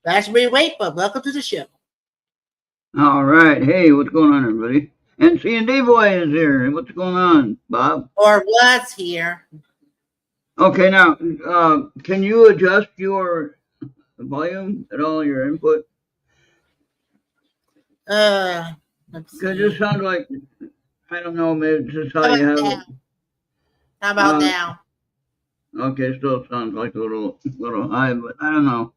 Raspberry Wait, but welcome to the show. All right. Hey, what's going on, everybody? And C&D Boy is here. What's going on, Bob? Or was here. Okay, now, can you adjust your volume at all, your input? Let's Because it see. just sounds like, I don't know, maybe it's just how How you about have now? it. How about now? Okay, still sounds like a little high, but I don't know.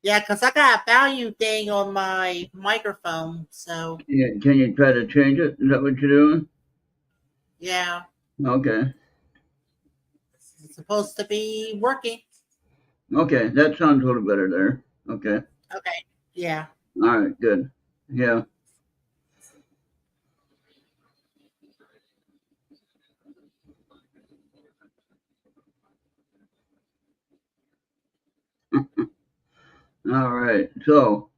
Yeah, because I got a value thing on my microphone, so. Yeah, can you try to change it? Is that what you're doing? Yeah. Okay. It's supposed to be working. Okay, that sounds a little better there. Okay. Okay. Yeah. All right, good. Yeah. All right, so,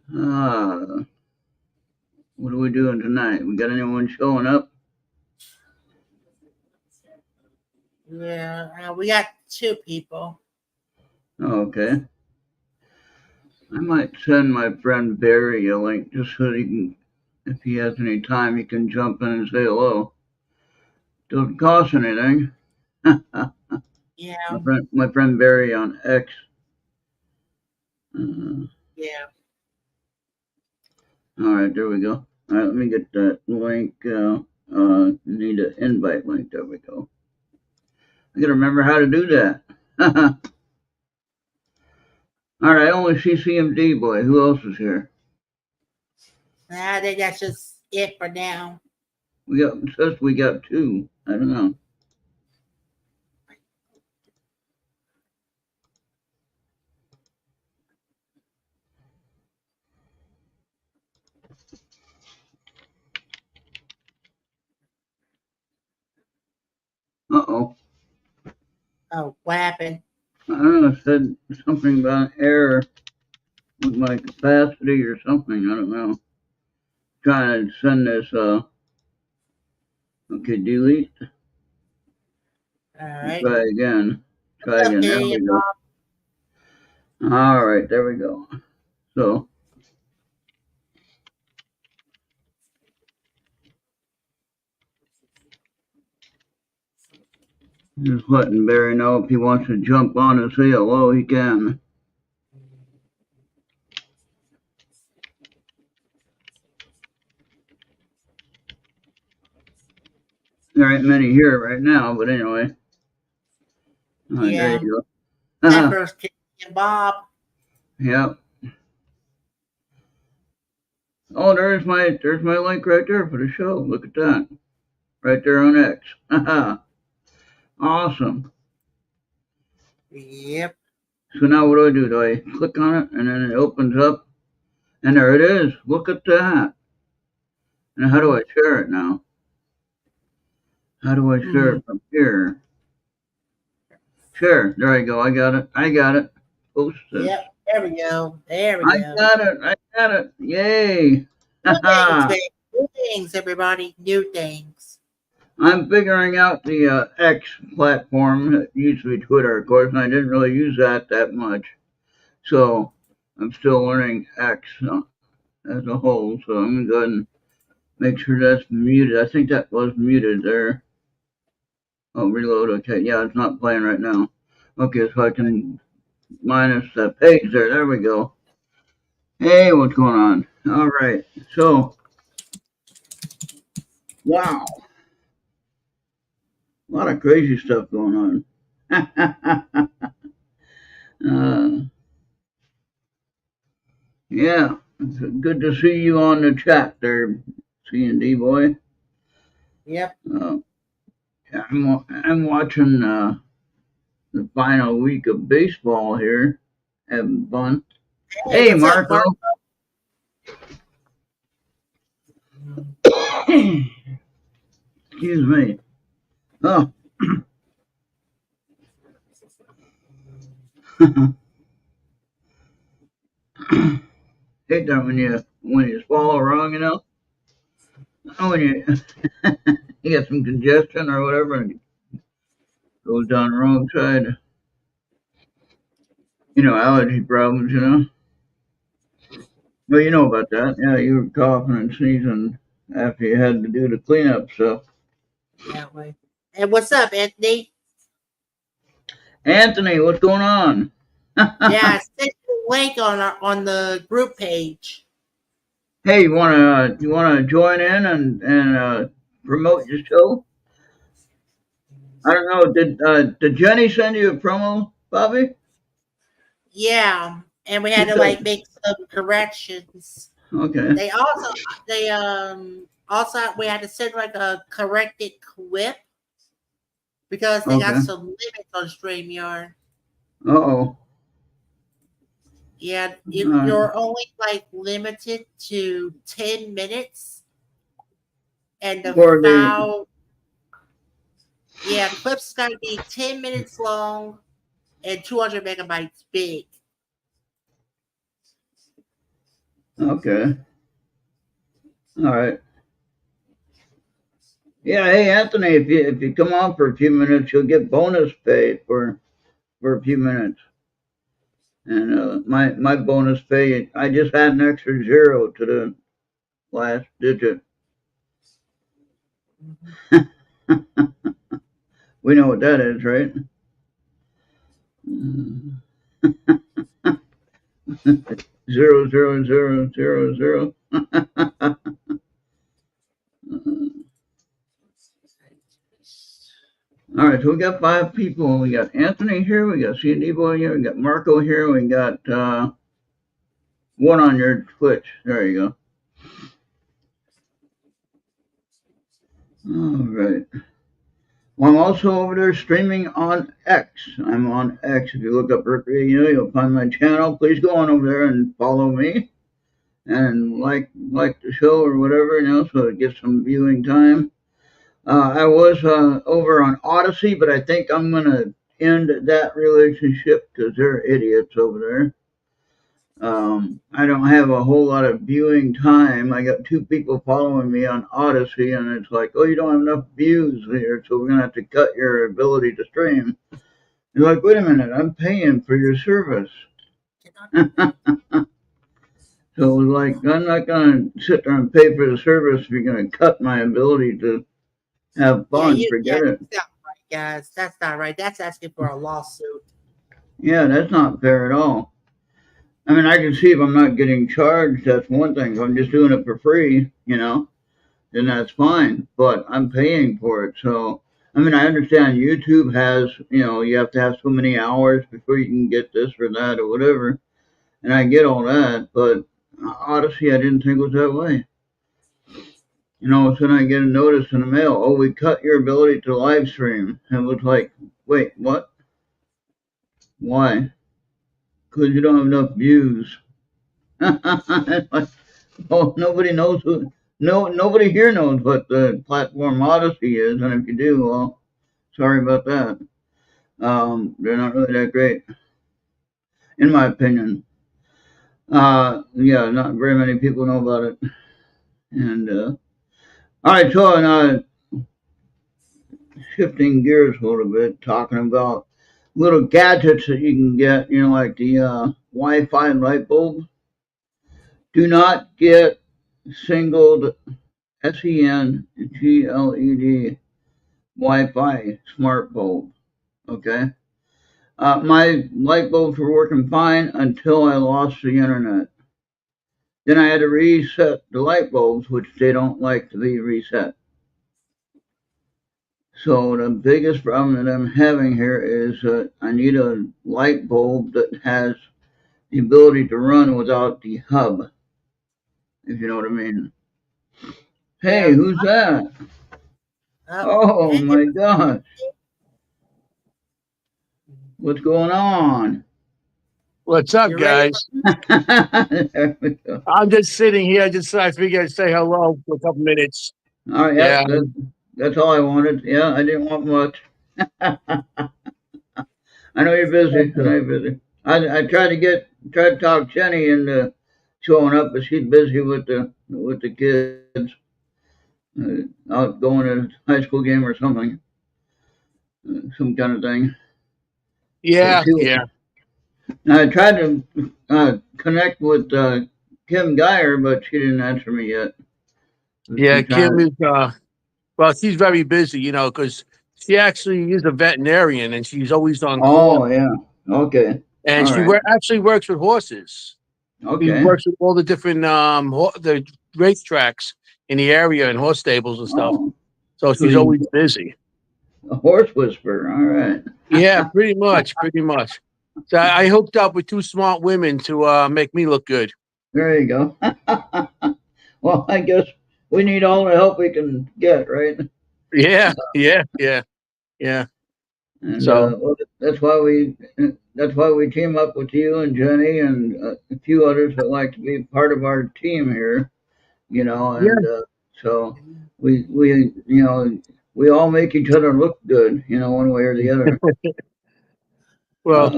what are we doing tonight? We got anyone showing up? Yeah. We got 2 people. Okay. I might send my friend Barry a link just so he can, if he has any time, he can jump in and say hello. Doesn't cost anything. Yeah. My friend Barry on X. Yeah. All right, there we go. All right, let me get that link. Need an invite link. There we go. I gotta remember how to do that. All right, I only see CMD Boy. Who else is here? I think that's just it for now. We got 2. I don't know. Uh-oh. Oh, what happened? I don't know. It said something about error with my capacity or something. I don't know. Trying to send this. Okay, delete. All right. Try again. Try again. There Okay. we go. All right, there we go. So. Just letting Barry know if he wants to jump on and say hello, he can. There ain't many here right now, but anyway. All right, Yeah. there you That go. first kid, Bob. Yep. Oh, there's my link right there for the show. Look at that. Right there on X. Awesome. Yep. So now what do? Do I click on it and then it opens up? And there it is. Look at that. And how do I share it now? How do I share it from here? Share. There I go. I got it. Post it. Yep. There we go. There we go. I got it. Yay. New things, everybody. New things. I'm figuring out the X platform. It used to be Twitter, of course, and I didn't really use that much. So I'm still learning X as a whole. So I'm going to go ahead and make sure that's muted. I think that was muted there. Oh, reload. Okay. Yeah, it's not playing right now. Okay, so I can minus the page there. There we go. Hey, what's going on? All right. So, wow. A lot of crazy stuff going on. Yeah, it's good to see you on the chat there, C&D Boy. Yep. I'm watching the final week of baseball here, having fun. Hey, Marco. Excuse me. Oh. Hate that when you swallow wrong, you know. When you you got some congestion or whatever, and Goes down the wrong side. Allergy problems, Well, you know about that. Yeah, you were coughing and sneezing after you had to do the cleanup stuff. Yeah, way. And what's up, Anthony? Anthony, what's going on? Yeah, I sent you a link on the group page. Hey, you wanna join in and promote your show? I don't know. Did Jenny send you a promo, Bobby? Yeah, and we had She to said, like make some corrections. okay, They also we had to send like a corrected clip because they got okay. some limits on StreamYard. Uh-oh. Yeah, All right. you're only like limited to 10 minutes, and the For the file, yeah, clips got to be 10 minutes long and 200 megabytes big. okay. All right. Yeah, hey Anthony, if you come on for a few minutes, you'll get bonus pay for a few minutes. And my bonus pay, I just had an extra zero to the last digit. We know what that is, right? Zero zero zero zero zero. All right, so we got 5 people. We got Anthony here, we got C&D Boy here, we got Marco here, we got one on your Twitch. There you go. All right. Well, I'm also over there streaming on X. I'm on X. If you look up Errt Radio, you'll find my channel. Please go on over there and follow me and like the show or whatever, so it gets some viewing time. I was over on Odyssey, but I think I'm gonna end that relationship because they're idiots over there. I don't have a whole lot of viewing time. I got 2 people following me on Odyssey, and it's like, oh, you don't have enough views here, so we're gonna have to cut your ability to stream. You're like, wait a minute, I'm paying for your service. So it's like, I'm not gonna sit there and pay for the service if you're gonna cut my ability to have fun. Forget it. That's not right, guys. That's not right. That's asking for a lawsuit. Yeah, that's not fair at all. I mean, I can see if I'm not getting charged, that's one thing. If I'm just doing it for free, then that's fine. But I'm paying for it. So, I mean, I understand YouTube has, you have to have so many hours before you can get this or that or whatever. And I get all that. But Odyssey, I didn't think it was that way. So then I get a notice in the mail. Oh, we cut your ability to live stream. And it was like, wait, what? Why? Because you don't have enough views. Oh, nobody knows nobody here knows what the platform Odyssey is, and if you do, well, sorry about that. They're not really that great, in my opinion. Yeah, not very many people know about it. And all right, so shifting gears a little bit, talking about little gadgets that you can get, like the Wi-Fi light bulb. Do not get singled SENGLED Wi-Fi smart bulb. Okay. My light bulbs were working fine until I lost the internet. Then I had to reset the light bulbs, which they don't like to be reset. So the biggest problem that I'm having here is I need a light bulb that has the ability to run without the hub, if you know what I mean. Hey, Yeah. who's that? Oh Hey, my gosh. What's going on? What's up, you ready? guys? There we go. I'm just sitting here. I figured I'd say hello for a couple minutes. All right, Yeah. that's all I wanted. Yeah, I didn't want much. I know you're busy. I tried to talk Jenny into showing up, but she's busy with the kids, out going to a high school game or something. some kind of thing. Yeah, She, yeah, I tried to connect with Kim Geyer, but she didn't answer me yet. yeah. She's trying. Kim is well, she's very busy, because she actually is a veterinarian and she's always on call. Oh yeah. Okay. And All she right. actually works with horses. She Okay. works with all the different the racetracks in the area and horse stables and stuff. Oh, So so she's you always busy. a horse whisperer. All right. Yeah, pretty much, pretty much. So I hooked up with two smart women to make me look good. There you go. Well, I guess we need all the help we can get, right? Yeah, yeah, yeah, yeah. And So well, that's why we team up with you and Jenny and a few others that like to be part of our team here. yeah, And so we we all make each other look good, one way or the other. well,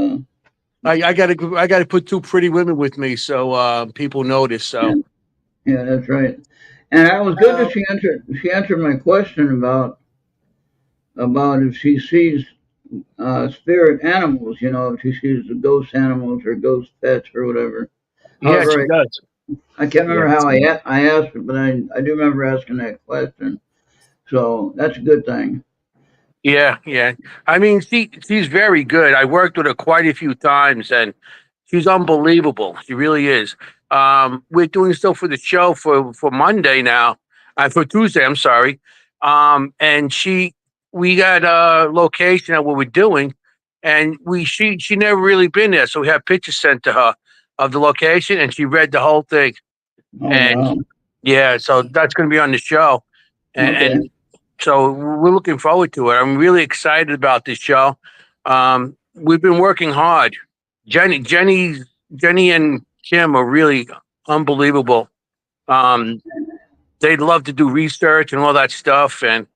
Uh, I gotta put two pretty women with me so people notice. yeah, So yeah, that's right. And that was good that So she answered my question about if she sees spirit animals, if she sees the ghost animals or ghost pets or whatever. yeah, she However, does. I can't Yeah. remember how I asked it, but I do remember asking that question. So that's a good thing. Yeah, yeah. I mean, she's very good. I worked with her quite a few times, and she's unbelievable. She really is. We're doing stuff for the show for Monday now, for Tuesday. I'm sorry. And we got a location that what we're doing, and she never really been there, so we have pictures sent to her of the location, and she read the whole thing. Oh And wow. yeah, so that's going to be on the show, Okay. and so we're looking forward to it. I'm really excited about this show. We've been working hard. Jenny, and Kim are really unbelievable. Um, they'd love to do research and all that stuff, and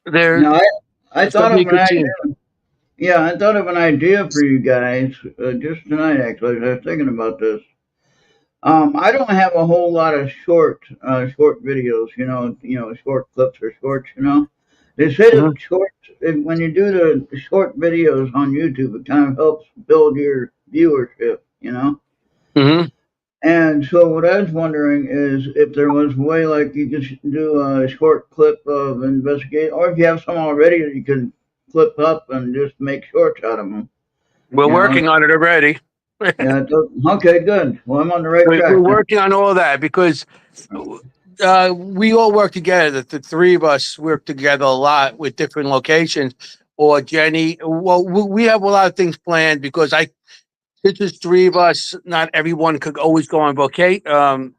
they're Now I it's going thought to be of a an good idea. team. Yeah, I thought of an idea for you guys just tonight. Actually, I was thinking about this. I don't have a whole lot of short videos. Short clips or shorts. They say that Hmm. shorts, when you do the short videos on YouTube, it kind of helps build your viewership. Hmm. And so what I was wondering is if there was a way like you could do a short clip of investigate, or if you have some already that you could clip up and just make shorts out of them. We're You know? working on it already. Yeah. Okay. Good. Well, I'm on the right We're track then. working on all that because we all work together. The three of us work together a lot with different locations. Or Jenny, well, we have a lot of things planned because since there's three of us, not everyone could always go on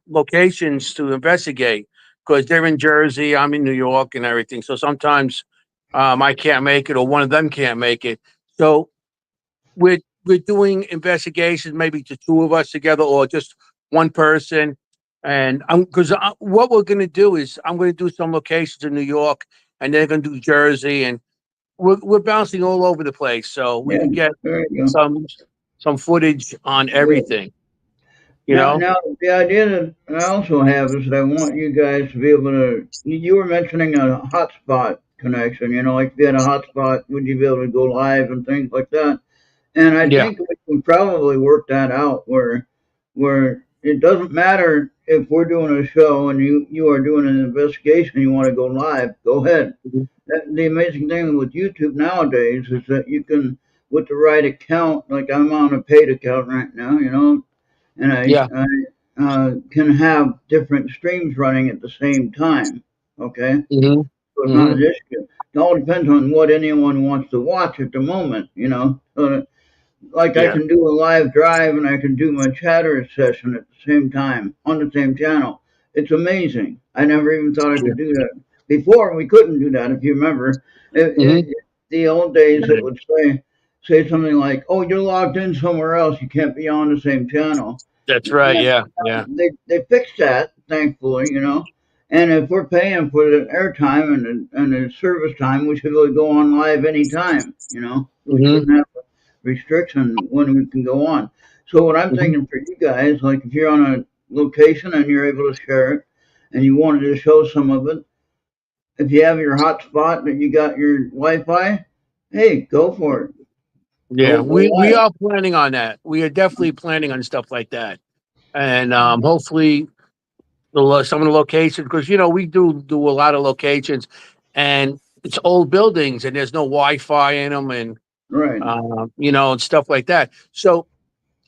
locations to investigate because they're in Jersey, I'm in New York, and everything. So sometimes I can't make it, or one of them can't make it. So we're doing investigations, maybe to two of us together, or just one person. And because what we're going to do is I'm going to do some locations in New York, and they're going to do Jersey, and we're bouncing all over the place, so we Yeah. can get There you go. some some footage on Good. everything. You Now, know? now the idea that I also have is that I want you guys to be able to. You were mentioning a hotspot connection. Like if you had a hotspot, would you be able to go live and things like that? And I Yeah. think we can probably work that out where it doesn't matter if we're doing a show and you are doing an investigation, you want to go live, go ahead. Mhm. The amazing thing with YouTube nowadays is that you can, with the right account, like I'm on a paid account right now, and Yeah. I can have different streams running at the same time. Okay, Hmm. so it's not Hmm. an issue. It all depends on what anyone wants to watch at the moment. So like I Yeah. can do a live drive and I can do my chatter session at the same time on the same channel. It's amazing. I never even thought I Yeah. could do that. Before we couldn't do that, if you remember. Hmm. The old days it would say something like, "Oh, you're logged in somewhere else. You can't be on the same channel." That's right. Yeah. Yeah. They fixed that, thankfully. And if we're paying for the airtime and the service time, we should really go on live anytime. We Hmm. shouldn't have restriction when we can go on. So what I'm Hmm. thinking for you guys, like if you're on a location and you're able to share it, and you wanted to show some of it, if you have your hotspot that you got your Wi-Fi, hey, go for it. Yeah, Go we live. are planning on that. We are definitely planning on stuff like that, and hopefully some of the locations, because we do a lot of locations, and it's old buildings and there's no Wi-Fi in them, and Right. and stuff like that. So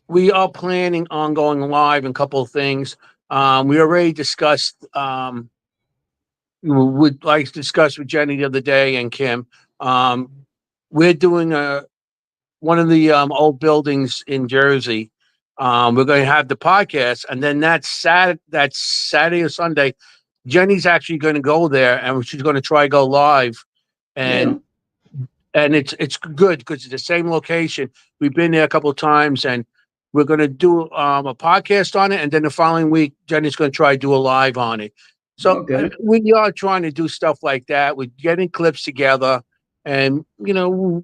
we are planning on going live in a couple of things. We already discussed. Would like discussed with Jenny the other day and Kim. Um, we're doing one of the old buildings in Jersey. We're going to have the podcast, and then that's Saturday or Sunday. Jenny's actually going to go there, and she's going to try go live, Yeah. and it's good because it's the same location. We've been there a couple of times, and we're going to do a podcast on it, and then the following week, Jenny's going to try to do a live on it. So Okay. we are trying to do stuff like that. We're getting clips together, and we're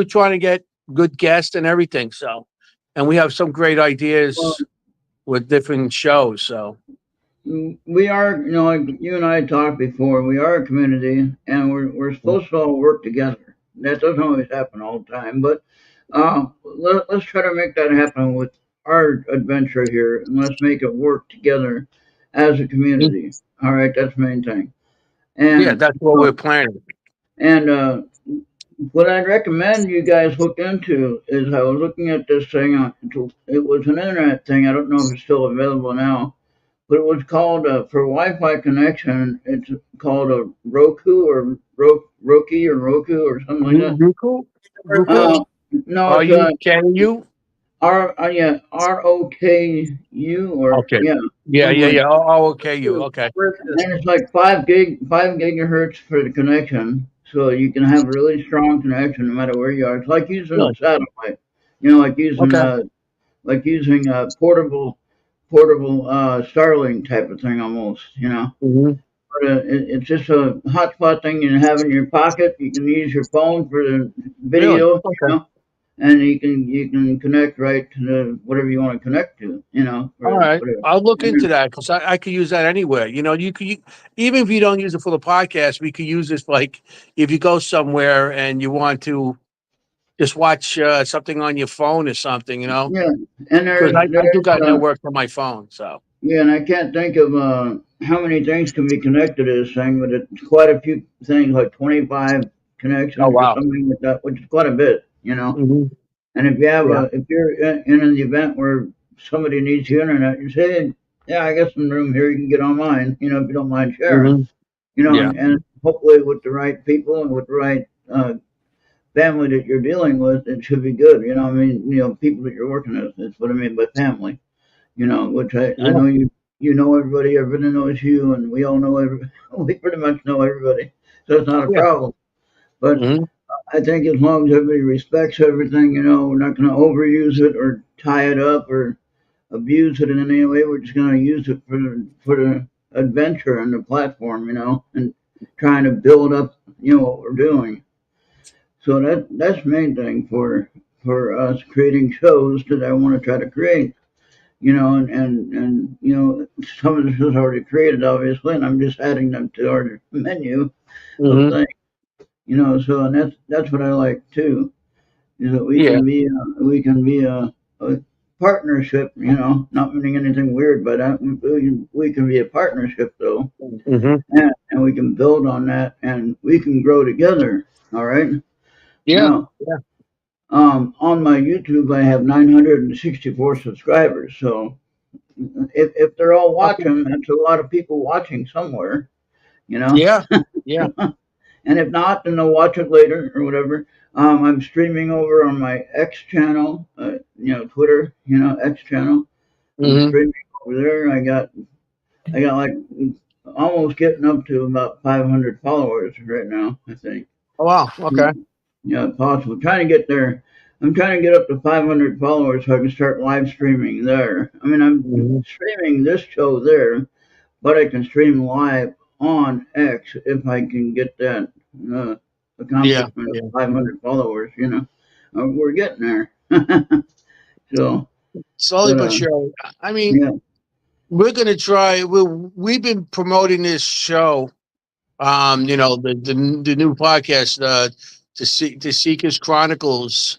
trying to get good guests and everything. So, and we have some great Well, ideas with different shows. So, we are, like you and I talked before, we are a community, and we're supposed to all work together. That doesn't always happen all the time, but let's try to make that happen with our adventure here, and let's make it work together as a community. All right, that's the main thing. yeah, And that's what uh, we're planning. and what I'd recommend you guys look into is I was looking at this thing on it was an internet thing. I don't know if it's still available now, but it was called for Wi-Fi connection. It's called a Roku or Roku or something like that. Ruku, Ruku, Uh, no, are it's you? Can you? ROKU or Okay. yeah, Yeah, something yeah, like yeah. that. Oh, okay, you. Okay. And it's like 5 gigahertz for the connection, so you can have a really strong connection no matter where you are. It's like using Really? satellite, Okay. like using a portable Starlink type of thing almost, Hmm. But it's just a hotspot thing you have in your pocket. You can use your phone for the Really? video, Okay. and you can connect right to whatever you want to connect to, All for right. whatever. I'll look And into that because I could use that anywhere. Even if you don't use it for the podcast, we could use this like if you go somewhere and you want to just watch something on your phone or something, yeah, and because I do got uh, network on my phone. So, yeah, and I can't think of how many things can be connected to this thing, but it's quite a few things, like 25 oh, connections or wow. something like that, which is quite a bit. Hmm. And Yeah. if you're in an event where somebody needs the internet, you say, "Hey, yeah, I got some room here. You can get on mine, if you don't mind sharing, Hmm. Yeah. and hopefully with the right people and with the right family that you're dealing with, it should be good. People that you're working with. That's what I mean by family. Which I Yeah. know you know everybody, everybody knows you, and we all know we pretty much know everybody, so it's not a Yeah. problem. But Hmm. I think as long as everybody respects everything, we're not going to overuse it or tie it up or abuse it in any way. We're just going to use it for the adventure and the platform, and trying to build up, what we're doing. So that's the main thing for us creating shows that I want to try to create. And some of this is already created, obviously, and I'm just adding them to our menu of Hmm. things. So and that's what I like too, is that Yeah. we can be a partnership. Not meaning anything weird by that. We can be a partnership though, Hmm. and we can build on that, and we can grow together. All right. Yeah. Now, Yeah. on my YouTube, I have 964 subscribers. So if they're all Okay. watching, that's a lot of people watching somewhere, you know. Yeah. Yeah. And if not, then they'll watch it later or whatever. I'm streaming over on my X channel, Twitter, X channel. I'm Hmm. streaming over there. I got like almost getting up to about 500 followers right now, I think. Oh, wow. Okay. Yeah, possible. Trying to get there. I'm trying to get up to 500 followers so I can start live streaming there. I mean, I'm Hmm. streaming this show there, but I can stream live on X if I can get that uh, Yeah. accomplishment of Yeah. 500 followers. We're getting there. So, Slowly but but surely. I mean, yeah, we're gonna try. We've been promoting this show You know, the new podcast, the Seekers Chronicles,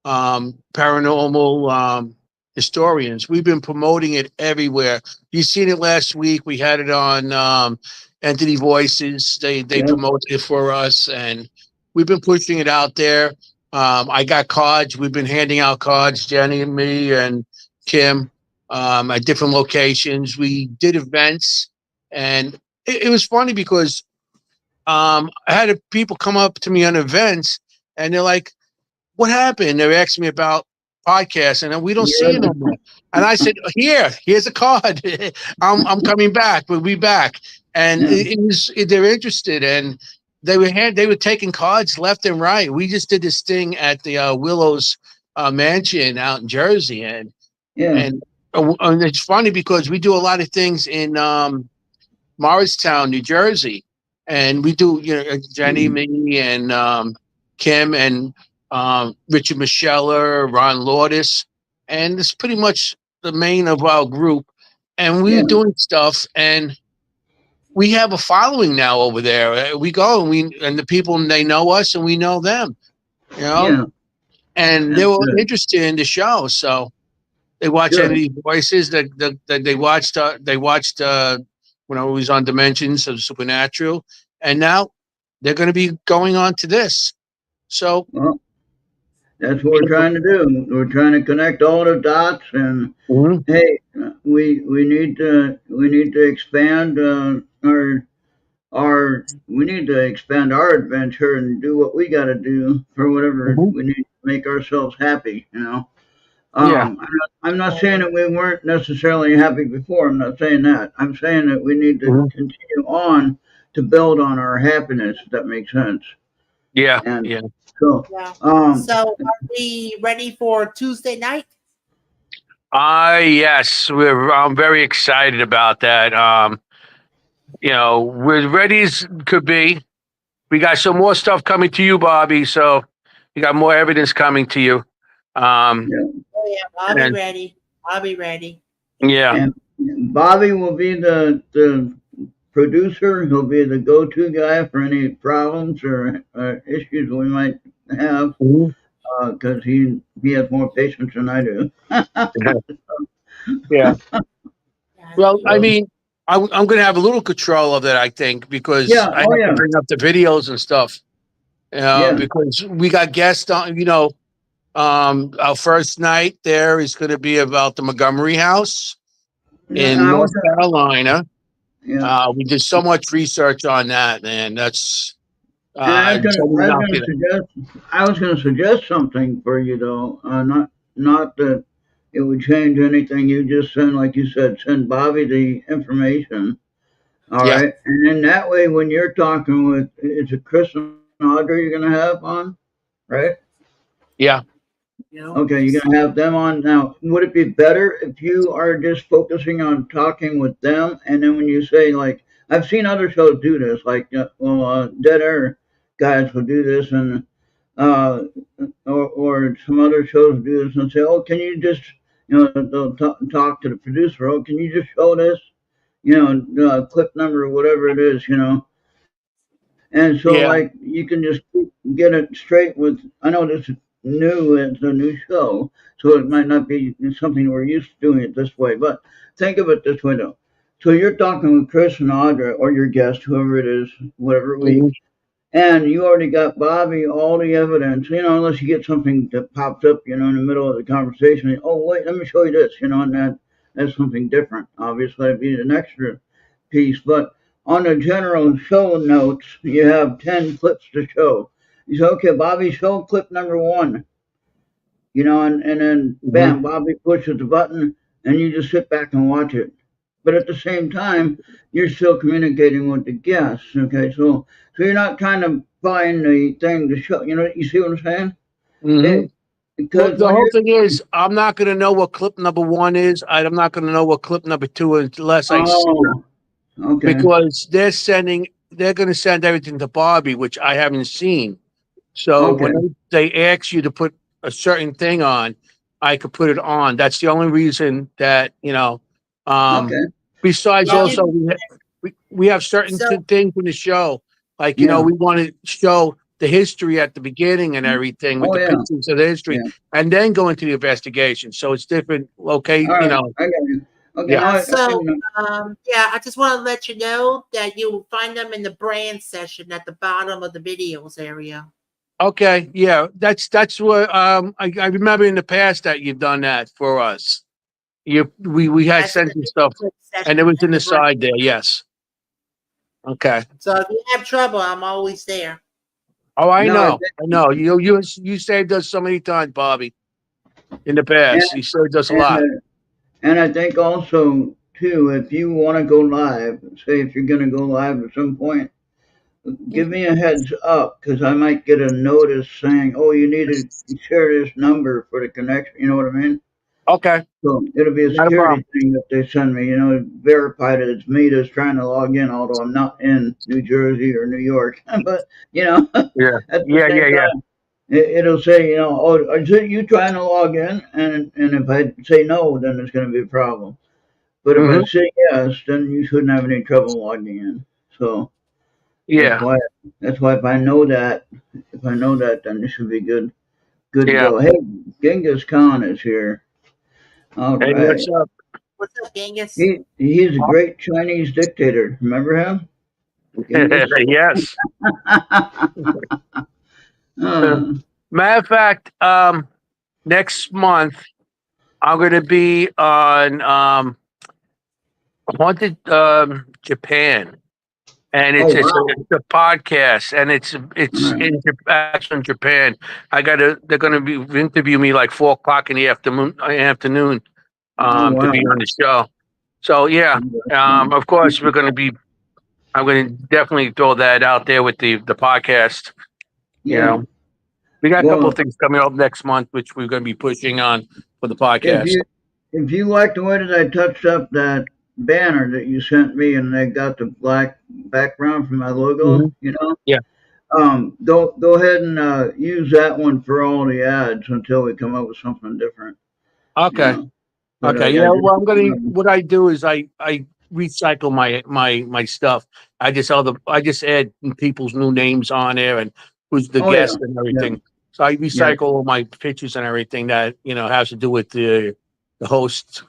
paranormal historians. We've been promoting it everywhere. You seen it last week. We had it on Entity Voices. They Yeah. promoted it for us, and we've been pushing it out there. I got cards. We've been handing out cards, Jenny and me and Kim, at different locations. We did events, and it was funny because I had people come up to me on events, and they're like, "What happened?" They're asking me about podcasts, and we don't see it no more. And I said, "Here's a card. I'm coming back. We'll be back." And they're interested, and they were taking cards left and right. We just did this thing at the Willows Mansion out in Jersey, and it's funny because we do a lot of things in Morristown, New Jersey, and we do, you know, Jenny, me, and Kim, and Richard Micheller, Ron Lourdes, and it's pretty much the main of our group. And we're doing stuff, and we have a following now over there. We go, and the people, they know us, and we know them, you know. And they were interested in the show, so they watch Entity Voices. That they watched. They watched when I was on Dimensions of Supernatural, and now they're going to be going on to this. So that's what we're trying to do. We're trying to connect all the dots, and hey, we need to expand we need to expand our adventure and do what we got to do for whatever we need to make ourselves happy. You know. I'm not saying that we weren't necessarily happy before. I'm not saying that. I'm saying that we need to continue on to build on our happiness. If that makes sense. Yeah. So, so are we ready for Tuesday night? Yes, I'm very excited about that. You know, we're ready as could be. We got some more stuff coming to you, Bobby. So you got more evidence coming to you. Oh yeah, I'll be ready. I'll be ready. Yeah. And Bobby will be the producer. He'll be the go-to guy for any problems or issues we might have, because he has more patience than I do. Yeah. Well, I mean, I'm going to have a little control of that, I think, because I have to bring up the videos and stuff. Because we got guests on. You know, our first night there is going to be about the Montgomery House in North Carolina. We did so much research on that, and that's. I was going to suggest something for you, though. Not that it would change anything. You just send, like you said, send Bobby the information. All right, and then that way, when you're talking with, is it Chris and Audrey you're going to have on, right? Yeah. Okay, you're going to have them on. Now, would it be better if you are just focusing on talking with them, and then when you say, like, I've seen other shows do this, like, Dead Air guys will do this, and or some other shows do this and say, oh, can you just, they'll talk to the producer, oh, can you just show this, clip number or whatever it is, And so, like, you can just get it straight with, I know this is new, it's a new show, so it might not be something we're used to doing it this way, but think of it this way, though. So you're talking with Chris and Audra, or your guest, whoever it is, whatever week, and you already got Bobby all the evidence, unless you get something that pops up, in the middle of the conversation. And, oh, wait, let me show you this, and that's something different. Obviously, that'd be an extra piece. But on the general show notes, you have 10 clips to show. You say, okay, Bobby, show clip number 1. And then, bam, Bobby pushes the button, and you just sit back and watch it. But at the same time, you're still communicating with the guests, okay? So you're not trying to find the thing to show, you see what I'm saying? Because the whole thing is, I'm not going to know what clip number 1 is. I'm not going to know what clip number 2 is unless I see it. Okay. Because they're going to send everything to Bobby, which I haven't seen. So when they ask you to put a certain thing on, I could put it on. That's the only reason that, besides also we have certain things in the show Like, Yeah. we want to show the history at the beginning and everything with Oh the yeah. pictures of the history, Yeah. and then go into the investigation. So it's different All right. I got you. Okay. Yeah. Now So, yeah, I just want to let you know that you will find them in the brand section at the bottom of the videos area. Okay, yeah, that's what I remember in the past that you've done that for us. We had That's in sent the you video stuff, clip and it section was in at the the brand. side there. Yes. Okay. So if you have trouble, I'm always there. Oh, I no, I know. think, I know. You saved us so many times, Bobby. In the and past, you saved us a lot. and I think also too, if you want to go live, say if you're going to go live at some point, give me a heads up because I might get a notice saying, "Oh, you need to share this number for the connection." You know what I mean? Okay, So it'll be a not a security problem. thing that they send me. Verify that it's me that's trying to log in, although I'm not in New Jersey or New York. But at Yeah, the yeah, same yeah, yeah. time, it'll say, "Oh, is it you trying to log in?" And if I say no, then it's going to be a problem. But if I Hmm. say yes, then you shouldn't have any trouble logging in. So that's Yeah, why that's why if I know that, then it should be good to yeah. go. Hey, Genghis Khan is here. All Hey, right. what's up? What's up, Genghis? He's a great Chinese dictator. Remember him? Genghis. Yes. Uh, Matter of fact, next month I'm going to be on Haunted Japan, and oh wow. it's a podcast, and All it's right. actually in Japan. They're going to be interview me like 4 o'clock in the afternoon Oh to wow. be on the show. So yeah, of course we're going to be. I'm going to definitely throw that out there with the podcast. You Yeah. know, we got a couple Well, of things coming up next month, which we're going to be pushing on for the if podcast. you like the way that I touched up that banner that you sent me, and I got the black background for my logo, Hmm. Yeah. go ahead and use that one for all the ads until we come up with something different. You Okay. know. But Okay. yeah, Yeah. just Well, what I do is I recycle my stuff. I just add people's new names on there and who's the oh yeah, guest and yeah, everything. So I yeah. recycle all my pictures and everything that has to do with the host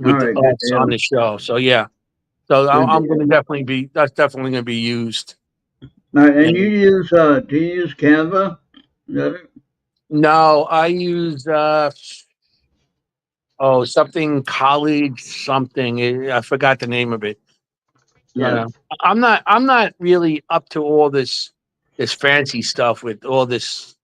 All with right, good us on deal. the show. So yeah. So Good I'm going deal. to definitely be that's definitely going to be used. All right, and And do you use Canva? Is that it? no, I use something college something. I forgot the name of it. Yeah. Uh, I'm not really up to all this fancy stuff with all this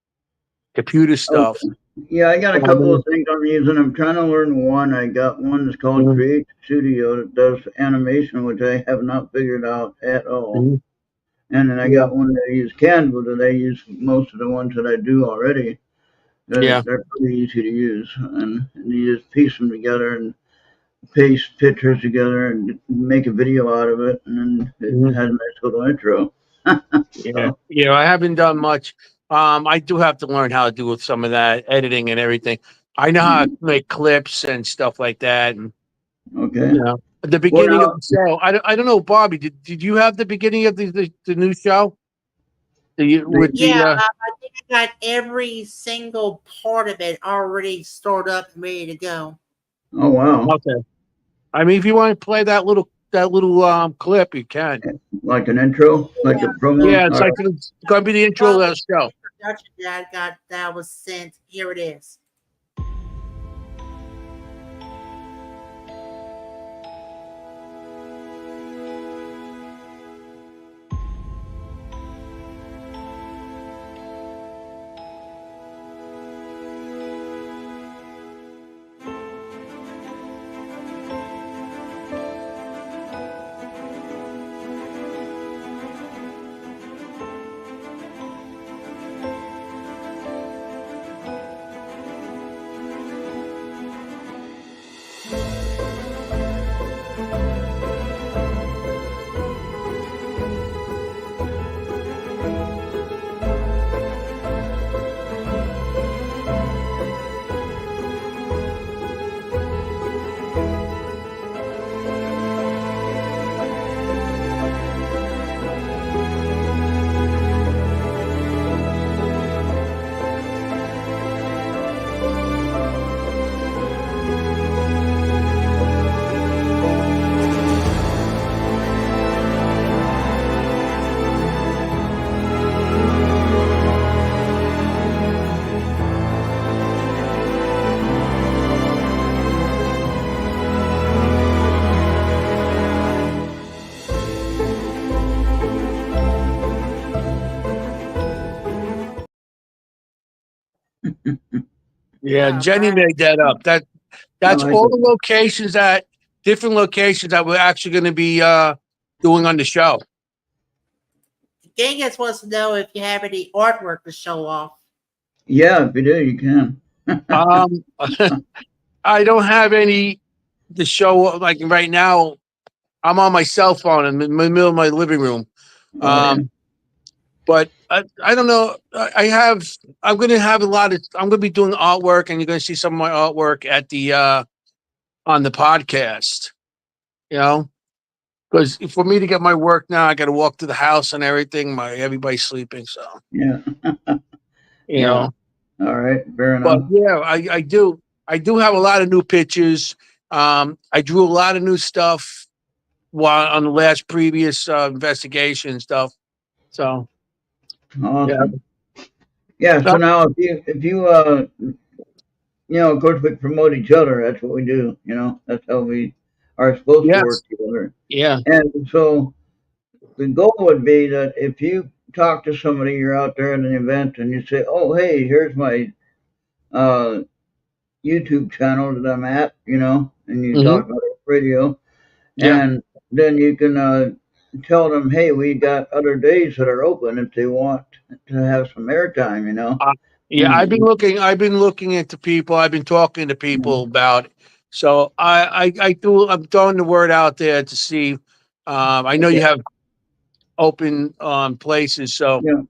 computer stuff. Okay. Yeah, I got a So, I couple of mean, things I'm using. I'm trying to learn one. I got one that's called mhm, Create Studio that does animation, which I have not figured out at all. mhm, And then I yeah, got one that I use Canva that I use most of the ones that I do already. They're, yeah, they're pretty easy to use, and you just piece them together and paste pictures together and make a video out of it, and then it mhm, has a nice little intro. yeah, So, yeah. I haven't done much. I do have to learn how to do some of that editing and everything. I know how to mhm. make clips and stuff like that, and Okay. at the Well, beginning of now, the show. I don't know, Bobby. Did you have the beginning of the new show? the With Yeah, the I think I got every single part of it already stored up and ready to go. oh wow, okay. I mean, if you want to play that little clip, you can. like an intro, like a Yeah, promo. Yeah, All it's right. like it's gonna be the intro well, of the it's show. the introduction that I got that was sent. Here it is. Yeah, Oh, Jenny great. made that up. I That's like all it. the locations different locations that we're actually going to be doing on the show. Genghis wants to know if you have any artwork to show off. Yeah, if you do, you can. Um, I don't have any to show like right now. I'm on my cell phone in the middle of my living room. Oh yeah. But I don't know. I'm going to have I'm going to be doing artwork, and you're going to see some of my artwork at the on the podcast. You know, because for me to get my work now, I got to walk to the house and everything. Everybody's sleeping, so Yeah. you Yeah. know. All right. Fair But enough. yeah, I do have a lot of new pictures. I drew a lot of new stuff while on the last previous investigation and stuff. So yeah, Awesome. Yeah. So Uh, now, if you of course, we promote each other. That's what we do. That's how we are supposed to yes, work together. yeah, And so the goal would be that if you talk to somebody, you're out there at an event, and you say, "Oh, hey, here's my uh, YouTube channel that I'm at," and you hmm talk about it radio, yeah. and then you can tell them, "Hey, we got other days that are open if they want to have some airtime." Uh, yeah, And I've been looking into people. I've been talking to people about it. So I'm throwing the word out there to see. I know you okay, have open places, so yeah.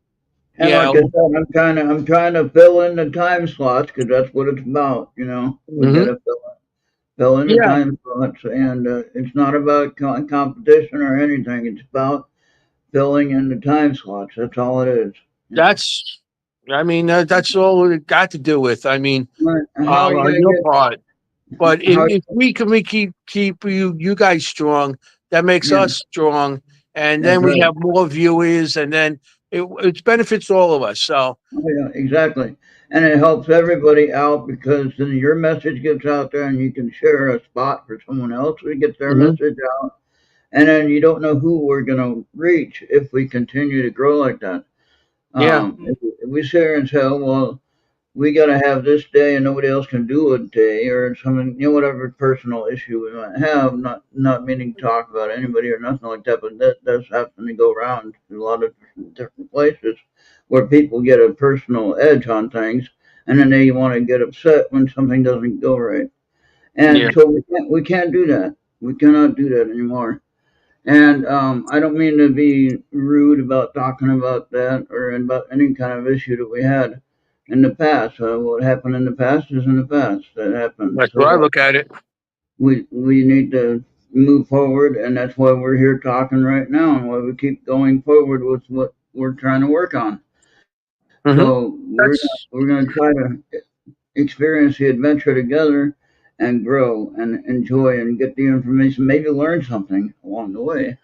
And yeah. like I said, I'm trying to fill in the time slots because that's what it's about. We hmm gotta fill in the Yeah, time slots, and it's not about competition or anything. It's about filling in the time slots. That's all it is. that's. I mean, that's all it got to do with. I mean, Right. How are you on gonna your get? part. But How? if we keep you guys strong, that makes Yeah, us strong, and that's then we right. have more viewers, and then it benefits all of us. So Oh, yeah, exactly. And it helps everybody out because then your message gets out there, and you can share a spot for someone else who gets their mhm. message out. And then you don't know who we're gonna reach if we continue to grow like that. Yeah, If we sit here and say, "Oh, well, we got to have this day and nobody else can do a day," or something, whatever personal issue we might have, not meaning to talk about anybody or nothing like that, but that does happen to go around to a lot of different places where people get a personal edge on things, and then they want to get upset when something doesn't go right. yeah. And so we can't do that. We cannot do that anymore. And I don't mean to be rude about talking about that or about any kind of issue that we had in the past. What happened in the past is in the past. That happened. That's where I So look at it. we need to move forward, and that's why we're here talking right now, and why we keep going forward with what we're trying to work on. hmm So That's we're gonna try to experience the adventure together and grow and enjoy and get the information, maybe learn something along the way.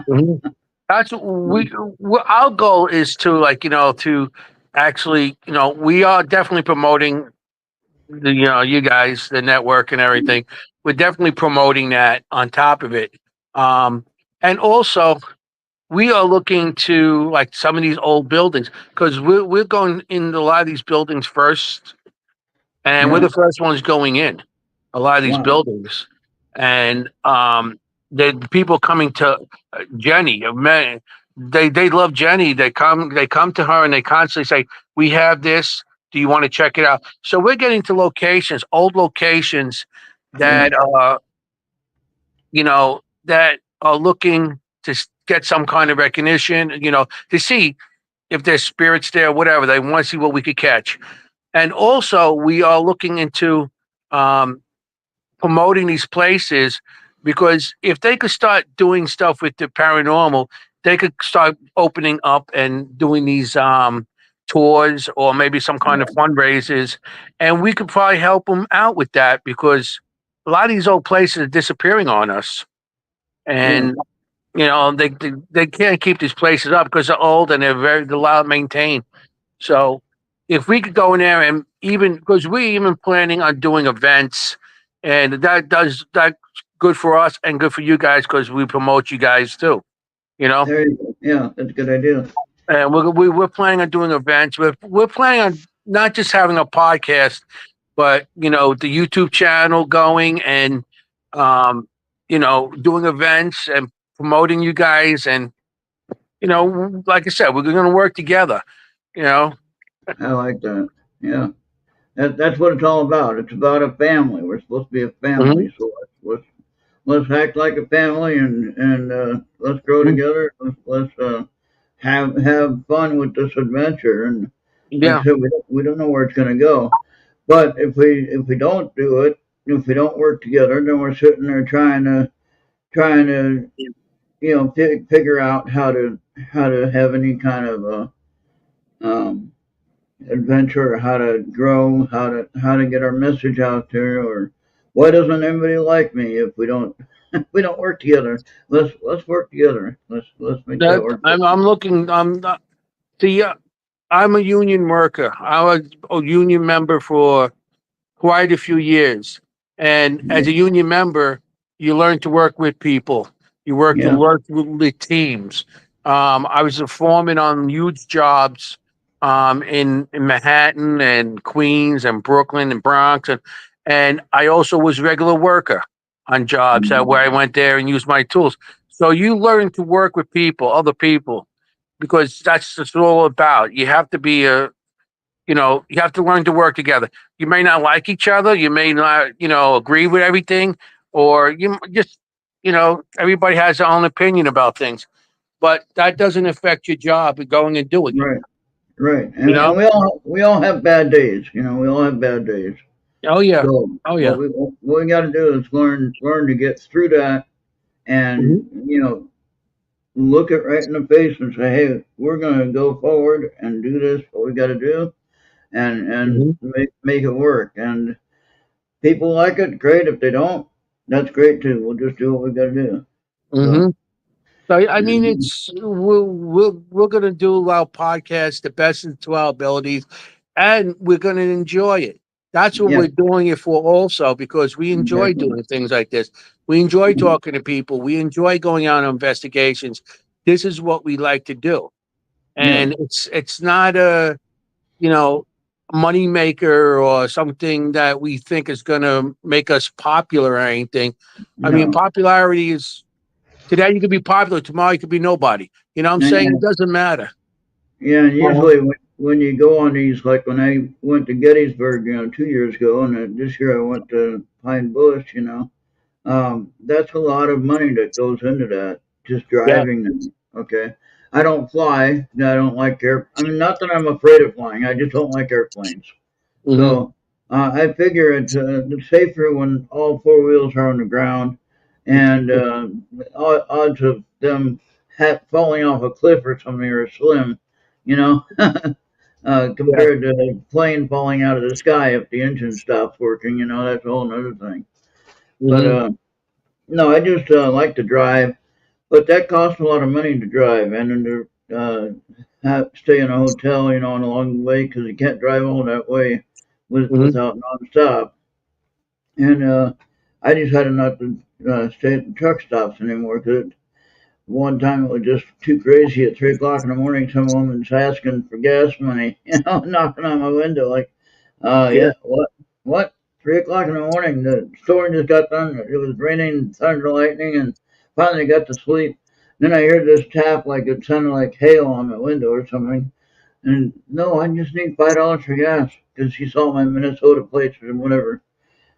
mhm. That's our goal is to to actually we are definitely promoting you guys the network and everything. We're definitely promoting that on top of it, um, and also we are looking to like some of these old buildings because we're going in a lot of these buildings first, and we're Yeah. the first ones going in a lot of these Wow. buildings, and the people coming to Jenny, man, they love Jenny. They come to her and they constantly say, "We have this. Do you want to check it out?" So we're getting to locations, old locations Yeah. that that are looking to get some kind of recognition, to see if there's spirits there, whatever. They want to see what we could catch. And also, we are looking into um, promoting these places because if they could start doing stuff with the paranormal, they could start opening up and doing these tours or maybe some kind of fundraisers. And we could probably help them out with that because a lot of these old places are disappearing on us. Yeah. And they can't keep these places up because they're old and they're loud maintained. So if we could go in there and even because we even planning on doing events, and that good for us and good for you guys because we promote you guys too. You know, There you go. Yeah, that's a good idea. and we're planning on doing events. We're planning on not just having a podcast, but the YouTube channel going and doing events and promoting you guys, and like I said, we're going to work together. You know. I like that. Yeah. That's what it's all about. It's about a family. We're supposed to be a Mhm. family, so let's act like a family and let's grow Mhm. together. Let's have fun with this adventure. And like I Yeah. said, we don't know where it's going to go, but if we don't do it, if we don't work together, then we're sitting there trying to figure out how to have any kind of um, adventure, how to grow, how to get our message out there, or why doesn't anybody like me if we don't if we don't work together? Let's work together. Let's make that That work. I'm looking. See, I'm a union worker. I was a union member for quite a few years. And as a union member, you learn to work with people. You Yeah, work with teams. I was a foreman on huge jobs in Manhattan and Queens and Brooklyn and Bronx, and I also was regular worker on jobs where I went there and used my tools. So you learn to work with people, other people, because that's what it's all about. You have to be you have to learn to work together. You may not like each other. You may not, agree with everything, or you just, everybody has their own opinion about things. But that doesn't affect your job of going and doing it. right, right. You And know? we all have bad days. We all have bad days. Oh yeah. So Oh what yeah. we got to do is learn to get through that, and Hmm. look it right in the face and say, hey, we're gonna go forward and do this. What we got to do, and Hmm. make it work. And people like it, great. If they don't, that's great too. We'll just do what we got to do. Hmm. So, So I mean, mhm. it's we're gonna do our podcast the best to our abilities, and we're gonna enjoy it. That's what Yeah, we're doing it for, also, because we enjoy exactly. doing things like this. We enjoy talking to people. We enjoy going out on investigations. This is what we like to do, Yeah, and it's not a you know money maker or something that we think is gonna make us popular or anything. I mean, no, popularity is. Today you could be popular, tomorrow you could be nobody. You know what I'm and, saying? It and doesn't matter. yeah, and Uh-huh. usually when you go on these, like when I went to Gettysburg, 2 years ago, and this year I went to Pine Bush, that's a lot of money that goes into that, just Yeah. driving them. Okay. I don't fly. I don't like I mean, not that I'm afraid of flying. I just don't like airplanes. Hmm. So I figure it's safer when all four wheels are on the ground, and odds of them falling off a cliff or something are slim, you know, Yeah. compared to a plane falling out of the sky if the engine stops working. That's a whole other thing. But Hmm. no, I just like to drive, but that costs a lot of money to drive, and then to stay in a hotel, and along the way because you can't drive all that way Hmm. without nonstop. And I decided not to stay at the truck stops anymore because one time it was just too crazy. At 3 o'clock in the morning, some woman's asking for gas money, knocking on my window like, Yeah. yeah, what? 3 o'clock in the morning, the storm just got done. It was raining, thunder, lightning, and finally got to sleep. Then I heard this tap like it sounded like hail on my window or something. And no, I just need $5 for gas because she saw my Minnesota plates or whatever.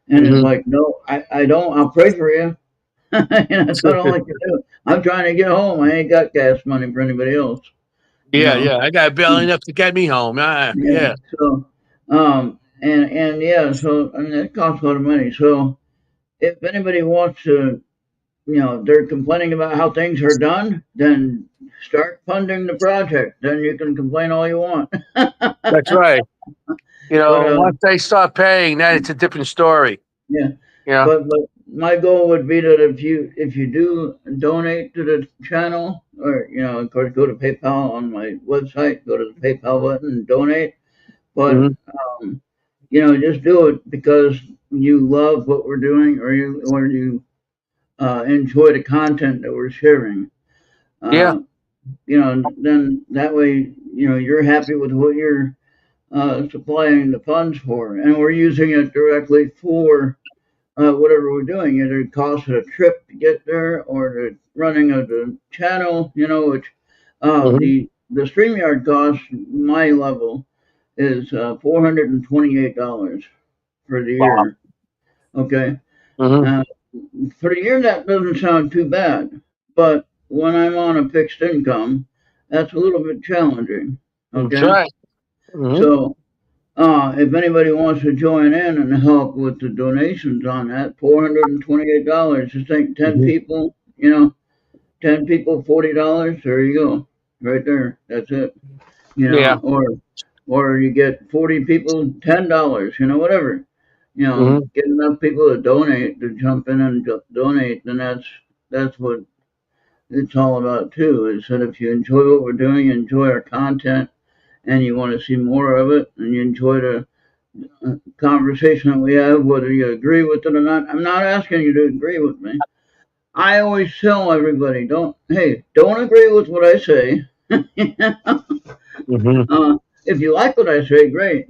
And it's Hmm. like, no, I don't. I'll pray for you. That's what I like to do. I'm trying to get home. I ain't got gas money for anybody else. You Yeah. know. Yeah. I got barely enough to get me home. Yeah. Yeah. So, and yeah. So I mean, it costs a lot of money. So if anybody wants to, they're complaining about how things are done, then start funding the project. Then you can complain all you want. That's right. But Once they start paying, then it's a different story. yeah. You know. But my goal would be that if you do donate to the channel, or of course go to PayPal on my website, go to the PayPal button and donate. But Hmm. just do it because you love what we're doing, or you enjoy the content that we're sharing. Yeah. Then that way you're happy with what you're supplying the funds for, and we're using it directly for whatever we're doing. Either it costs a trip to get there, or the running of the channel. Which Mhm. the StreamYard cost my level is $428 for the Wow. year. Okay, Mhm. uh, for the year that doesn't sound too bad, but when I'm on a fixed income, that's a little bit challenging. That's Okay, right. Mhm. so if anybody wants to join in and help with the donations on that, $428. Just think 10 Mhm. people, 10 people, $40. There you go. Right there. That's it. Yeah. Or you get 40 people, $10, whatever. Mhm. Get enough people to donate, to jump in and donate, then that's what it's all about too, is that if you enjoy what we're doing, you enjoy our content, and you want to see more of it, and you enjoy the conversation that we have, whether you agree with it or not. I'm not asking you to agree with me. I always tell everybody, don't agree with what I say. Mhm. If you like what I say, great.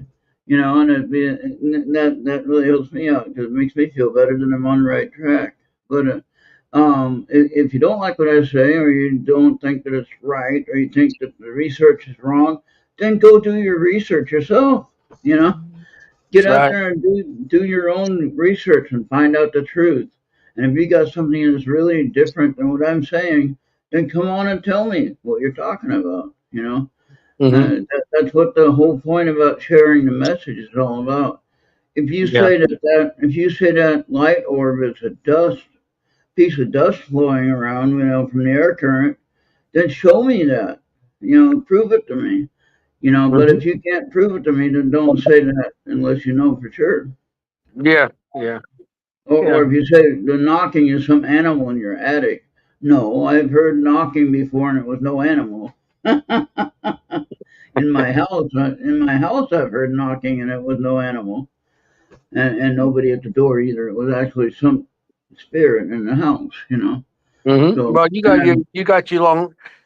And that really helps me out because it makes me feel better that I'm on the right track. But if you don't like what I say, or you don't think that it's right, or you think that the research is wrong, then go do your research yourself. You know, get That's out right. there and do your own research and find out the truth. And if you got something that's really different than what I'm saying, then come on and tell me what you're talking about. Mhm. That's what the whole point about sharing the message is all about. Yeah. If you say that light orb is a piece of dust flowing around, from the air current, then show me that. Prove it to me. But Mhm. if you can't prove it to me, then don't say that unless you know for sure. Yeah. Yeah. Or Yeah. if you say the knocking is some animal in your attic. No, I've heard knocking before and it was no animal. In my house, I've heard knocking and it was no animal, and nobody at the door either. It was actually some spirit in the house. Mhm. So, Well, and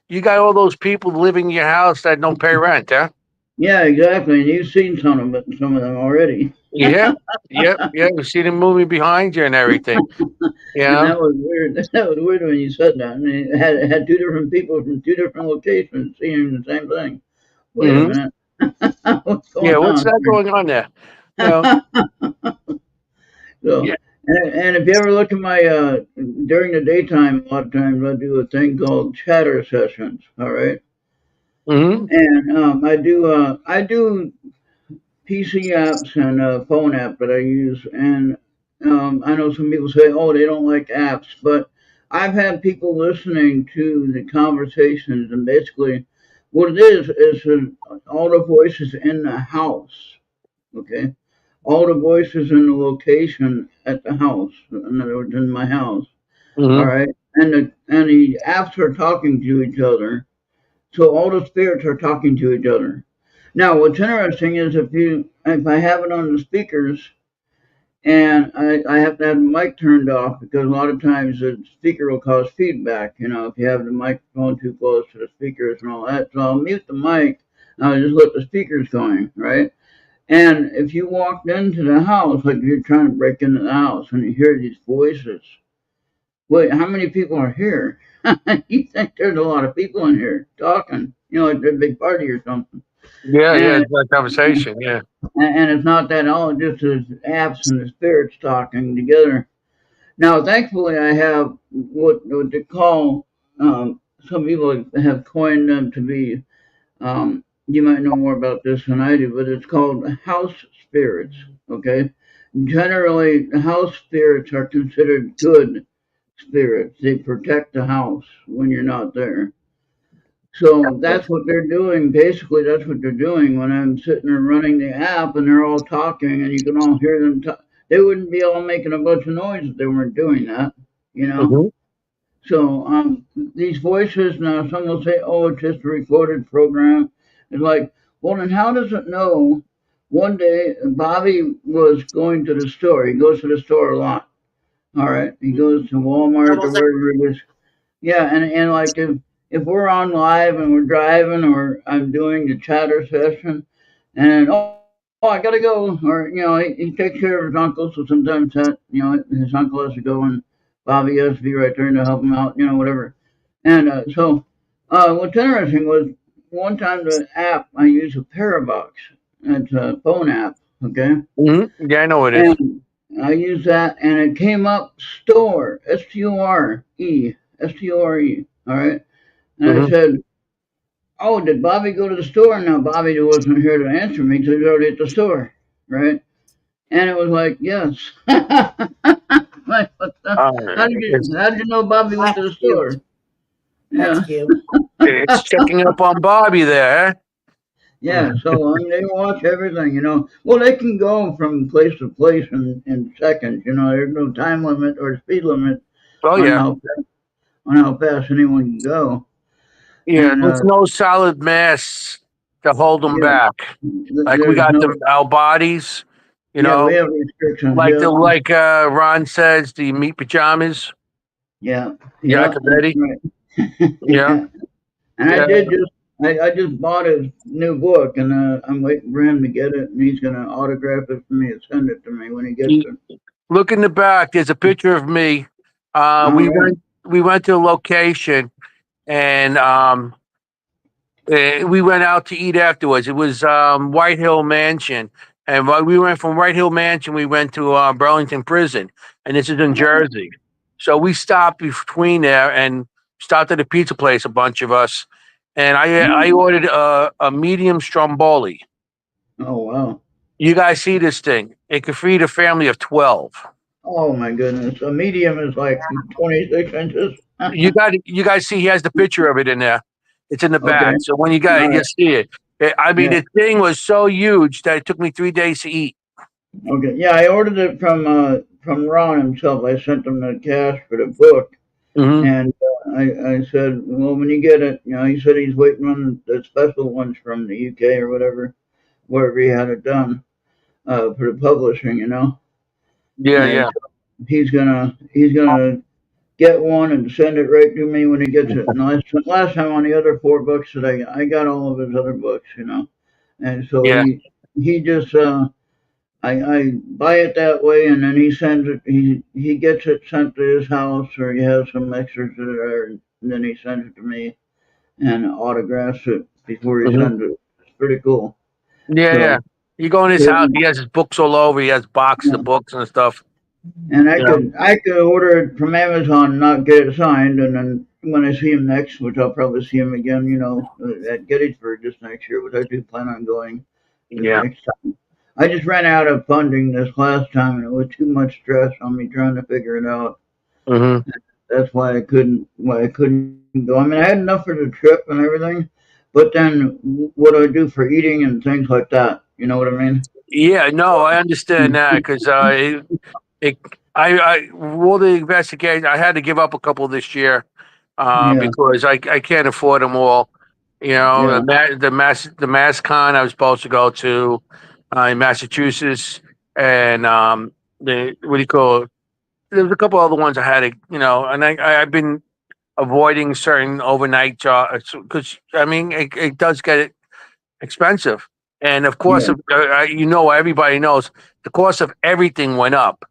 you got all those people living in your house that don't pay rent, huh? yeah, exactly. And you've seen some of them already. Yep. Yep. Yep. You see the movie behind you and everything. And Yeah. that was weird. That was weird when you said that. I mean, it had two different people from two different locations seeing the same thing. Wait a Mhm. minute. What's Yeah. going What's on that going on there? Well. here? So, Yeah. and if you ever look at my during the daytime, a lot of times I do a thing called chatter sessions. All right, Mhm. and I do PC apps and phone app that I use, and I know some people say, oh, they don't like apps, but I've had people listening to the conversations, and basically, what it is all the voices in the house. Okay, all the voices in the location at the house. In other words, in my house. All Mhm. right, and the apps are talking to each other. So all the spirits are talking to each other. Now, what's interesting is if I have it on the speakers and I have to have the mic turned off because a lot of times the speaker will cause feedback. If you have the microphone too close to the speakers and all that. So I'll mute the mic. And I'll just let the speakers going, right? And if you walked into the house, like you're trying to break into the house and you hear these voices, wait, how many people are here? You think there's a lot of people in here talking, like there's a big party or something. Yeah. Yeah. And It's that conversation. Yeah. and it's not that all, just the apps and the spirits talking together. Now, thankfully, I have what they call, some people have coined them to be, you might know more about this than I do, but it's called house spirits. Okay, generally, house spirits are considered good spirits. They protect the house when you're not there. So that's what they're doing. Basically, that's what they're doing when I'm sitting there running the app and they're all talking and you can all hear them talk. They wouldn't be all making a bunch of noise if they weren't doing that, you know? Mhm. So these voices, now some will say, oh, it's just a recorded program. It's like, well, then how does it know? One day, Bobby was going to the store. He goes to the store a lot. All right. He goes to Walmart or Almost wherever it is. Yeah, and like if we're on live and we're driving or I'm doing the chatter session And I gotta go. Or he takes care of his uncle, so sometimes his uncle has to go, and Bobby has to be right there to help him out. Whatever. And what's interesting was one time the app I use a Parabox. It's a phone app. Okay. Yeah, I know it is. And I used that, and it came up store, Store. All right. And I Hmm. said, "Oh, did Bobby go to the store?" Now Bobby wasn't here to answer me because he was already at the store, right? And it was like, "Yes." Like, what the? Uh, it's, How did you know Bobby went to That's the cute. store? That's Yeah. cute. it's checking up on Bobby there. Huh? Yeah, so I mean, they watch everything. Well, they can go from place to place in seconds. There's no time limit or speed limit Oh on yeah, how fast anyone can go. yeah. And There's no solid mass to hold them yeah, back. Like we there's got no. our bodies, you Yeah, we know, have restrictions. like Yeah, Ron says, the meat pajamas. yeah, yeah. That's Jacobetti. right. Yeah, Yeah, and I yeah. did just. I just bought his new book, and I'm waiting for him to get it, and he's gonna autograph it for me and send it to me when he gets You it. look in the back. There's a picture of me. All We right. went to a location and we went out to eat afterwards. It was White Hill Mansion, and while we went from White Hill Mansion, we went to Burlington Prison, and this is in Oh, Jersey. So we stopped between there and stopped at a pizza place, a bunch of us, and I oh, ordered a medium stromboli. oh, wow. You guys see this thing? It could feed a family of 12. Oh my goodness. A medium is like 26 inches. You guys see he has the picture of it in there. It's in the Okay. back. So when you got All it, you right. see it. I mean, Yeah. the thing was so huge that it took me 3 days to eat. Okay. Yeah, I ordered it from Ron himself. I sent him the cash for the book, Hmm. and I said, well, when you get it, he said he's waiting on the special ones from the UK or whatever, wherever he had it done, for the publishing. Yeah, And yeah. so he's gonna get one and send it right to me when he gets it. And last time on the other four books that I got all of his other books. And so Yeah. he just I buy it that way, and then he sends it. He gets it sent to his house, or he has some extras that are there, and then he sends it to me and autographs it before he Hmm. sends it. It's pretty cool. Yeah, yeah. So You go in his yeah, house, he has his books all over. He has boxes of books and stuff. and I You know. could I could order it from Amazon, and not get it signed, and then when I see him next, which I'll probably see him again, at Gettysburg just next year, which I do plan on going the Yeah. next time. I just ran out of funding this last time, and it was too much stress on me trying to figure it out. Hmm. That's why I couldn't go. I mean, I had enough for the trip and everything, but then what do I do for eating and things like that? You know what I mean? Yeah. No, I understand that because it, all the investigations, I had to give up a couple this year Yeah, because I can't afford them all. You know, yeah, the mass con I was supposed to go to in Massachusetts, and the what do you call it? There's a couple other ones I had to, and I've been avoiding certain overnight jobs because I mean it does get expensive, and of course, yeah, everybody knows the cost of everything went up,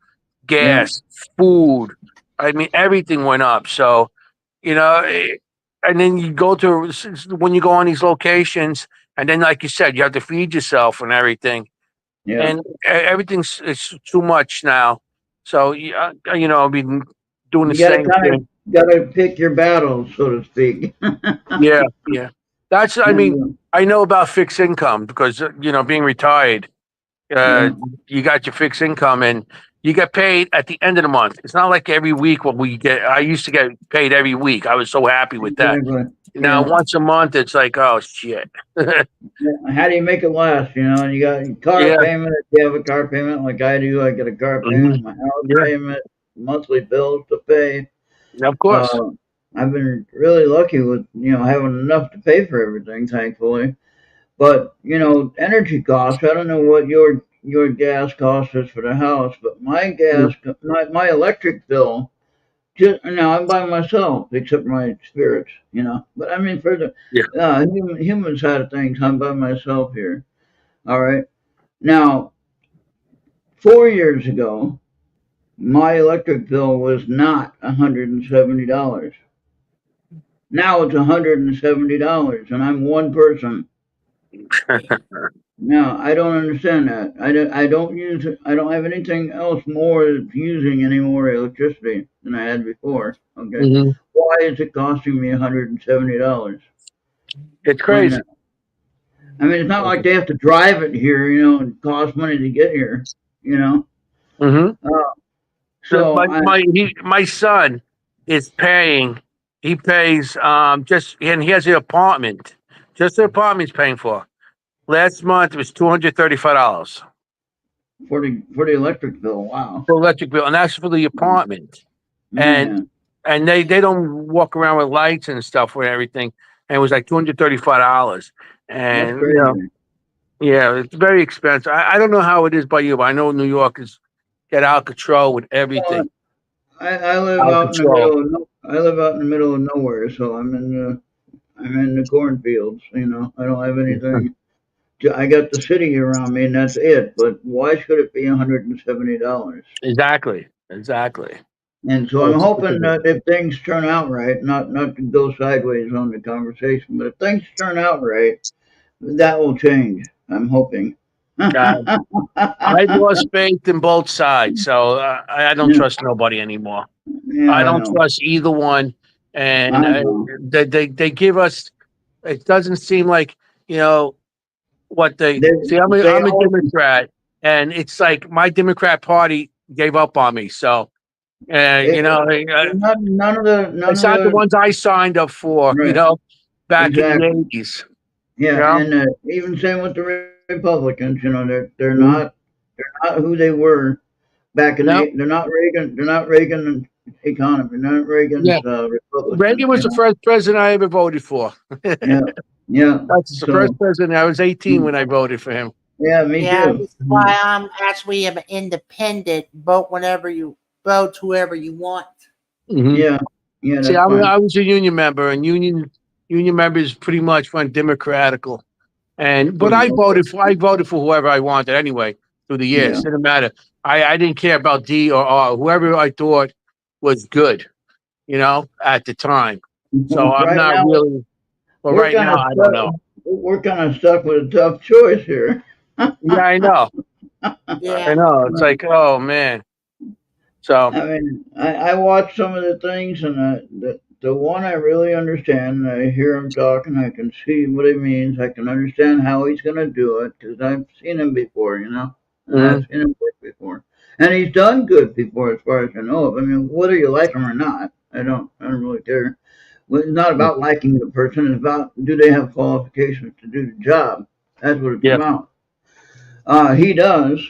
yeah, gas, food. I mean, everything went up. So you know, and then you go to when you go on these locations, and then like you said, you have to feed yourself and everything, yeah. and everything's it's too much now. So I've been doing the You gotta same kind thing. of gotta pick your battles, so to speak. Yeah, yeah. That's I mean, And, I know about fixed income because being retired, uh, yeah, you got your fixed income and you get paid at the end of the month. It's not like every week what we get. I used to get paid every week. I was so happy with that. exactly. Now Yeah. once a month, it's like, oh shit. Yeah. How do you make it last? And you got your car Yeah. payment. If you have a car payment like I do, I get a car Hmm. payment, my house Yeah. payment, monthly bills to pay. Of course. Uh, I've been really lucky with having enough to pay for everything, thankfully. But energy costs. I don't know what your gas cost is for the house, but my electric bill. Just now, I'm by myself, except my spirits. But I mean, for the Yeah. human side of things, I'm by myself here. All right. Now, 4 years ago, my electric bill was not $170. Now it's $170, and I'm one person. Now I don't understand that. I don't have anything else more that's using any more electricity than I had before. Okay, Hmm. why is it costing me $170? It's Explain crazy. that. I mean, it's not like they have to drive it here, and cost money to get here. You know, Hmm. uh, so My son is paying. He pays just, and he has an apartment. Just the apartment's paying for. Last month it was $235 for the electric bill, wow, for electric bill, and that's for the apartment. And man, they don't walk around with lights and stuff with everything. And it was like $235. that's And crazy. yeah, it's very expensive. I don't know how it is by you, but I know New York is get out of control with Well, everything. I live Out of out in the control. middle of I live out in the middle of nowhere, so I'm in the cornfields. I don't have anything. I got the city around me, and that's it. But why should it be $170? Exactly. Exactly. And so I'm It's hoping ridiculous. that if things turn out right, not to go sideways on the conversation, but if things turn out right, that will change. I'm hoping. Uh, Yeah, I lost faith in both sides, so I don't trust nobody anymore. yeah, I I don't know. trust either one, and I know. they give us. It doesn't seem like you know what they They see. they I'm a all Democrat, and it's like my Democrat Party gave up on me. So, it, none it's of not the the ones I signed up for. right, Back in the exactly. '80s. You Yeah, know, and even same with the Republicans. They're Mhm. not who they were back in No, they're not Reagan. They're not Reagan economy. They're not yeah. Reagan's Republicans. Reagan was the first president I ever voted for. Yeah, yeah. That's the first So president. I was 18 when I voted for him. yeah, me Yeah, too. this is why I'm actually an independent. Vote whenever you vote, whoever you want. Hmm. Yeah, yeah. See, That's fine. I was a union member, and union members pretty much went democratical. And For but the most part. I voted for whoever I wanted anyway through the Yeah. years. Didn't matter. I didn't care about D or R. Whoever I thought was good, at the time. So I'm Right not now really. But we're right kind now, of I don't stuck. know. We're kind of stuck with a tough choice here. Yeah, I know. I Yeah. know. It's like, oh man. So I mean, I watch some of the things, and the one I really understand. I hear him talking. I can see what he means. I can understand how he's going to do it because I've seen him before, and I've mhm. seen him work before, and he's done good before, as far as I know. I mean, whether you like him or not, I don't really care. Well, it's not about liking the person. It's about do they have qualifications to do the job. That's what it's Yeah. about. He does.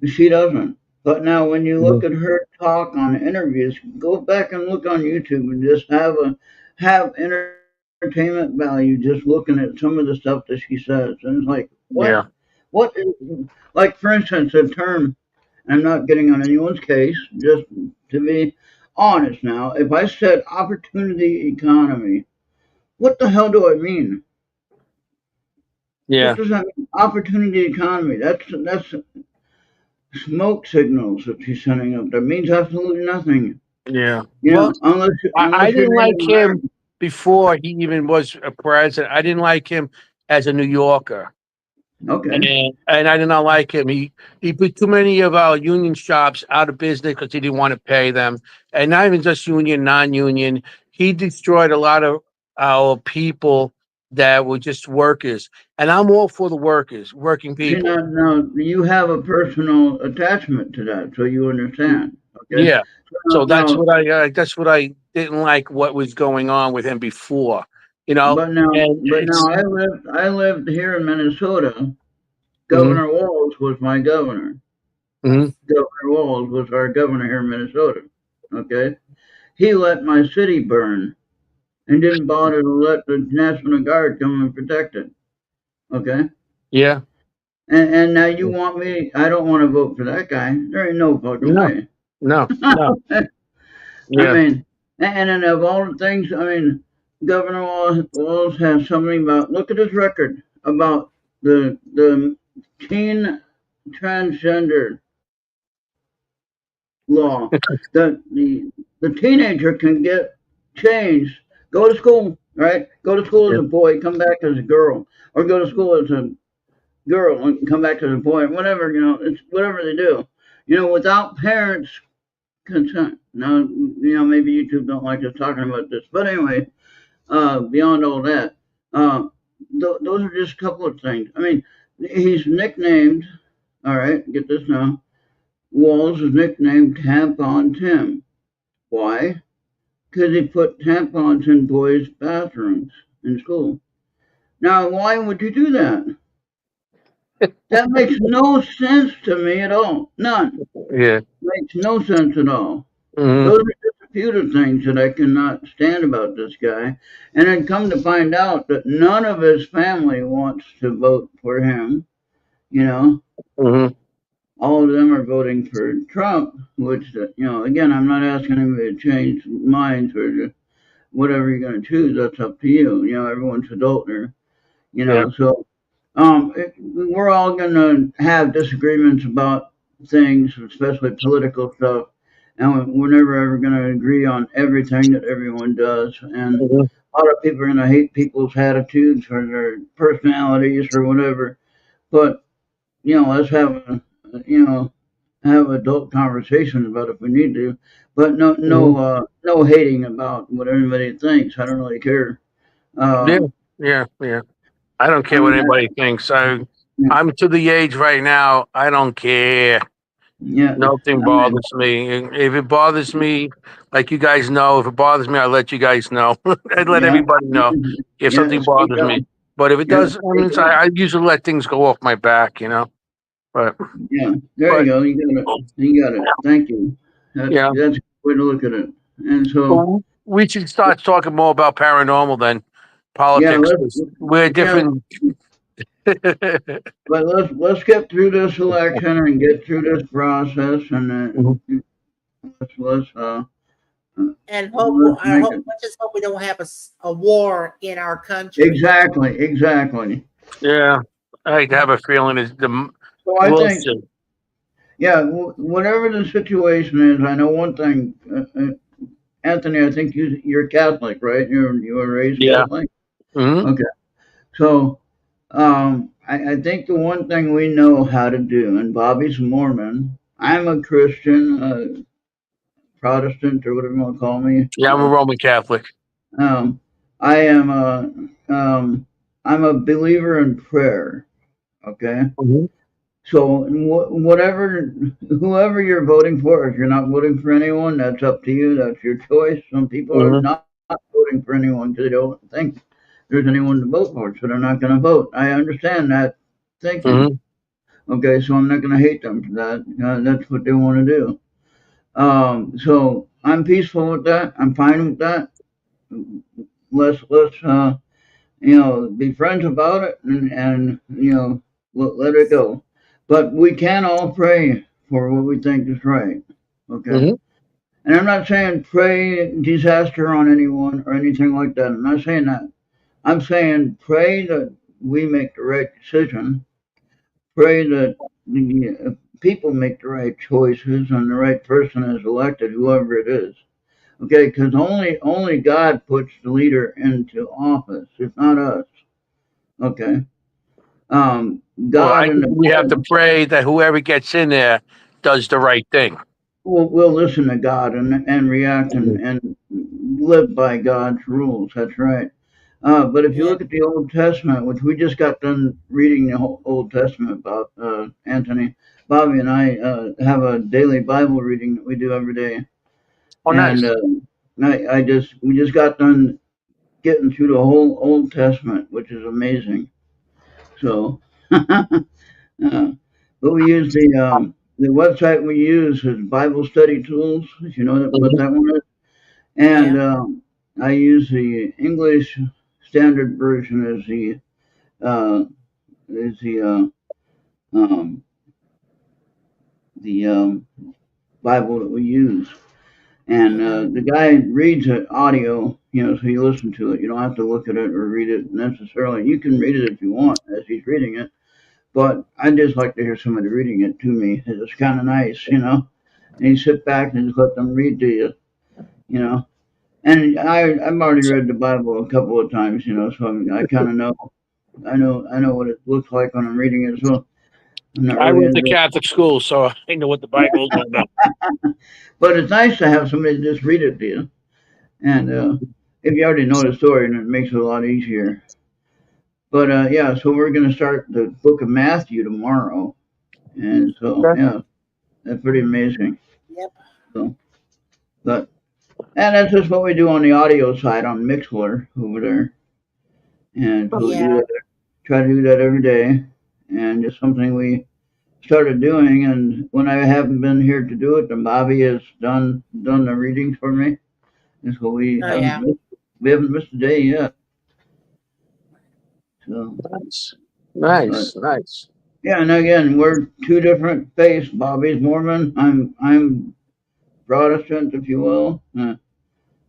She doesn't. But now, when you look Mhm. at her talk on interviews, go back and look on YouTube and just have entertainment value just looking at some of the stuff that she says. And it's like, what? Yeah. What is, like, for instance, the term, I'm not getting on anyone's case, just to be honest now, if I said opportunity economy, what the hell do I mean? What Yeah. does that mean? Opportunity economy. That's smoke signals that she's sending up. That means absolutely nothing. Yeah. Well, I Unless you're didn't Native like him American. before he even was a president. I didn't like him as a New Yorker. Okay. And I did not like him. He put too many of our union shops out of business because he didn't want to pay them, and not even just union, non-union. He destroyed a lot of our people that were just workers, and I'm all for the workers, working See, people. now you have a personal attachment to that, so you understand. Okay. Yeah, Now, so now that's what I didn't like what was going on with him before, but now, and it's I lived here in Minnesota. mhm, Governor Walz was my governor. mhm, Governor Walz was our governor here in Minnesota. Okay. He let my city burn and didn't bother to let the National Guard come and protect it. Okay. yeah, And now you want me? I don't want to vote for that guy. There ain't no fucking no, way. no, no, I yeah, mean, and then of all the things, I mean, Governor Walz has something about. Look at his record about the teen transgender law that the teenager can get changed, go to school, right? Go to school Yeah. as a boy, come back as a girl, or go to school as a girl and come back as a boy, whatever, it's whatever they do, without parents' consent. Now, maybe YouTube don't like us talking about this, but anyway, beyond all that, uh, those are just a couple of things. I mean, he's nicknamed, all right, get this now, Walls is nicknamed Tampon Tim. Why? Because he put tampons in boys' bathrooms in school. Now, why would you do that? That makes no sense to me at all. None. Yeah. Makes no sense at all. Hmm. Those are just a few of the things that I cannot stand about this guy. And then come to find out that none of his family wants to vote for him. You know, Hmm. all of them are voting for Trump, which, again, I'm not asking anybody to change minds or whatever you're going to choose. That's up to you. Everyone's adult there. Yeah. So we're all going to have disagreements about things, especially political stuff, and we're never ever going to agree on everything that everyone does. And Hmm. a lot of people are going to hate people's attitudes or their personalities or whatever. But let's have adult conversations about it if we need to. But Hmm. no hating about what anybody thinks. I don't really care. Yeah. Um, Yeah. Yeah. I don't I care what mean, anybody thinks. yeah, I'm to the age right now. I don't care. yeah. Nothing I mean, bothers me. If it bothers me, like you guys know, if it bothers me, I'll let you guys know. I'd let yeah, everybody know if yeah. something Speak bothers up. me. But if it Yeah, does, speak up. I usually let things go off my back. But Yeah, there you but go. You got it. You got it. Thank you. yeah, That's a good way to look at it. And so, well, we should start talking more about paranormal than yeah, politics. 'Cause we're yeah, different. but let's get through this election and get through this process, and Mhm. And let's I make hope, it. let's just hope we don't have a war in our country. Exactly, exactly. Yeah, I have a feeling is the So I we'll think, see. yeah, whatever the situation is, I know one thing, Anthony. I think you're Catholic, right? You were raised Yeah. Catholic. Hmm. Okay, so I think the one thing we know how to do, and Bobby's a Mormon. I'm a Christian, Protestant, or whatever you want to call me. Yeah, I'm a Roman Catholic. Um, I am a, I'm a believer in prayer. Okay, Hmm. so whatever, whoever you're voting for, if you're not voting for anyone, that's up to you. That's your choice. Some people are Hmm. not voting for anyone because they don't think there's anyone to vote for, so they're not going to vote. I understand that thinking. Hmm. Okay, so I'm not going to hate them for that. That's what they want to do. So I'm peaceful with that. I'm fine with that. Let's be friends about it and let it go. But we can all pray for what we think is right. Okay. Hmm. And I'm not saying pray disaster on anyone or anything like that. I'm not saying that. I'm saying pray that we make the right decision. Pray that the people make the right choices and the right person is elected, whoever it is. Okay, because only God puts the leader into office. It's not us. Okay. Well, I God and think the we have to Bible. pray that whoever gets in there does the right thing. We'll listen to God and react Mhm. and live by God's rules. That's right. But if you Yeah. look at the Old Testament, which we just got done reading the whole Old Testament about, Anthony, Bobby and I have a daily Bible reading that we do every day, Oh, and nice. we just got done getting through the whole Old Testament, which is amazing. So, but we use the website we use is Bible Study Tools. If you know what Mhm. that one is, and Yeah. I use the English Standard Version as uh, um, the Bible that we use. And Hmm. the guy reads it audio, so you listen to it. You don't have to look at it or read it necessarily. You can read it if you want as he's reading it, but I just like to hear somebody reading it to me. It's kind of nice, you know. And you sit back and just let them read to you, you know. And I've already read the Bible a couple of times, you know, so I kind of know. I know what it looks like when I'm reading it. So I'm not I really went to into it. Catholic school, so I know what the Bible is all about. But it's nice to have somebody just read it to you. And if you already know the story, then it makes it a lot easier. But yeah, so we're going to start the book of Matthew tomorrow. And so, Okay. yeah, that's pretty amazing. Yep. So, but, and that's just what we do on the audio side on Mixler over there. And so we do Yeah. that, try to do that every day. And just something we started doing. And when I haven't been here to do it, then Bobby has done the readings for me. And so Oh yeah. we haven't missed a day yet. So, Nice, but nice. yeah, and again, we're two different faiths. Bobby's Mormon. I'm Protestant, if you will,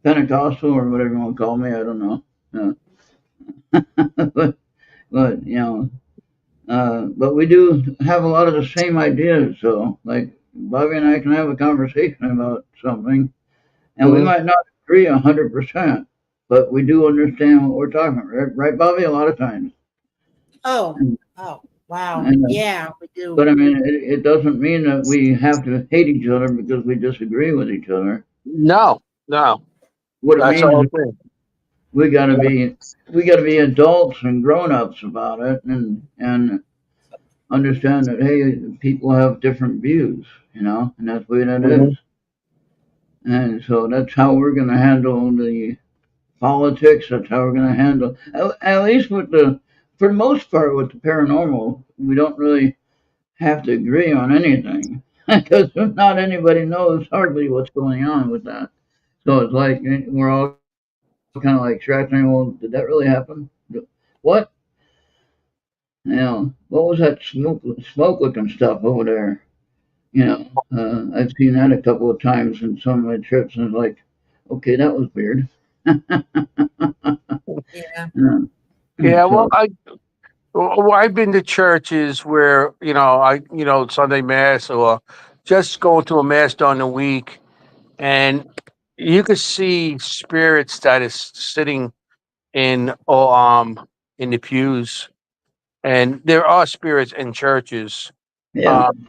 Pentecostal or whatever you want to call me. I don't know. But you know, but we do have a lot of the same ideas. So like Bobby and I can have a conversation about something, and we Mhm. might not agree 100%, but we do understand what we're talking about, right, Bobby? A lot of times. Oh. And, Oh. Wow. and Yeah, we do. but I mean, it doesn't mean that we have to hate each other because we disagree with each other. No, no, What it that's means all is thing. we got to Yeah. be we got to be adults and grown-ups about it, and understand that hey, people have different views, you know, and that's the way that is. Mhm. And so that's how we're going to handle the politics. That's how we're going to handle, at least with for the most part, with the paranormal. We don't really have to agree on anything because not anybody knows hardly what's going on with that. So it's like we're all kind of like scratching. Well, did that really happen? What? You know, what was that smoke looking stuff over there? You know, I've seen that a couple of times in some of my trips, and it's like, okay, that was weird. Yeah. Yeah. Yeah, So, well, I've been to churches where Sunday mass or just going to a mass during the week, and you could see spirits that is sitting in the pews, and there are spirits in churches. yeah, Um,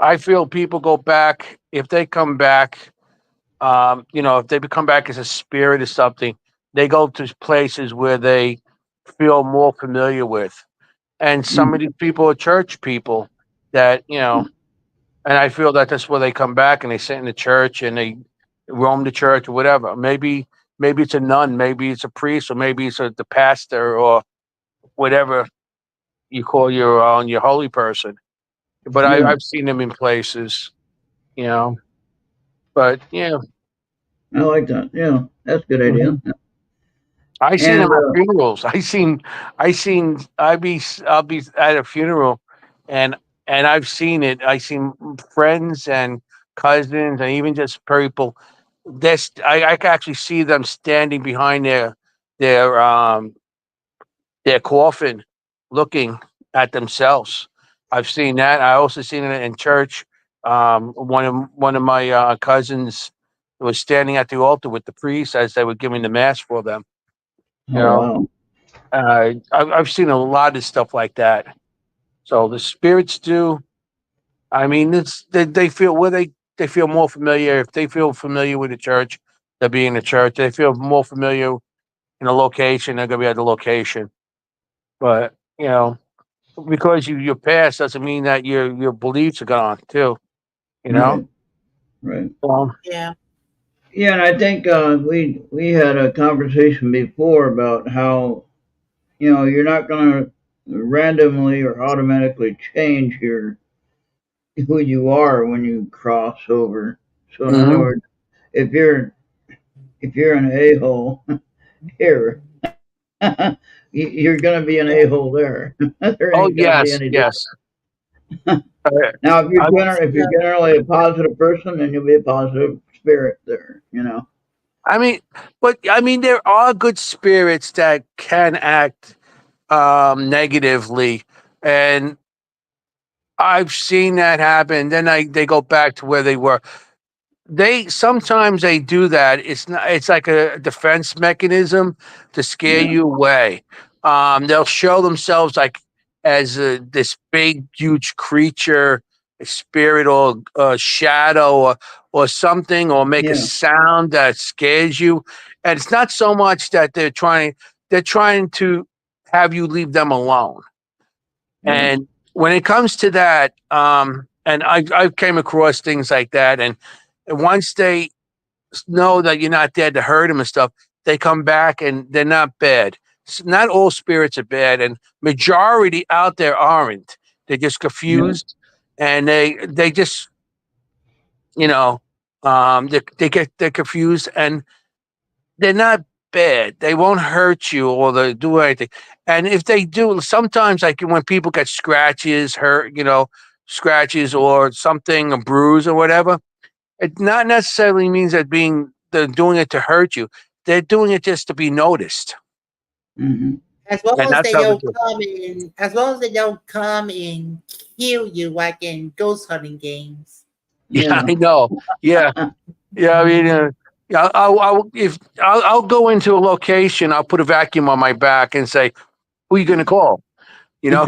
I feel people go back if they come back. If they come back as a spirit or something, they go to places where they feel more familiar with. And some of mm, these people are church people that, and I feel that that's where they come back and they sit in the church and they roam the church or whatever. Maybe it's a nun, maybe it's a priest, or maybe it's the pastor or whatever you call your holy person. But yeah, I've seen them in places, you know. But yeah. I like that. Yeah, that's a good idea. Mhm. I seen And them at funerals. I'll be at a funeral, and I've seen it. I seen friends and cousins and even just people. I can actually see them standing behind their um their coffin, looking at themselves. I've seen that. I also seen it in church. One of my cousins was standing at the altar with the priest as they were giving the mass for them. You oh know, wow, I've seen a lot of stuff like that. So the spirits do. I mean, they feel they feel more familiar. If they feel familiar with the church, they'll be in the church. They feel more familiar in a location, they're gonna be at the location. But because your past doesn't mean that your beliefs are gone too. You know. right, right. Um, Yeah. Yeah, and I think we had a conversation before about how you're not going to randomly or automatically change your who you are when you cross over. So in other mhm. words, if you're an a hole here, you're going to be an Yeah. a hole there. There Oh ain't going to be yes, any difference. yes. Uh, Now, if I, if you're Yeah. generally a positive person, then you'll be a positive spirit there. You know. I mean, but I mean, there are good spirits that can act negatively. And I've seen that happen. Then they go back to where they were. They sometimes they do that. It's not. It's like a defense mechanism to scare Yeah. you away. They'll show themselves like as this big, huge creature, a spirit, or a shadow, or something, or make a Yeah. sound that scares you. And it's not so much that they're trying. They're trying to have you leave them alone. Yeah. And when it comes to that, and I came across things like that, and once they know that you're not dead to hurt them and stuff, they come back and they're not bad. Not all spirits are bad, and majority out there aren't. They're just Yeah. confused, and they just you know they're confused, and they're not bad. They won't hurt you or they do anything. And if they do, sometimes like when people get scratches, hurt, scratches or something, a bruise or whatever, it not necessarily means that they're doing it to hurt you. They're doing it just to be noticed. Hmm. As long And as that's they how it don't is. come in, as long as they don't come and kill you like in ghost hunting games. Yeah, Yeah. I know. Yeah. Yeah. I mean, yeah, I'll go into a location, I'll put a vacuum on my back and say, who are you going to call? You know?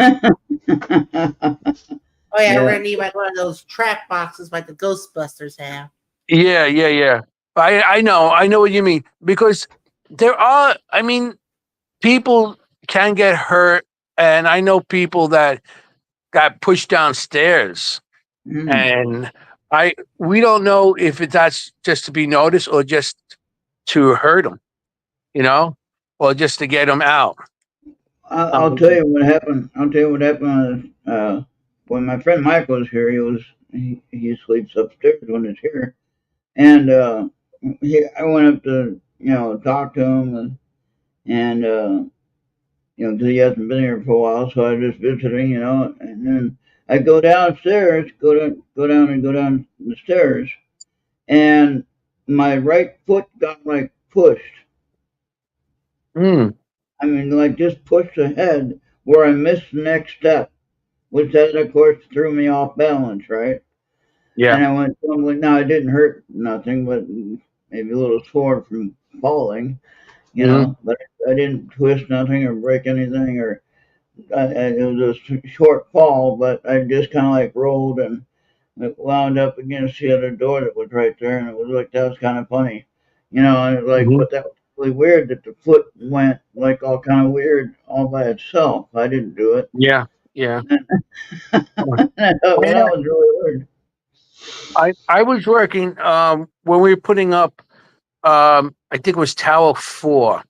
Oh yeah, we're Yeah. gonna need like one of those trap boxes like the Ghostbusters have. Yeah, yeah, yeah. I know what you mean because there are. I mean, people can get hurt, and I know people that got pushed downstairs, Mm. and we don't know if that's just to be noticed or just to hurt them, or just to get them out. I'll tell Um, you what happened. I'll tell you what happened when my friend Michael was here. He sleeps upstairs when he's here, and I went up to talk to him and 'cause he hasn't been here for a while, so I was just visiting, and then I go downstairs, go down the stairs, and my right foot got like pushed. mm, I mean, like just pushed ahead where I missed the next step, which that of course threw me off balance, right? yeah. And I went tumbling. Now it didn't hurt nothing, but maybe a little sore from falling, Hmm. But I didn't twist nothing or break anything, or it was a short fall, but I just kind of like rolled and it wound up against the other door that was right there, and it was like that was kind of funny, and it was like, Hmm. but that was really weird that the foot went like all kind of weird all by itself. I didn't do it. Yeah. Yeah. I thought, well, that was really weird. I was working when we were putting up. I think it was Tower 4,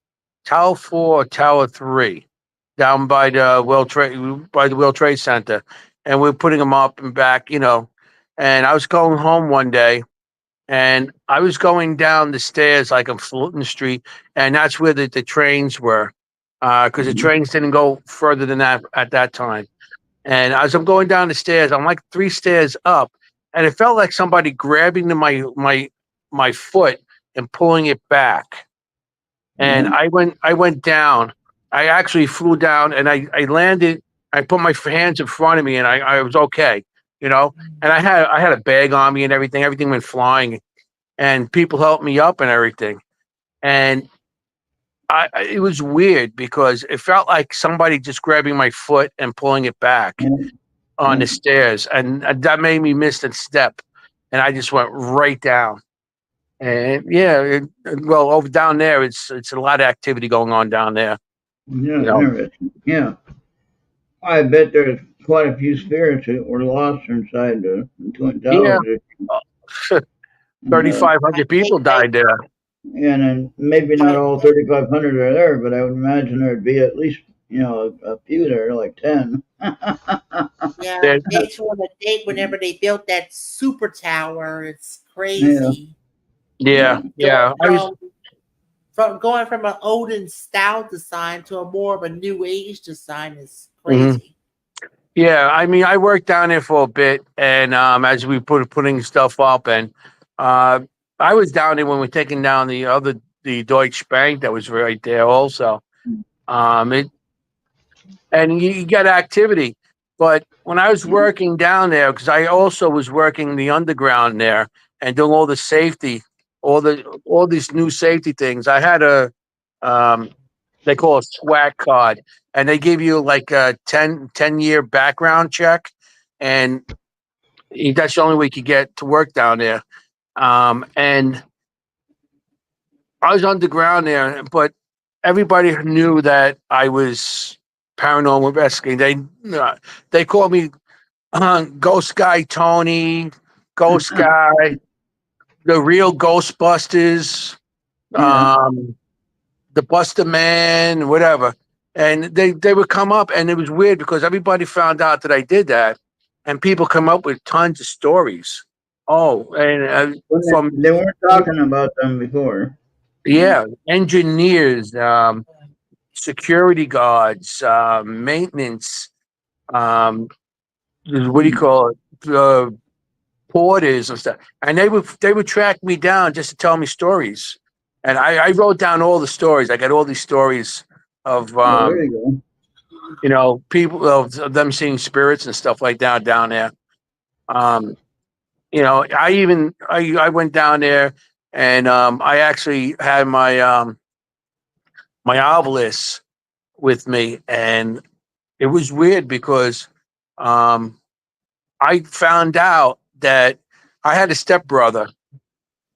or Tower 3, down by the World Trade Center, and we are putting them up and back, And I was going home one day, and I was going down the stairs like on Fulton Street, and that's where the trains were, because the Mhm. trains didn't go further than that at that time. And as I'm going down the stairs, I'm like 3 stairs up, and it felt like somebody grabbing my foot and pulling it back. And Yeah. I went down. I actually flew down, and I landed. I put my hands in front of me, and I was okay, you know. And I had a bag on me and everything. Everything went flying, and people helped me up and everything. And it was weird because it felt like somebody just grabbing my foot and pulling it back Yeah. on Yeah. the stairs, and that made me miss the step, and I just went right down. And yeah, well, over down there, it's a lot of activity going on down there. Yeah. You know, Interesting. Yeah. I bet there's quite a few spirits that were lost inside the Twin yeah, Towers. uh, And, 3,500 people died there. and then maybe not all 3,500 are there, but I would imagine there'd be at least, a few there, like 10. Yeah, There- dates on the date whenever they built that super tower. It's Yeah. crazy. yeah, Yeah. Going yeah. I was, from an olden style design to a more of a new age design is mhm. crazy. Yeah. I mean, I worked down there for a bit, and as we putting stuff up, and uh, I was down there when we are taking down the Deutsche Bank that was right there also. It and you get activity. But when I was working down there, because I also was working the underground there and doing all the safety, all these new safety things, I had a um, they call a SWAT card, and they give you like a 10-year background check, and that's the only way you could get to work down there. And I was underground there, but everybody knew that I was paranormal investigating. They called me Ghost Guy Tony, Ghost Guy, the real Ghostbusters, Yeah. the Buster Man, whatever. And they would come up, and it was weird because everybody found out that I did that, and people come up with tons of stories. Oh, and When from they weren't talking about them before. yeah, engineers, security guards, maintenance, um, what do you call it? Porters and stuff, and they would track me down just to tell me stories, and I wrote down all the stories. I got all these stories of Oh, there you people of them seeing spirits and stuff like that down there. Um, I went down there, and I actually had my obelisk with me, and it was weird because um, I found out that I had a stepbrother,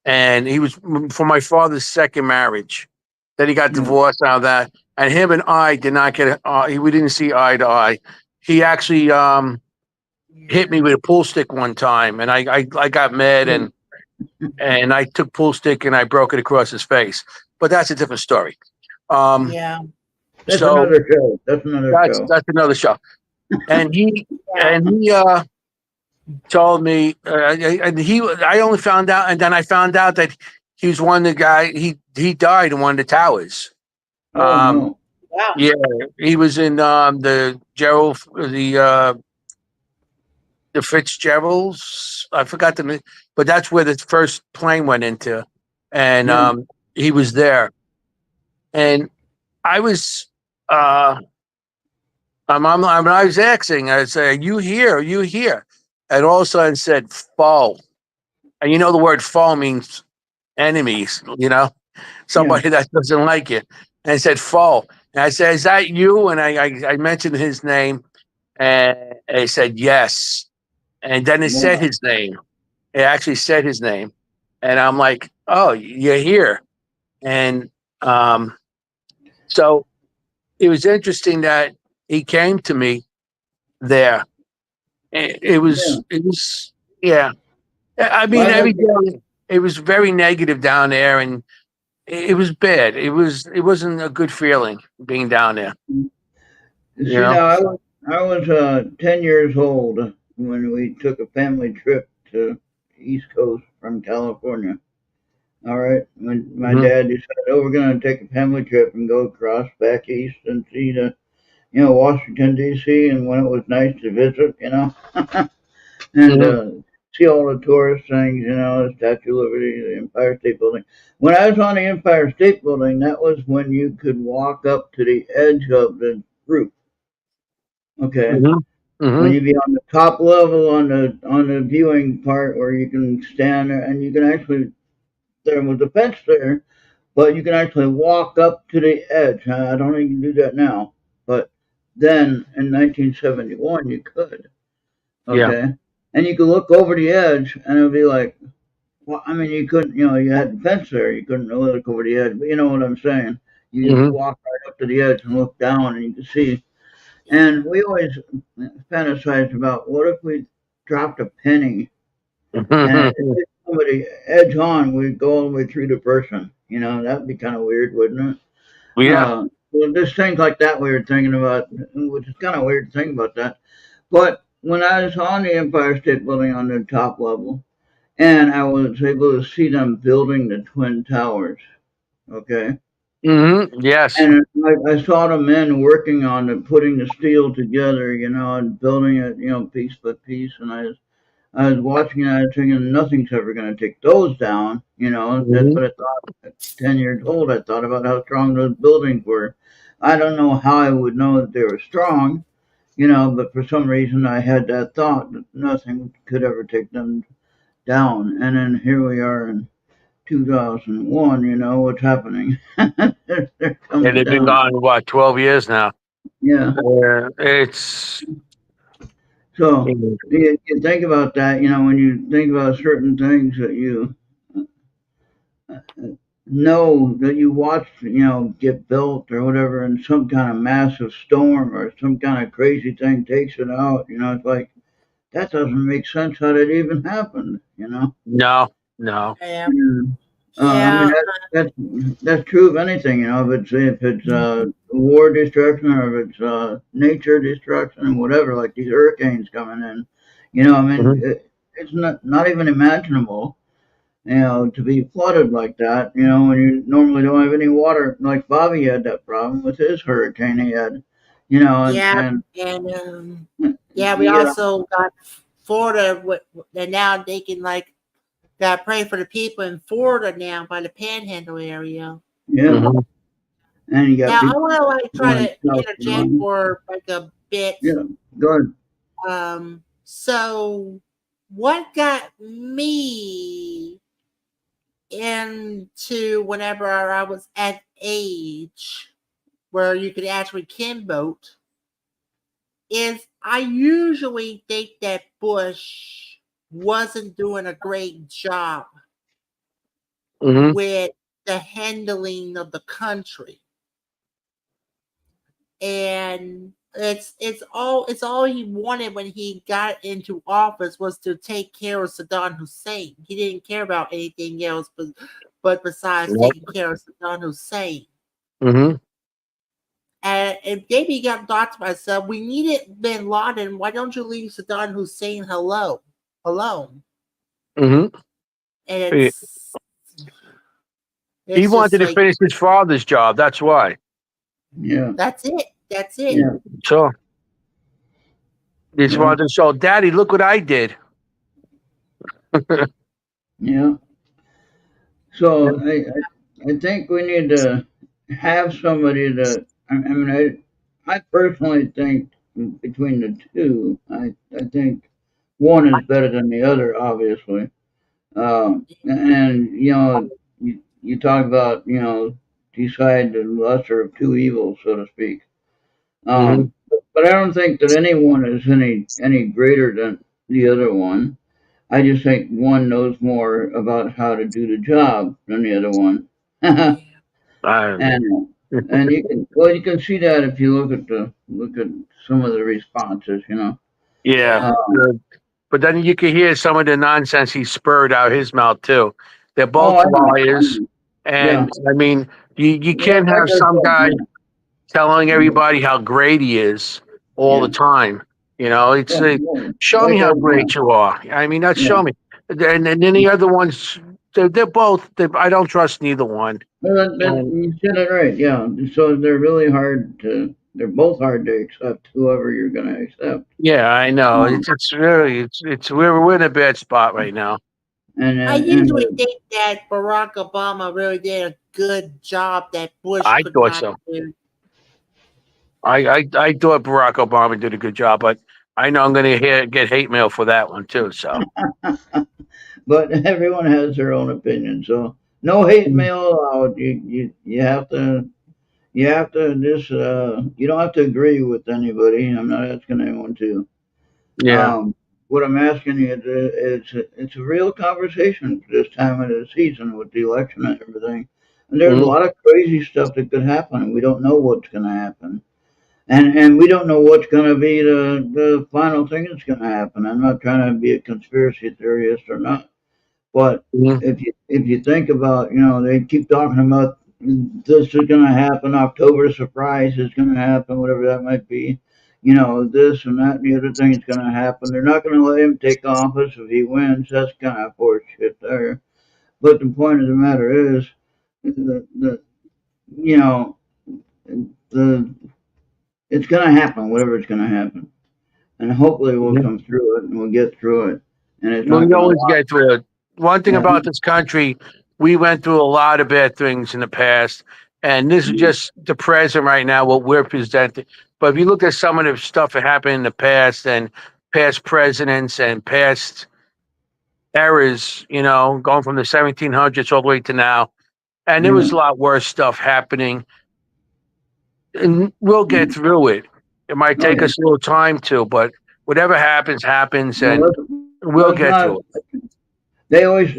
and he was from my father's second marriage. Then he got go. divorced out of that, and him and I did not get. We didn't see eye to eye. He actually hit me with a pool stick one time, and I got mad, and I took pool stick and I broke it across his face. But that's a different story. Yeah. That's So another show. That's another show. that's another show. And he Yeah. and he told me, and I only found out, and then I found out that he was one of the guy. He died in one of the towers. Oh no. Wow. Yeah, he was in the Gerald, the Fitzgeralds. I forgot the name, but that's where the first plane went into, and Yeah. he was there. And I was, when I was asking, I said, "Are you here? Are you here?" And all of a sudden said, "Foe." And you know the word "foe" means enemies. Somebody that doesn't like you. And I said, "Foe." And I said, "Is that you?" And I mentioned his name, and he said, "Yes." And then it said Wow. his name. It actually said his name, and I'm like, "Oh, you're here." And so it was interesting that he came to me there. It was, yeah. I mean, Well, every day it was very negative down there, and it was bad. It wasn't a good feeling being down there. you You see know. now, I was 10 years old when we took a family trip to the East Coast from California. All right, when my Hmm. dad decided, oh, we're going to take a family trip and go across back east and see Washington D.C. and when it was nice to visit, and Hmm. see all the tourist things, the Statue of Liberty, the Empire State Building. When I was on the Empire State Building, that was when you could walk up to the edge of the roof. Okay, Hmm. when Hmm. you be on the top level on the viewing part where you can stand there and you can actually there was a fence there, but you can actually walk up to the edge. I don't think you can do that now, but then in 1971 you could. Yeah. Okay, and you could look over the edge and it'd be like, well, I mean, you couldn't, you had the fence there, you couldn't really look over the edge, but you know what I'm saying. You just Hmm. walk right up to the edge and look down, and you can see. And we always fantasized about what if we dropped a penny and if hit somebody edge on, we'd go all the way through the person. That'd be kind of weird, wouldn't it? Yeah. Well, there's things like that we were thinking about, which is kind of weird to think about that. But when I was on the Empire State Building on the top level, and I was able to see them building the Twin Towers, okay? Yes. And I saw the men working on it, putting the steel together, and building it, piece by piece. And I was watching it, I was thinking nothing's ever going to take those down. That's Hmm. what I thought. At 10 years old, I thought about how strong those buildings were. I don't know how I would know that they were strong, but for some reason I had that thought that nothing could ever take them down. And then here we are in 2001, what's happening? They're And coming they've been down. gone, what, 12 years now? Yeah. Yeah, it's. So you think about that, when you think about certain things that you know that you watched, get built or whatever, and some kind of massive storm or some kind of crazy thing takes it out, it's like, that doesn't make sense how that even happened. No, no. Yeah. And, I mean, Yeah. that's true of anything, if it's war destruction or if it's nature destruction, whatever, like these hurricanes coming in, I mean, Mhm. it's not even imaginable, to be flooded like that, when you normally don't have any water. Like Bobby had that problem with his hurricane he had, Yeah. and And yeah, we yeah, also got Florida, and now they can like gotta pray for the people in Florida now by the Panhandle area. yeah, Mhm. and you got Now I people want to like try going to South interject Carolina. for like a bit. Yeah, good. So what got me into whenever I was at age where you could actually can vote is I usually think that Bush wasn't doing a great job Mhm. with the handling of the country. And it's all he wanted when he got into office was to take care of Saddam Hussein. He didn't care about anything else but besides Yep. taking care of Saddam Hussein. Mhm. And maybe he got thought to myself, we needed bin Laden. Why don't you leave Saddam Hussein alone? Mhm. And He it's just wanted to like finish his father's job. That's why. Yeah, that's it. That's it. yeah, So he just yeah, wanted to show, Daddy, look what I did. yeah. So I think we need to have somebody that I mean I personally think between the two, I think one is better than the other, obviously. And you talk about decide the lesser of two evils, so to speak. Mhm. But I don't think that anyone is any greater than the other one. I just think one knows more about how to do the job than the other one. and I, you can see that if you look at some of the responses. yeah. Uh, But then you can hear some of the nonsense he spurred out his mouth too. They're oh, both I know, I liars. know. Yeah, And I mean, you yeah, can't like have I some guy said, telling yeah, everybody how great he is all the yeah, time. It's yeah, like, yeah. show me Like I, how yeah, great you are. I mean, that's yeah. show me. And then the other ones, they're both. I don't trust neither one. Well, And you said it right. Yeah, so they're really hard to. They're both hard to accept. Whoever you're going to accept. yeah, I know. Um, It's really it's we're in a bad spot right now. and I and and usually think that Barack Obama really did a good job that Bush I could thought not so. do. I thought Barack Obama did a good job, but I know I'm going to get hate mail for that one too. So but everyone has their own opinion. So no hate Mhm. mail allowed. You have to just you don't have to agree with anybody. I'm not asking anyone to. Yeah. What I'm asking you it's a real conversation for this time of the season with the election and everything. And there's a Mhm. lot of crazy stuff that could happen, and we don't know what's going to happen. And we don't know what's going to be the final thing that's going to happen. I'm not trying to be a conspiracy theorist or not, but Mhm. if you think about, they keep talking about this is going to happen, October surprise is going to happen, whatever that might be. This and that and the other thing is going to happen. They're not going to let him take office if he wins. That's kind of horse shit there. But the point of the matter is, the you know the it's going to happen, whatever it's going to happen, and hopefully we'll Mhm. come through it and we'll get through it, and it's We not going to always last. get through it. One thing Yeah, about this country, we went through a lot of bad things in the past, And this is just the present right now, what we're presenting. But if you look at some of the stuff that happened in the past and past presidents and past eras, going from the 1700s all the way to now, and there was Yeah. a lot worse stuff happening. And we'll get through it. It might Oh take yeah. us a little time to, but whatever happens, happens, Well, and we'll let's get not. through it. They always,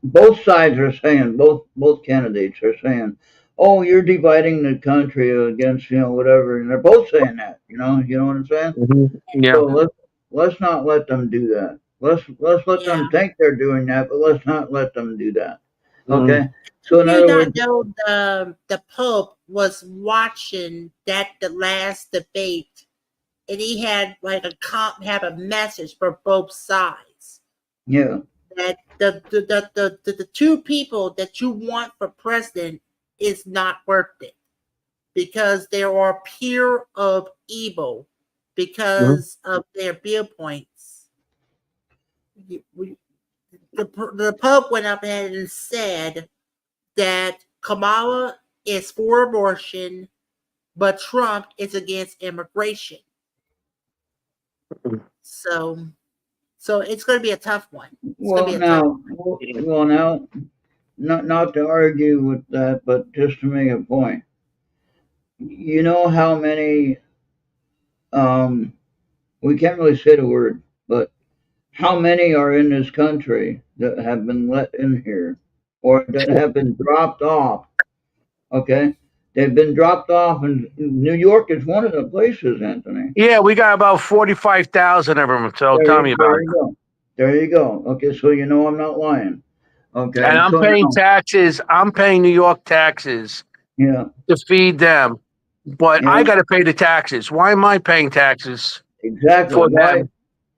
both sides are saying, both candidates are saying, "Oh, you're dividing the country against, whatever," and they're both saying that. You know what I'm saying? Yeah. So let's not let them do that. Let's let Yeah. them think they're doing that, but let's not let them do that. Mhm. Okay. So in Do you other not words, know the Pope was watching the last debate, and he had like have a message for both sides yeah, that the two people that you want for president is not worth it because they are pure of evil Mhm. because of their viewpoints. The Pope went up ahead and said that Kamala is for abortion, but Trump is against immigration. So, so it's going to be a tough one. It's going to well be a tough now, well now, not to argue with that, but just to make a point. You know how many um we can't really say the word, but how many are in this country that have been let in here or that have been dropped off? Okay, they've been dropped off, and New York is one of the places, Anthony. Yeah, we got about 45,000 of them. So tell me about There it. you go. There you go. Okay, so I'm not lying. And Okay, I'm so paying now, taxes. I'm paying New York taxes yeah, to feed them, but I yeah, got to pay the taxes. Why am I paying taxes exactly. for Why? them?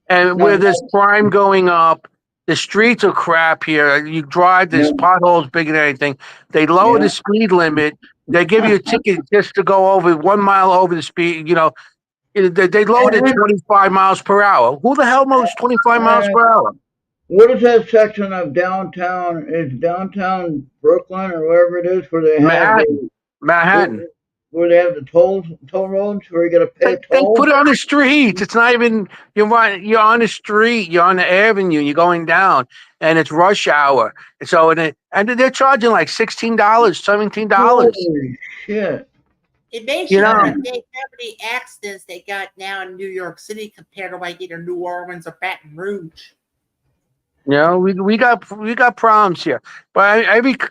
And No, where there's no, crime going up, the streets are crap here. You drive, yeah, there's potholes bigger than anything. They lower yeah. the speed limit. They give you a ticket just to go over 1 mile over the speed. They lowered it And 25 miles per hour. Who the hell mows 25 miles uh, per hour? what is that section of downtown? Is downtown Brooklyn or wherever it is where they have Manhattan. the where, Manhattan. where they have the toll roads where you got to pay a They toll? put it on the streets. It's not even you're on the street, you're on the avenue, you're going down, and it's rush hour. So and they're charging like $16, $17. Holy shit! It makes You you want know, to think how many accidents they got now in New York City compared to like either New Orleans or Baton Rouge. we got problems here, but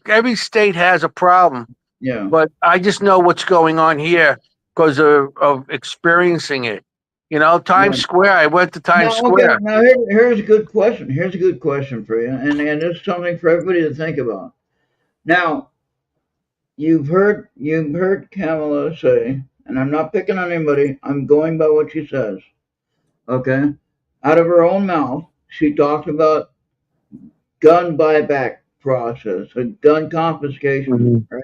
every state has a problem. Yeah, But I just know what's going on here because of experiencing it. Times yeah. Square. I went to Times Now, okay. Square. Now, here's a good question. Here's a good question for you, and this is something for everybody to think about. Now, you've heard Kamala say, and I'm not picking on anybody. I'm going by what she says. Okay, out of her own mouth, she talked about gun buyback process, a gun confiscation. Mhm. Right?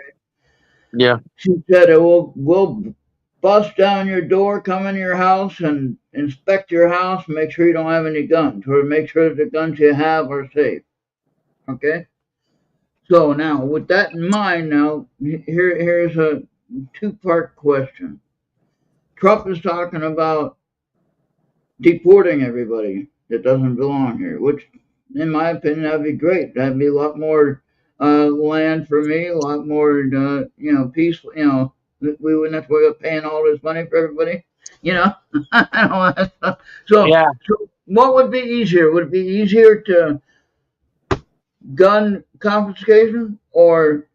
Yeah. She said, we'll bust down your door, come in your house, and inspect your house, make sure you don't have any guns, or make sure that the guns you have are safe." Okay. So now, with that in mind, now here's a two-part question. Trump is talking about deporting everybody that doesn't belong here, which, in my opinion, that'd be great. That'd be a lot more land for me, a lot more, peaceful. We wouldn't have to worry about paying all this money for everybody. You know, and all that stuff. So, Yeah. so, what would be easier? Would it be easier to gun confiscation or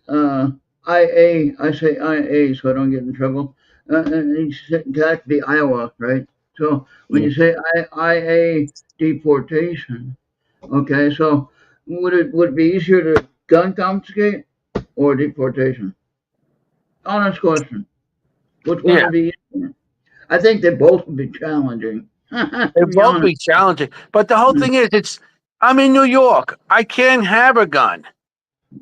uh, IA? I say IA so I don't get in trouble. That be Iowa, right? So when you say IA deportation, okay, so would it be easier to gun confiscate or deportation? Honest question. Which one Yeah. would be easier? I think they both would be challenging. To They be both honest. be challenging. But the whole thing is, I'm in New York. I can't have a gun.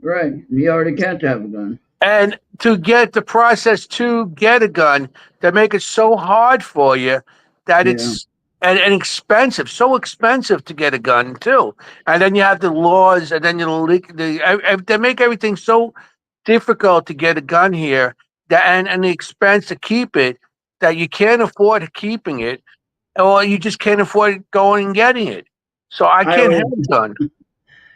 Right. You already can't have a gun. And to get the process to get a gun, they make it so hard for you that Yeah. it's and expensive, so expensive to get a gun too. And then you have the laws, and then they make everything so difficult to get a gun here, that and the expense to keep it, that you can't afford keeping it, or you just can't afford going and getting it. So I I can't have always, a gun.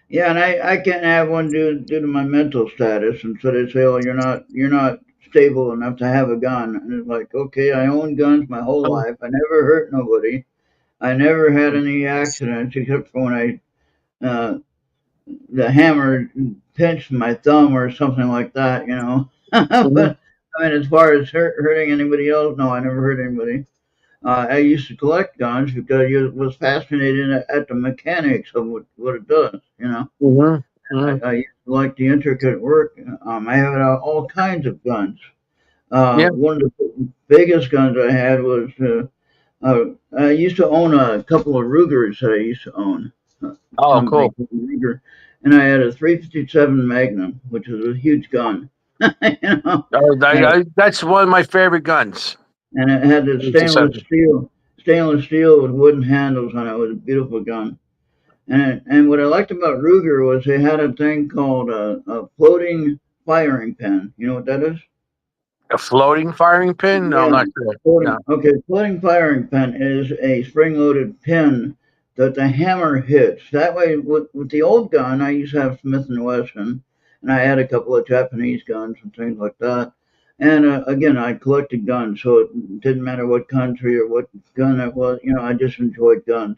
yeah, and I can't have one due to my mental status, and so they say, oh, you're not stable enough to have a gun, and it's like, okay, I own guns my whole Oh, life. I never hurt nobody. I never had any accidents except for when uh, the hammer pinched my thumb or something like that, you know. mhm, But I mean, as far as hurting anybody else, no, I never hurt anybody. I used to collect guns because I was fascinated at the mechanics of what it does, you know. mhm, mhm. I used to like the intricate work. I had all kinds of guns. Yeah. One of the biggest guns I had was I used to own a couple of Rugers that I used to own. Oh, Company cool. called Ruger, and I had a 357 Magnum, which was a huge gun. You know, and That's one of my favorite guns. it had the 57. stainless steel with wooden handles on it. It was a beautiful gun. And what I liked about Ruger was they had a thing called a floating firing pin. You know what that is? A floating firing pin? No, I'm Yeah. not sure. No. Floating firing pin is a spring-loaded pin that the hammer hits. That way, with the old gun, I used to have Smith and Wesson, and I had a couple of Japanese guns and things like that. And again, I collected guns, so it didn't matter what country or what gun it was. You know, I just enjoyed guns,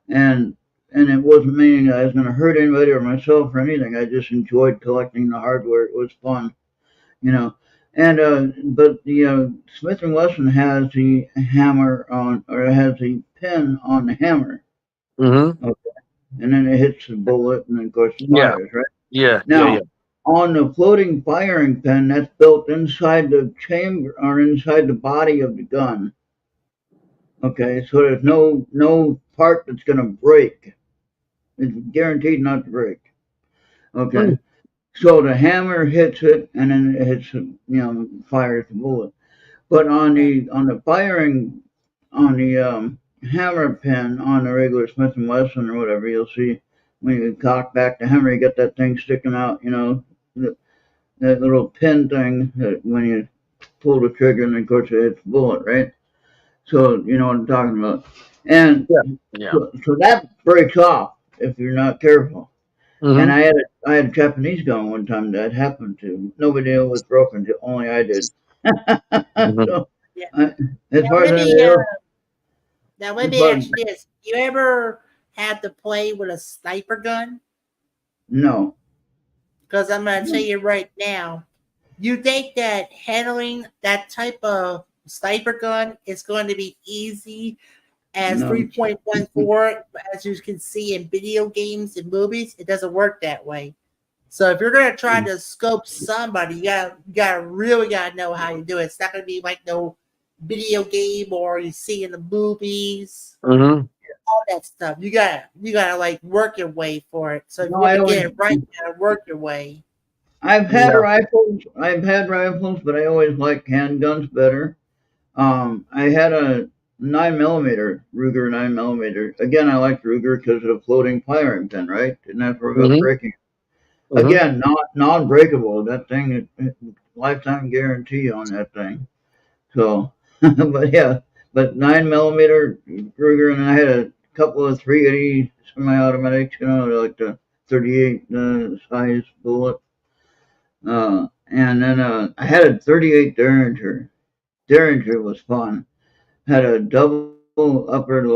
and and it wasn't meaning I was going to hurt anybody or myself or anything. I just enjoyed collecting the hardware. It was fun, you know. And but the Smith and Wesson has the hammer on, or it has the pin on the hammer, Hmm. okay, and then it hits the bullet, and then of course it Yeah, fires, right? yeah, yeah, Now, yeah. on the floating firing pin, that's built inside the chamber or inside the body of the gun. Okay, so there's no part that's going to break. It's guaranteed not to break. Okay, Mm, so the hammer hits it, and then it hits, fires the bullet. But on the firing on the hammer pin on the regular Smith and Wesson or whatever, you'll see when you cock back the hammer, you get that thing sticking out. You know, that little pin thing that when you pull the trigger, and of course it hits the bullet, right? So you know what I'm talking about. And yeah, yeah. so that breaks off if you're not careful. And Hmm. I had a Japanese gun one time that happened to. Nobody knew it was broken, only I did. Hmm. So, Yeah. I, as Now far as let I me know, now let as me far as, ask you this: you ever had to play with a sniper gun? no, Because I'm gonna tell no, you right now, you think that handling that type of sniper gun is going to be easy as no. 3.14, as you can see in video games and movies? It doesn't work that way. So if you're gonna try to scope somebody, you gotta really gotta know how you do it. It's not gonna be like no video game or you see in the movies, Hmm. all that stuff. You gotta like work your way for it. So if you No, want I to get always, it right, you gotta work your way. Yeah. I've had rifles, but I always liked handguns better. I had a 9 millimeter Ruger 9 millimeter. Again, I liked Ruger because of the floating firing pin, right? Didn't have to worry about Hmm. breaking. Hmm. Again, not non-breakable. That thing, lifetime guarantee on that thing. So, but yeah, but 9 millimeter Ruger, and I had a couple of 380 semi-automatics, you know, like the 38 size bullet. And then I had a 38 Derringer. Derringer was fun. Had a double upper lower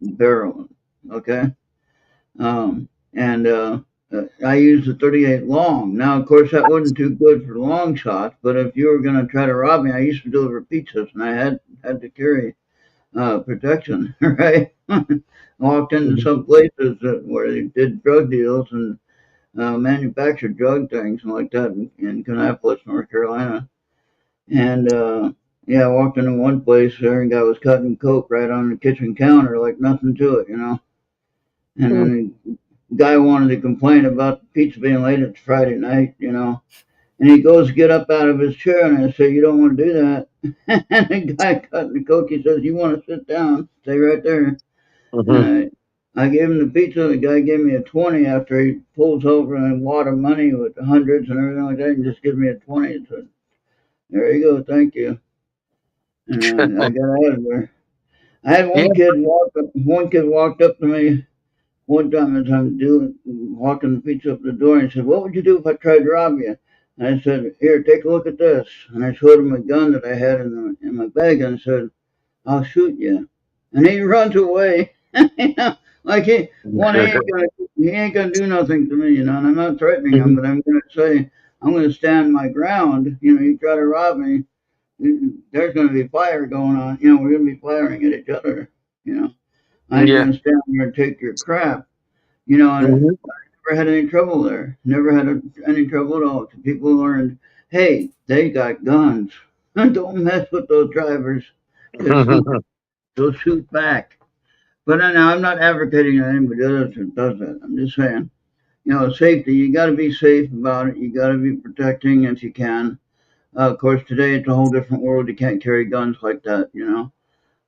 barrel. Okay. And I used the 38 long. Now, of course, that wasn't too good for long shots. But if you were going to try to rob me, I used to deliver pizzas, and I had to carry protection, right? I walked into Hmm. some places where they did drug deals and manufactured drug things and like that in Kannapolis, North Carolina. And yeah, I walked into one place there and guy was cutting coke right on the kitchen counter like nothing to it, you know. And then the guy wanted to complain about the pizza being late. It's Friday night, you know. And he goes to get up out of his chair, and I say, "You don't want to do that." And the guy cutting the coke, he says, "You want to sit down? Stay right there." Hmm. And I gave him the pizza. The guy gave me a 20 after he pulls over and wad of money with the hundreds and everything like that, and just gives me a 20. And said, "There you go, thank you." And I got out of there. I had Yeah. one kid walk up. One kid walked up to me one time as I'm doing walking the pizza up the door, and he said, "What would you do if I tried to rob you?" And I said, "Here, take a look at this." And I showed him a gun that I had in my bag, and said, "I'll shoot you." And he runs away. You know, like he ain't gonna do nothing to me, you know. And I'm not threatening him, but I'm gonna say I'm gonna stand my ground. You know, you try to rob me, there's gonna be fire going on. You know, we're gonna be firing at each other. You know, I ain't Yeah. gonna stand there and take your crap. You know, and Mhm. never had any trouble there. Never had any trouble at all. People learned, hey, they got guns. Don't mess with those drivers because they'll shoot back. But now I'm not advocating that anybody else does that. I'm just saying, you know, safety. You got to be safe about it. You got to be protecting if you can. Of course, today it's a whole different world. You can't carry guns like that. You know,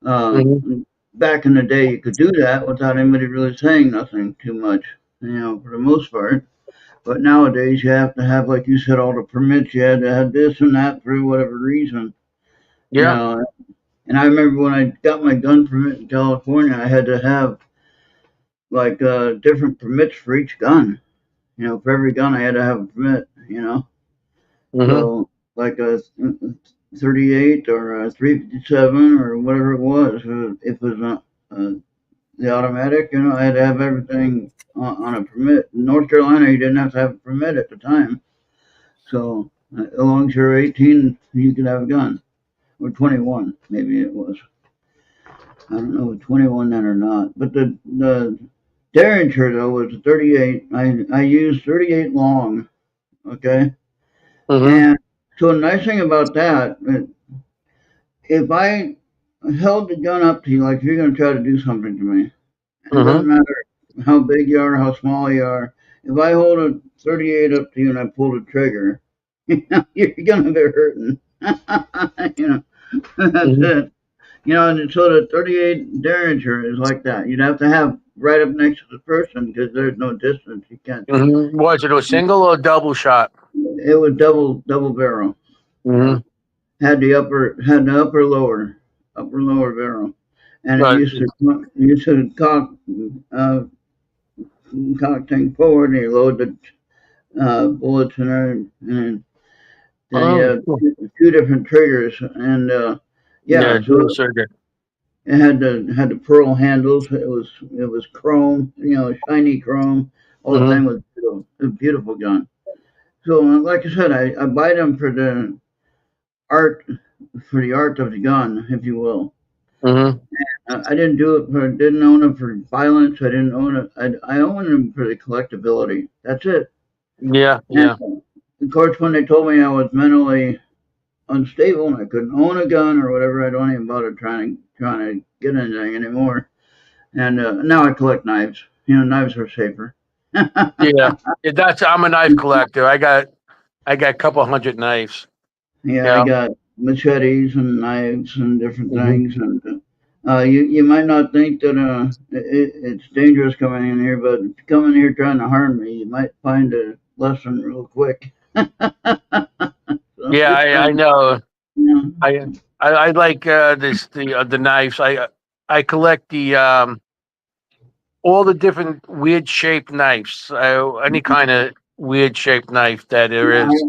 uh, Mhm. back in the day, you could do that without anybody really saying nothing too much. You know, for the most part. But nowadays, you have to have, like you said, all the permits. You had to have this and that for whatever reason. You Yeah. know, and I remember when I got my gun permit in California, I had to have like different permits for each gun. You know, for every gun, I had to have a permit. You know, Mhm. so like a 38 or a 357 or whatever it was. If it was the automatic, you know, I had to have everything on a permit. In North Carolina, you didn't have to have a permit at the time. So as long as you're 18, you can have a gun. Or 21, maybe it was. I don't know, 21 then or not. But the Derringer though was 38. I used 38 long. Okay, Mhm. and so the nice thing about that, if I held the gun up to you, like if you're going to try to do something to me, it doesn't Mhm. matter how big you are, how small you are. If I hold a 38 up to you and I pull the trigger, you know, you're going to be hurting. You know, that's Mhm. it. You know, and so the 38 Derringer is like that. You'd have to have right up next to the person because there's no distance. You can't shoot. Mhm. Was it a single or double shot? It was double barrel. Yeah, Mhm. had the upper lower barrel, and it But used to uh, cock thing forward, and you load the bullets in there, and then you oh, have cool. two different triggers, and Yeah, yeah, dual so trigger. it had the pearl handles. It was chrome, you know, shiny chrome. All the Mhm. thing was beautiful, a beautiful gun. So, like I said, I buy them art for the art of the gun, if you will. Mhm. I didn't do it for, didn't own them for violence. I didn't own it. I own them for the collectability. That's it. Yeah. And Yeah. of course, when they told me I was mentally unstable and I couldn't own a gun or whatever, I don't even bother trying to get anything anymore. And now I collect knives. You know, knives are safer. Yeah. Yeah, that's. I'm a knife collector. I got a couple hundred knives. Yeah, I Yeah. got machetes and knives and different Mhm. things. And you might not think that it's dangerous coming in here, but if you come in here trying to harm me, you might find a lesson real quick. So Yeah. just I know. you know, I like the knives. I collect the all the different weird shaped knives. Any kind of weird shaped knife that there is.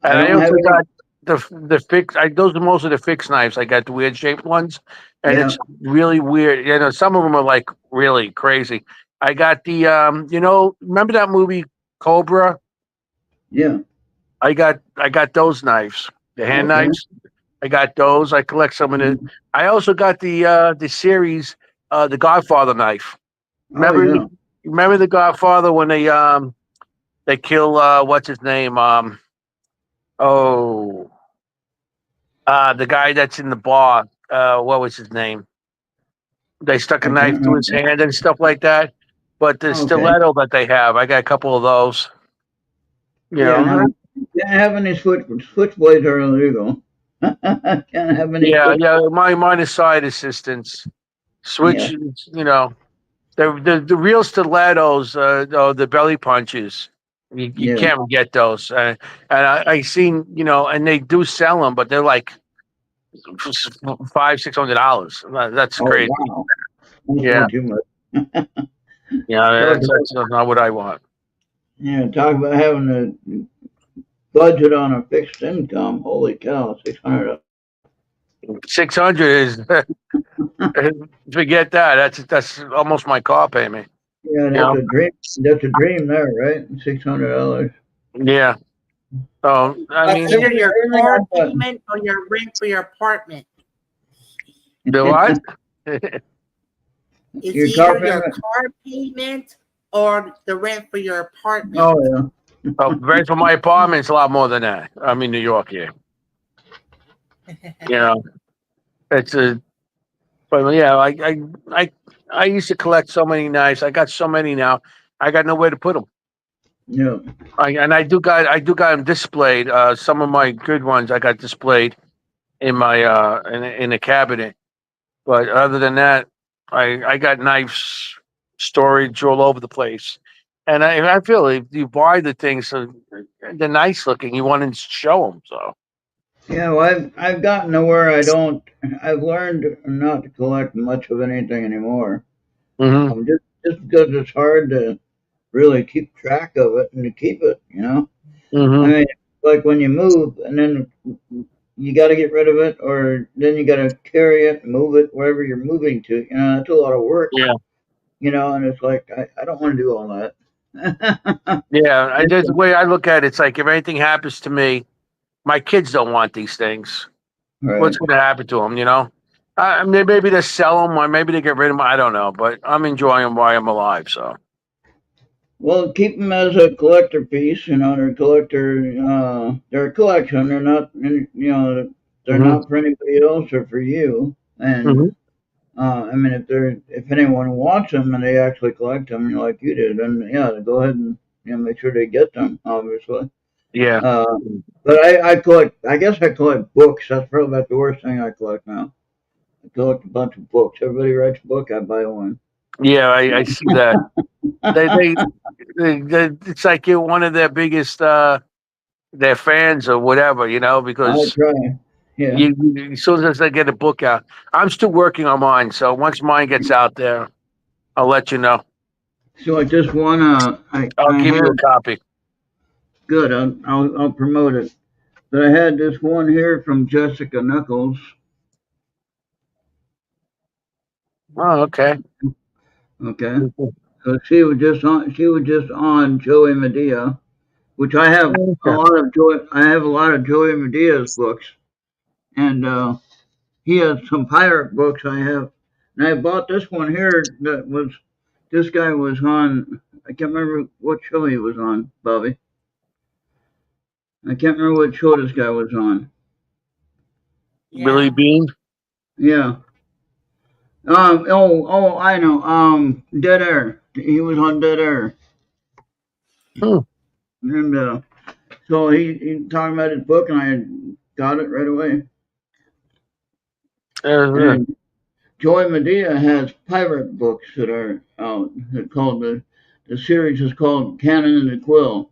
I And I don't have also any. got the fix. Those are most of the fixed knives. I got the weird shaped ones, and Yeah, it's really weird. You know, some of them are like really crazy. I got remember that movie Cobra? yeah. I got those knives, the hand Okay. knives. I got those. I collect some of the. I also got the series, the Godfather knife. Oh Remember, yeah. remember the Godfather when they kill what's his name oh the guy that's in the bar. What was his name? They stuck a I knife can't through his remember. hand and stuff like that. But the Okay. stiletto that they have, I got a couple of those. You Yeah. Now know, you can't have any switchblades are illegal. Can't have any yeah, switch. yeah. Mine is side assistance. Switch, Yeah. you know. The real stilettos, the belly punches. You Yeah. can't get those. And I seen, and they do sell them, but they're like $500-$600. That's Oh crazy. wow, that's Yeah, way too much. yeah, Talk about, that's not what I want. yeah, talk about having a budget on a fixed income. Holy cow, 600. 600 is forget that. That's almost my car payment. Yeah, You that's know? a dream. That's a dream there, right? $600. Yeah. So I That's mean, either your Everything car I thought. payment or your rent for your apartment. the what? It's Your car either your payment. car payment or the rent for your apartment. Oh yeah. Oh, rent for my apartment's a lot more than that. I'm in New York here. You know, it's a. But yeah, I used to collect so many knives. I got so many now. I got nowhere to put them. Yeah. I do got them displayed. Some of my good ones I got displayed in my in a cabinet. But other than that, I got knives storage all over the place. And I feel if you buy the things, they're nice looking. You want to show them. So. Yeah, well, I've gotten to where I don't. I've learned not to collect much of anything anymore. Hmm. Just because it's hard to really keep track of it and to keep it. I Hmm. mean, like when you move and then you got to get rid of it, or then you got to carry it, move it wherever you're moving to. That's a lot of work. Yeah. And it's like I don't want to do all that. Yeah. There's the way I look at it. It's like if anything happens to me, my kids don't want these things. What's Right. going to happen to them? Maybe they sell them or maybe they get rid of them. I don't know, but I'm enjoying them while I'm alive. So. Well, keep them as a collector piece. They're collector. They're a collection. They're not. They're Hmm. not for anybody else or for you. And Hmm. I mean, if anyone wants them and they actually collect them, like you did, then yeah, go ahead and make sure they get them. Obviously. Yeah. Uh, but I collect. I guess I collect books. That's probably about the worst thing I collect now. I collect a bunch of books. Everybody writes a book. I buy one. Yeah. I see that. It's like you're one of their biggest their fans or whatever, I because try. Yeah. as soon as they get a book out, I'm still working on mine. So once mine gets out there, I'll let you know. So like this one, I'll I give had you a copy. good. I'll promote it. But I had this one here from Jessica Knuckles. Oh, okay. Okay. So she was just on. She was just on Joey Medea, which I have a Okay. lot of Joey. I have a lot of Joey Medea's books, and he has some pirate books. I have, and I bought this one here. This guy was on. I can't remember what show he was on, Bobby. I can't remember what show this guy was on. Billy Yeah. Bean. Yeah. I know. Dead Air. He was on Dead Air, Hmm. and so he talking about his book, and I got it right away. Uh, And Joy Medea has pirate books that are out. They're called the series is called Cannon and the Quill.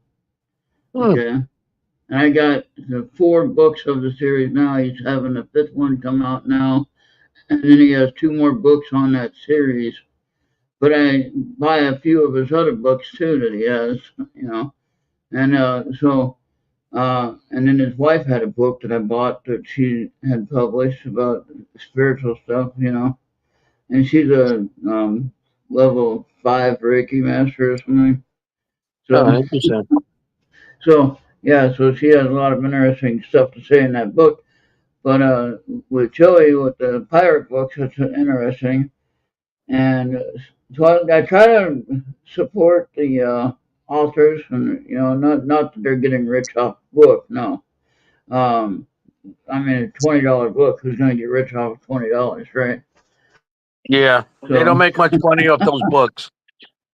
hmm. Okay, and I got the 4 books of the series now. He's having the 5th one come out now, and then he has 2 more books on that series. But I buy a few of his other books too that he has, and and then his wife had a book that I bought that she had published about spiritual stuff, and she's a level 5 Reiki master or something. Oh, So, interesting. yeah, so she has a lot of interesting stuff to say in that book. But with Joey, with the pirate books, it's interesting. And so I try to support the authors, and not that they're getting rich off the book. No, um, I mean a $20 book. Who's going to get rich off of $20, right? Yeah, they don't So make much money off those books.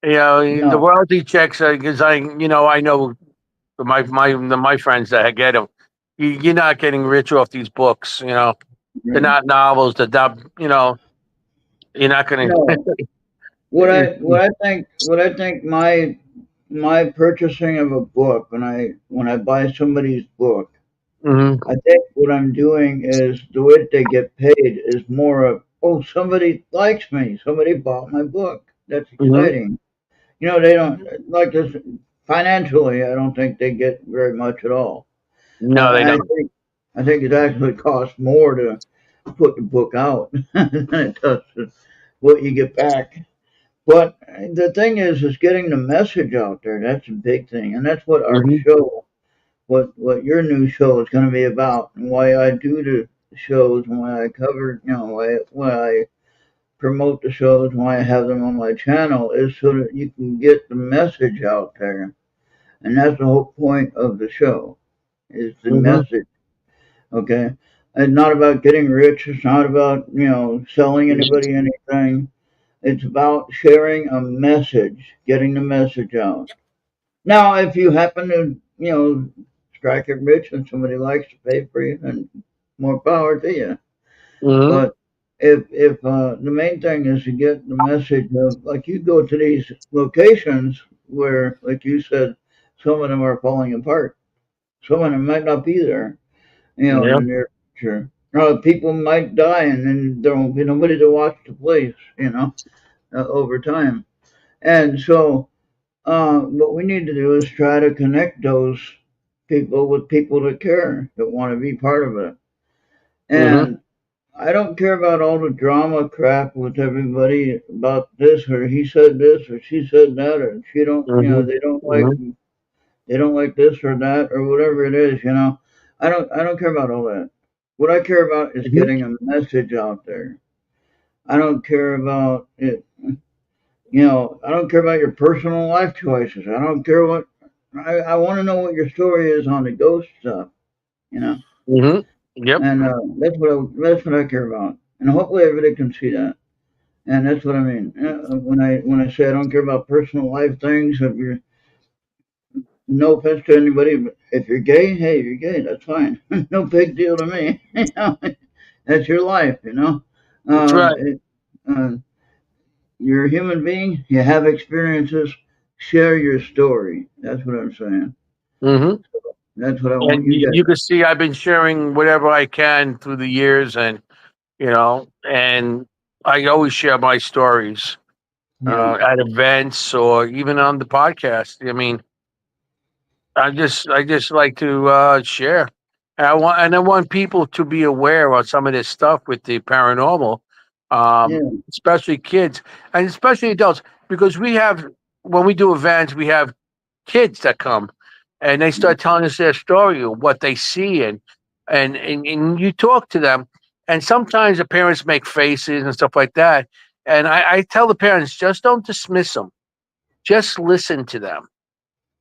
The no, royalty checks, because I know my friends that get them. You're not getting rich off these books. They're right. not novels. They're not. You're not going to. No, what I think my purchasing of a book, when I buy somebody's book, Mhm. I think what I'm doing is the way they get paid is more of, oh, somebody likes me, somebody bought my book. That's Mhm. exciting. They don't Mhm. like this financially. I don't think they get very much at all. No, they I don't. think it actually costs more to put the book out than it does to what you get back. But the thing is getting the message out there. That's a big thing, and that's what our Mhm. show, what your new show is going to be about, and why I do the shows, and why I cover, why I promote the shows, and why I have them on my channel, is so that you can get the message out there, and that's the whole point of the show, is the Mhm. message. Okay, it's not about getting rich. It's not about selling anybody anything. It's about sharing a message, getting the message out. Now, if you happen to, strike it rich and somebody likes to pay for you, then more power to you. Mhm. But if the main thing is to get the message of, like, you go to these locations where, like you said, some of them are falling apart. Some of them might not be there, in Yeah. the near future. People might die, and then there won't be nobody to watch the place, over time. And so, what we need to do is try to connect those people with people that care, that want to be part of it. Mhm. And I don't care about all the drama crap with everybody about this, or he said this or she said that, or she don't, Mhm. Mhm. they don't like this or that or whatever it is. I don't care about all that. What I care about is Mhm. getting a message out there. I don't care about it. I don't care about your personal life choices. I don't care what. I want to know what your story is on the ghost stuff. You know, Mhm. Yep. and that's what I care about. And hopefully everybody can see that. And that's what I mean when I say I don't care about personal life things. If you're No offense to anybody, but if you're gay, hey, you're gay. That's fine. No big deal to me. That's your life. That's Uh, right. it, uh, you're a human being. You have experiences. Share your story. That's what I'm saying. Mhm. That's what I want And you you guys. can see I've been sharing whatever I can through the years, and and I always share my stories Yeah, at events or even on the podcast. I mean, I just like to share. And I want people to be aware of some of this stuff with the paranormal, yeah, especially kids and especially adults, because when we do events, we have kids that come and they start telling us their story of what they see, and you talk to them, and sometimes the parents make faces and stuff like that, and I tell the parents, just don't dismiss them, just listen to them,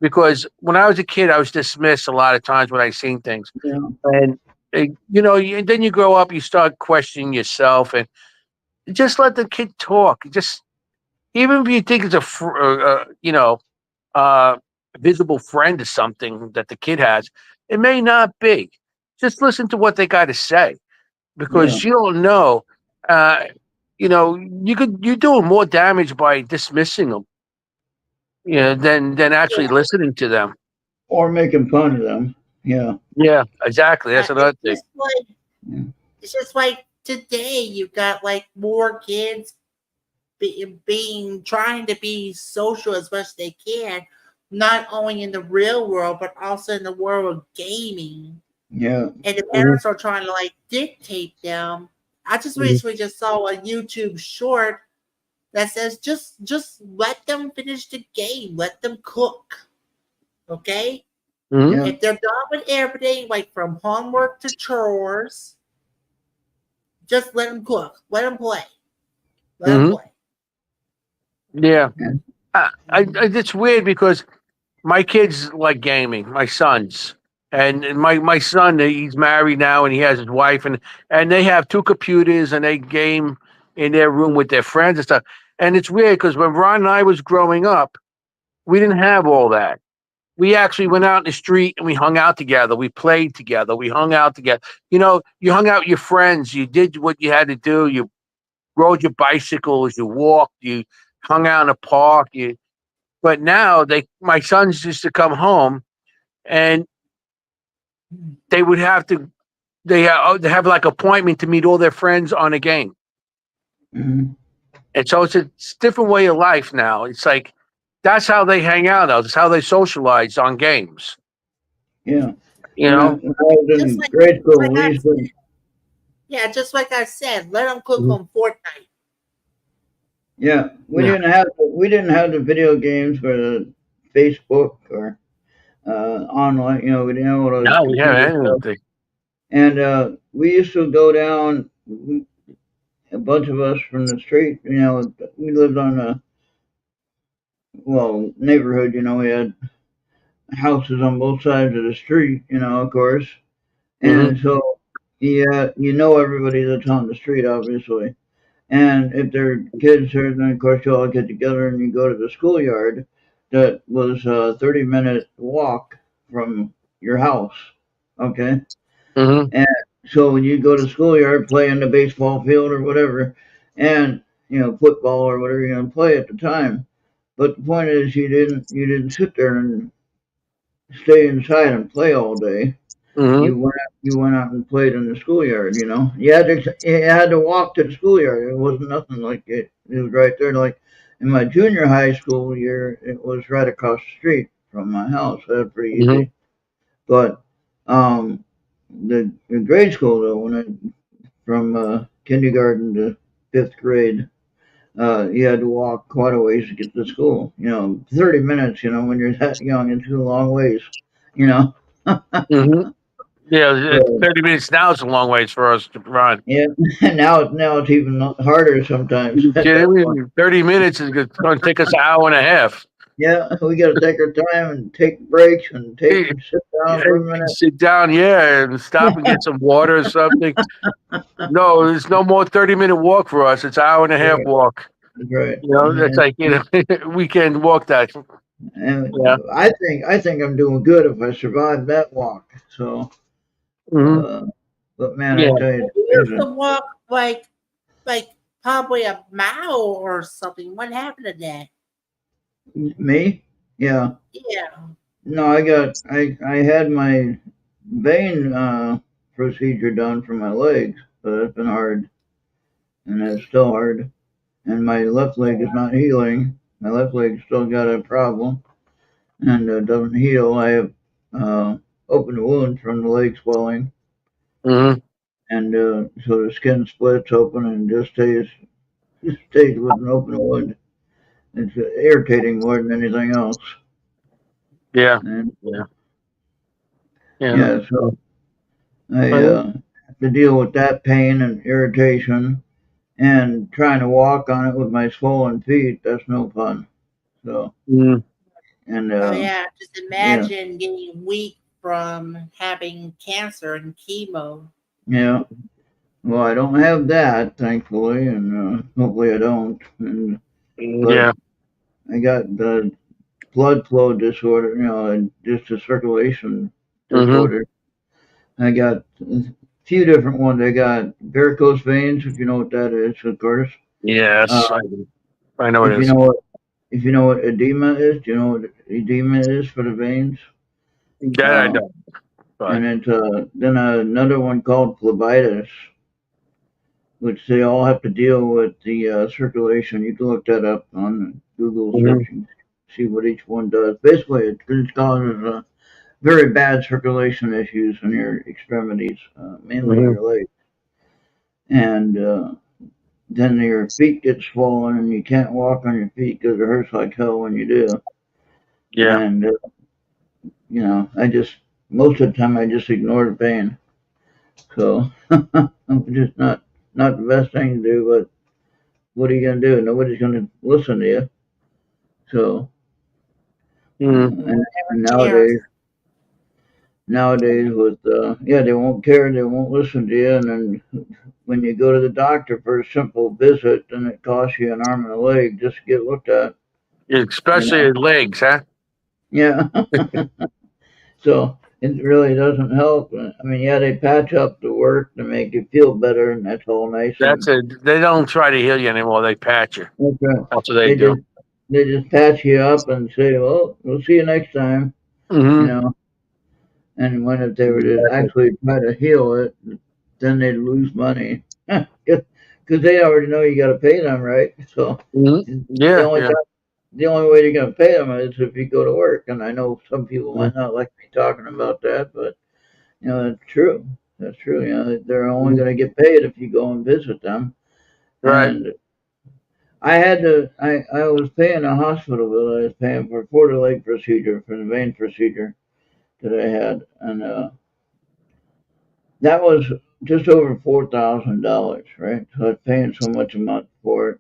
because when I was a kid I was dismissed a lot of times when I seen things, yeah, and then you grow up, you start questioning yourself, and just let the kid talk. Just even if you think it's uh, visible friend or something that the kid has, it may not be. Just listen to what they got to say, yeah. because you don't know. Uh, you're doing more damage by dismissing them, than actually Yeah. listening to them. Or making fun of them. Yeah, Yeah, exactly. That's It's another thing. just like yeah, today you got like more kids being trying to be social as much as they can, not only in the real world but also in the world of gaming. yeah, And the Hmm. parents are trying to like dictate them. I just Hmm. recently just saw a YouTube short that says just let them finish the game, let them cook. Okay? Hmm. yeah. If they're done with everything, like from homework to chores, just let them cook. Let them play. Let them Hmm. play. Yeah, Yeah. it's weird because my kids like gaming. My sons, and my son, he's married now and he has his wife, and they have two computers and they game in their room with their friends and stuff. And it's weird because when Ron and I was growing up, we didn't have all that. We actually went out in the street and we hung out together. We played together. We hung out together. You hung out with your friends. You did what you had to do. You rode your bicycles. You walked. You hung out in a park. But now my sons used to come home, and they would have to they have like appointment to meet all their friends on a game. Mhm. And so it's a different way of life now. It's like that's how they hang out now. That's how they socialize on games. Yeah. You When I, know? when I was Just in like, grade school, like we I used to, said, yeah, just like I said, let them cook Mhm. on Fortnite. yeah, Yeah. we didn't have the video games for the Facebook or online. You know, we didn't have all the No, we have computer stuff. anything. And we used to go down, a bunch of us from the street. You know, we lived on a neighborhood. You know, we had houses on both sides of the street. You know, of course, Hmm. and so yeah, you know everybody that's on the street, obviously. And if they're kids here, then of course you all get together and you go to the schoolyard that was a 30-minute walk from your house. Okay. Hmm. And so when you go to schoolyard, play in the baseball field or whatever, and you know, football or whatever you're gonna play at the time. But the point is you didn't sit there and stay inside and play all day. Hmm. You went out and played in the schoolyard. You know, you had to walk to the schoolyard. It wasn't nothing like it. It was right there. Like in my junior high school year, it was right across the street from my house. That was pretty Hmm. easy. But the grade school though, when I from kindergarten to fifth grade, you had to walk quite a ways to get to school. You know, 30 minutes. You know, when you're that young, it's a long ways. You know. Hmm. Yeah, So 30 minutes now is a long ways for us to run. yeah, now it's even harder sometimes You at that kidding point. me? 30 minutes is going to take us an hour and a half. Yeah, we got to take our time and take breaks and take Hey, sit down for a and minute. sit down, yeah, and stop and get some water or something. No, there's no more 30-minute walk for us. It's an hour and a half Right, walk. that's right. You know, that's like, we can walk that. And Yeah. I think I'm doing good if I survive that walk. So, Hmm. uh, but man, I Yeah. tell you, You there's used to walk like probably a mile or something. What happened to that? me. Yeah, Yeah. no, I had my vein procedure done for my legs, but it's been hard, and it's still hard. And my left leg is not healing. My left leg still got a problem and doesn't heal. I have open wound from the leg swelling, Hmm. and so the skin splits open and just stays with an open wound. It's irritating more than anything else. Yeah. And Yeah. Yeah. yeah, so I Mhm. have to deal with that pain and irritation, and trying to walk on it with my swollen feet. That's no fun. So Mhm. and Oh yeah. Just yeah, imagine getting weak from having cancer and chemo. yeah. Well, I don't have that, thankfully, and hopefully I don't. But Yeah. I got the blood flow disorder, you know, and just a circulation Hmm. disorder. I got a few different ones. I got varicose veins, if you know what that is, of course. Uh, Yes. I know it if you is. know what if you know what edema is, do you know what edema is for the veins? That I Uh, know. But and it's then another one called phlebitis, which they all have to deal with the circulation. You can look that up on Google Mhm. searching, see what each one does. Basically, it causes very bad circulation issues in your extremities, mainly Mhm. your legs. And then your feet get swollen and you can't walk on your feet because it hurts like hell when you do. Yeah. And, most of the time I just ignore the pain. So, I'm just not the best thing to do, but what are you going to do? Nobody's going to listen to you. So, Mhm. and Never cares. nowadays with they won't care, they won't listen to you, and then when you go to the doctor for a simple visit, then it costs you an arm and a leg just to get looked at. You Especially know, his legs, huh? yeah. So it really doesn't help. I mean, yeah, they patch up the work to make you feel better, and that's all nice. That's it. They don't try to heal you anymore. They patch you. That's right. That's what they They do. just patch you up and say, "Well, we'll see you next time," you Hmm. know. And when if they were to actually try to heal it, then they'd lose money because they already know you got to pay them, right? So Hmm. the Yeah, only yeah. time, the only way you're going to pay them is if you go to work. And I know some people Mhm. might not like me talking about that, but it's true. That's true. They're only Mhm. going to get paid if you go and visit them. Right. And I had to. I was paying a hospital bill. I was paying for the leg procedure, for the vein procedure that I had, and that was just over $4,000, right? So I was paying so much a month for it,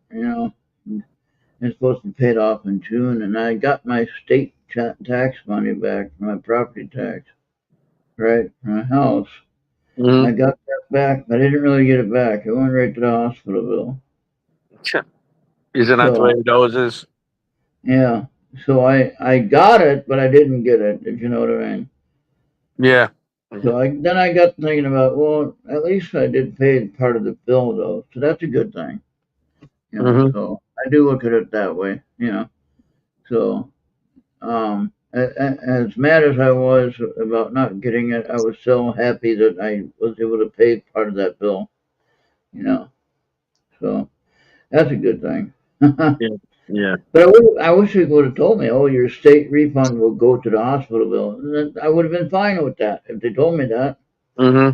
It's supposed to be paid off in June, and I got my state tax money back, my property tax, right, for my house. I Hmm. got that back, but I didn't really get it back. It went right to the hospital bill. Isn't that the way So it always is? yeah, so I got it, but I didn't get it. If you know what I mean. Yeah. So I got thinking about, well, at least I did pay part of the bill though, so that's a good thing. Hmm. So I do look at it that way. So, as mad as I was about not getting it, I was so happy that I was able to pay part of that bill, you know. So that's a good thing. But Yeah. Yeah. I wish they would have told me, oh, your state refund will go to the hospital bill. And then I would have been fine with that if they told me that. Hmm.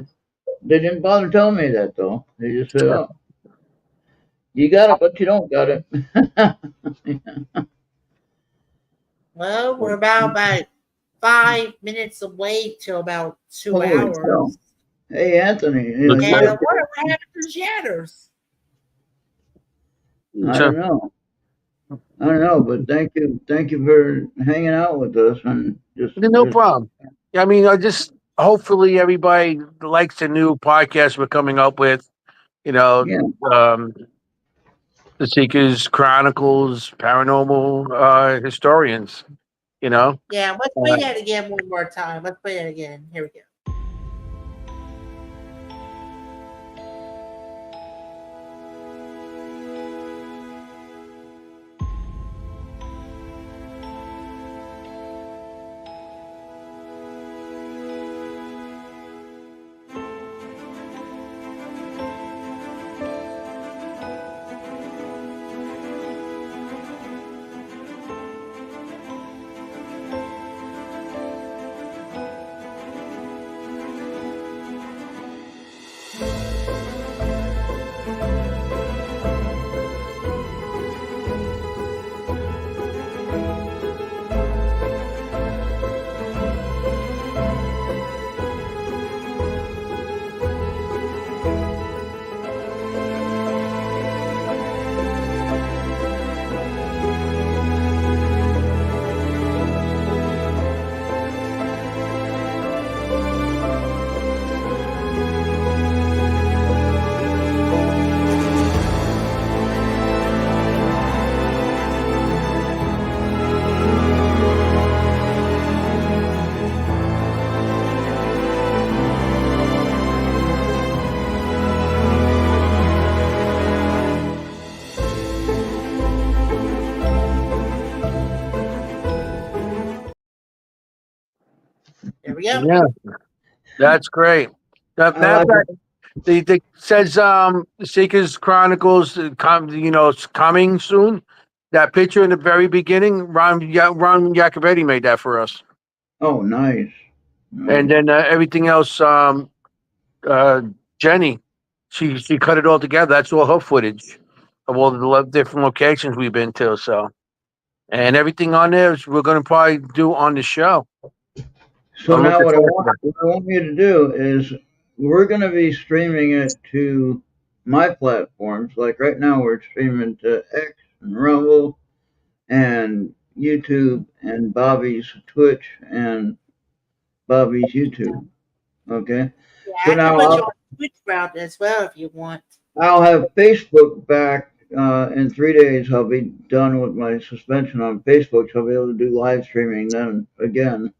They didn't bother telling me that though. They just said, oh, you got it, but you don't got it. Well, we're about 5 minutes away till about two Holy cow. hours. Hey, Anthony, Looks you And like got, what happened to Shatters? I so. don't know. I don't know, but thank you for hanging out with us and No just problem. I mean, I just hopefully everybody likes the new podcast we're coming up with. You know, yeah. um, the Seekers Chronicles, paranormal historians. You know, Yeah, let's uh, play that again one more time. Let's play that again. Here we go. Here we go. yeah, that's great. I Matter of like fact, it. the says Seekers Chronicles, it's coming soon. That picture in the very beginning, Ron Yacovetti made that for us, Oh, nice. and Nice. then everything else, uh, Jenny, she cut it all together. That's all her footage of all the different locations we've been to. So, and everything on there is we're going to probably do on the show. So I'm now looking forward to that. what I want you to do is we're going to be streaming it to my platforms. Like right now, we're streaming to X and Rumble and YouTube and Bobby's Twitch and Bobby's YouTube. Okay. Yeah, So I can now put you on Twitch route as well if you want. I'll have Facebook back in 3 days. I'll be done with my suspension on Facebook, so I'll be able to do live streaming then again.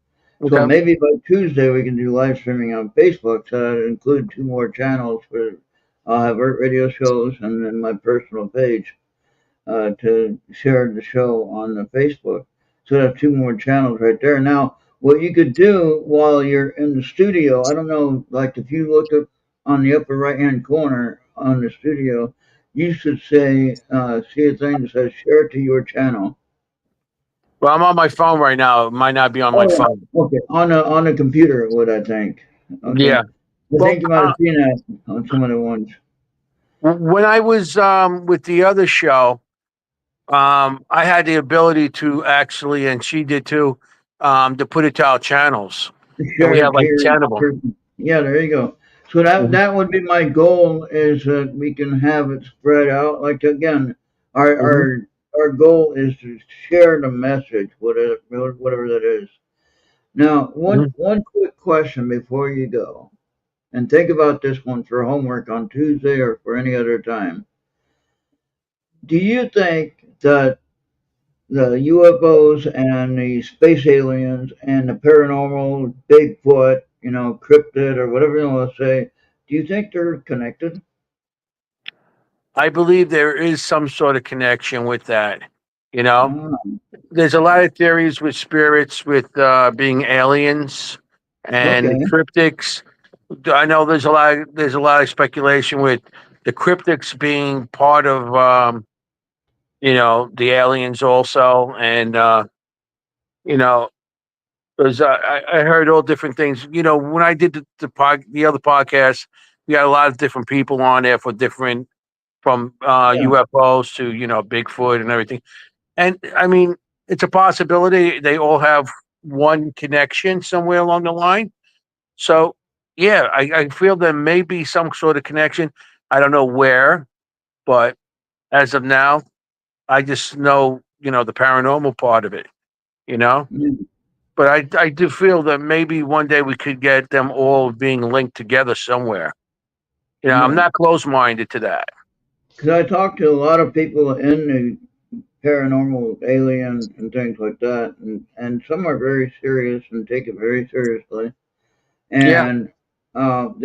So Okay. maybe by Tuesday we can do live streaming on Facebook. So that include two more channels for I'll have Errt radio shows and then my personal page to share the show on the Facebook. So I have two more channels right there. Now, what you could do while you're in the studio, I don't know, like if you look up on the upper right hand corner on the studio, you should say, see a thing that says share to your channel. Well, I'm on my phone right now. It might not be on my Oh, phone. okay. On the computer, what I think. Okay. Yeah. I Well, think you might have seen that on some of the ones. when I was with the other show, I had the ability to actually, and she did too, to put it to our channels, and we Share have it to like your 10 of them. person. Yeah, there you go. So Mhm. that would be my goal is that we can have it spread out. Like again, our Mhm. our our goal is to share the message, whatever that is. Now, Mhm. one quick question before you go, and think about this one for homework on Tuesday or for any other time. Do you think that the UFOs and the space aliens and the paranormal, Bigfoot, cryptid or whatever you want to say, do you think they're connected? I believe there is some sort of connection with that. You know, Ah, there's a lot of theories with spirits, with being aliens and the okay. cryptics. I know there's a lot of speculation with the cryptics being part of the aliens also, and you know because I heard all different things. When I did the other podcast, we had a lot of different people on there for different from Yeah. UFOs to Bigfoot and everything. And I mean, it's a possibility they all have one connection somewhere along the line. So yeah, I feel there may be some sort of connection. I don't know where, but as of now, I just know the paranormal part of it. You know. Yeah. But I do feel that maybe one day we could get them all being linked together somewhere. I'm Yeah. not close minded to that. Because I talked to a lot of people in the paranormal, alien, and things like that, and some are very serious and take it very seriously. Yeah. And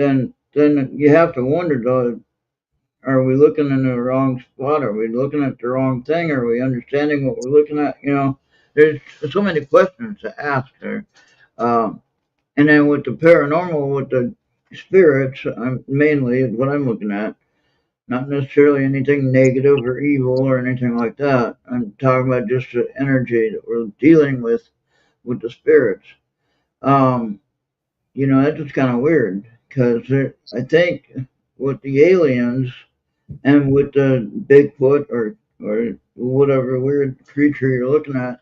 then you have to wonder though, are we looking in the wrong spot? Are we looking at the wrong thing? Are we understanding what we're looking at? There's so many questions to ask there. Um, and then with the paranormal, with the spirits, mainly what I'm looking at. Not necessarily anything negative or evil or anything like that. I'm talking about just the energy that we're dealing with the spirits. Um, that's just kind of weird because I think with the aliens and with the Bigfoot or whatever weird creature you're looking at,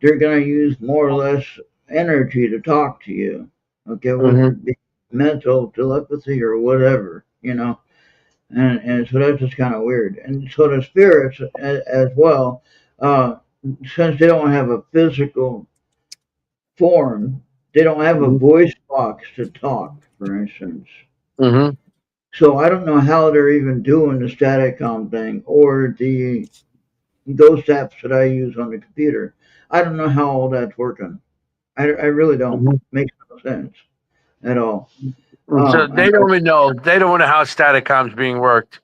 they're going to use more or less energy to talk to you. Okay, whether Hmm. it be mental telepathy or whatever. And so that's just kind of weird. And so the spirits as well, uh, since they don't have a physical form, they don't have a Hmm. voice box to talk, for instance. Hmm. So I don't know how they're even doing the Staticom thing or those apps that I use on the computer. I don't know how all that's working. I really don't. Hmm. Makes no sense at all. So And they don't even know. They don't know how Staticom's being worked.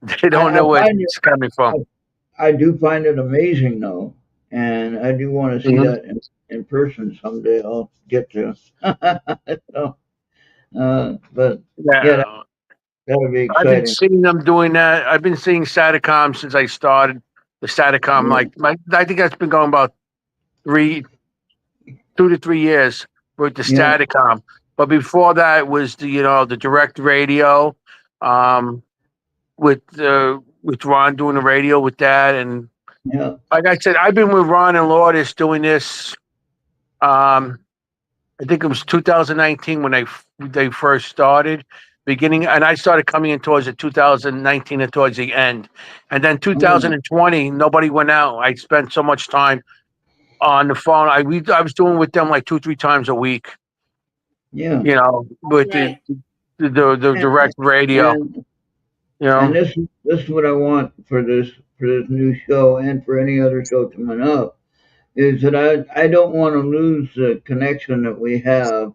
They don't I know where find it. it's coming from. I do find it amazing though, and I do want to see Hmm. that in person someday. I'll get to. So, but yeah, Yeah, that would be I've been exciting. seeing them doing that. I've been seeing Staticom since I started the Staticom. Yeah, I think that's been going about three, 2 to 3 years with the yeah, Staticom. But before that was the direct radio, um, with Ron doing the radio with that, and yeah. like I said, I've been with Ron and Lourdes doing this. Um, I think it was 2019 when they first started, beginning, and I started coming in towards the 2019 and towards the end, and then Oh, 2020 nobody went out. I spent so much time on the phone. I was doing with them like 2 3 times a week. yeah. With the Right. the And direct radio. and You and know. this is what I want for this new show and for any other show coming up is that I don't want to lose the connection that we have.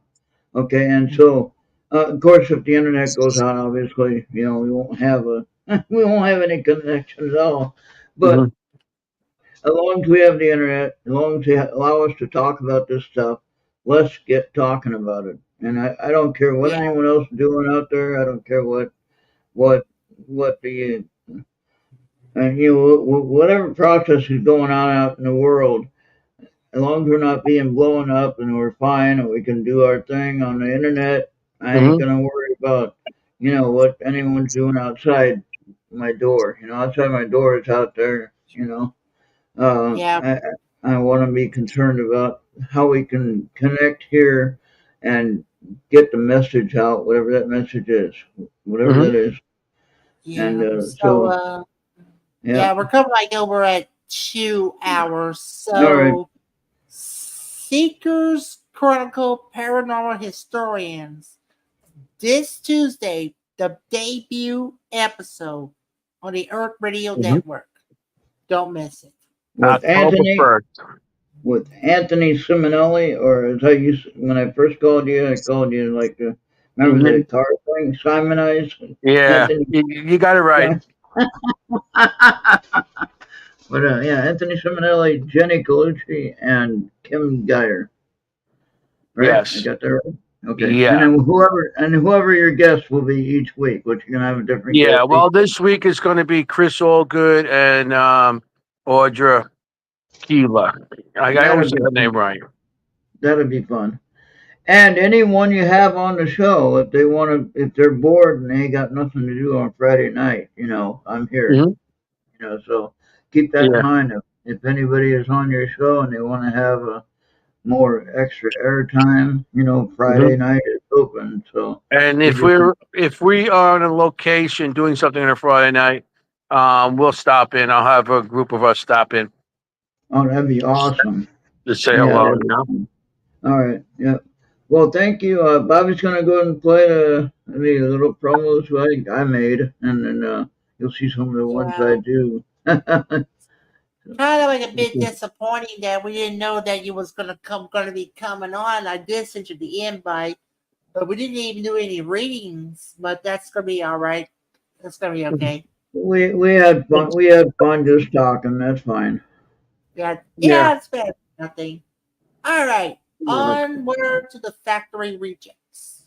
Okay, and so of course, if the internet goes out, obviously, we won't have a we won't have any connection at all. But Mhm. as long as we have the internet, as long as they allow us to talk about this stuff, let's get talking about it. And I don't care what Yeah, anyone else is doing out there. I don't care what what the whatever process is going on out in the world. As long as we're not being blown up and we're fine and we can do our thing on the internet, I ain't Mhm. gonna worry about what anyone's doing outside my door. Outside my door, it's out there. Uh, yeah, I I want to be concerned about how we can connect here and get the message out, whatever that message is, whatever Mhm. that is. And yeah. So, so, yeah. yeah, we're coming like over at 2 hours. All right. So, Seekers Chronicle Paranormal Historians. This Tuesday, the debut episode on the Earth Radio Mhm. Network. Don't miss it. With October Anthony 1st. with Anthony Simonelli, or as I used when I first called you, I called you like remember the Mhm. car thing, Simonize Yeah, Anthony. you got it right. But yeah, Anthony Simonelli, Jenny Colucci, and Kim Geyer. Right? I Yes. got that right. Okay, and Yeah. then whoever your guest will be each week, which you're gonna have a different Yeah. guest each Well, this week is going to be Chris Allgood and Audra Keeler. I That'll always say be her name right. that'll be fun. And anyone you have on the show, if they want to, if they're bored and they ain't got nothing to do on Friday night, I'm here. Mhm. So keep that in Yeah. mind. If anybody is on your show and they want to have a more extra airtime, Friday Mhm. night is open. So And you just, if we are on a location doing something on a Friday night, we'll stop in. I'll have a group of us stop in oh, that'd be awesome. to say Yeah, hello. that'd be awesome. All right. Yeah. Well, thank you. Bobby's gonna go ahead and play the little promos I made, and then you'll see some of the ones Yeah. I do. Kind of like a bit disappointing that we didn't know that you was gonna be coming on. I did send you the invite, but we didn't even do any readings. But that's gonna be all right. That's gonna be okay. We had fun. We had fun just talking. That's fine. Yeah, Yeah. yeah, it's better than nothing. All right, onward to the factory rejects.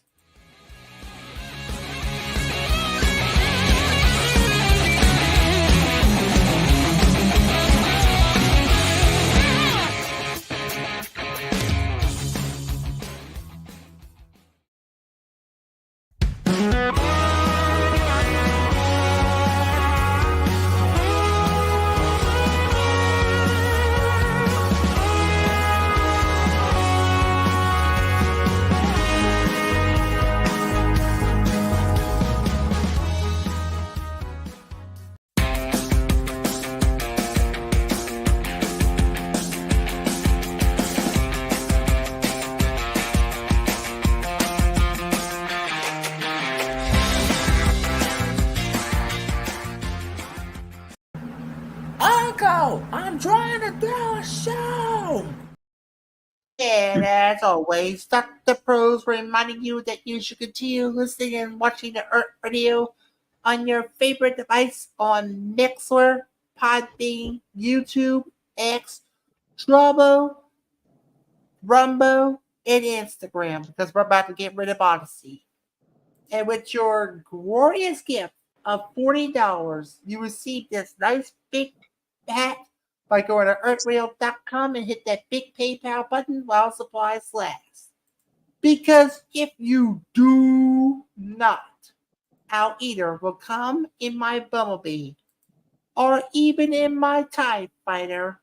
Uncle, I'm trying to do a show. And as always, Dr. Pros reminding you that you should continue listening and watching the Earth Radio on your favorite device on Mixler, Podbean, YouTube, X, Trouble, Rumbo, and Instagram because we're about to get rid of Odyssey. And with your glorious gift of $40, you receive this nice big hat by going to earthrail.com and hit that big PayPal button while supplies last. Because if you do not, I'll either will come in my Bumblebee or even in my TIE Fighter.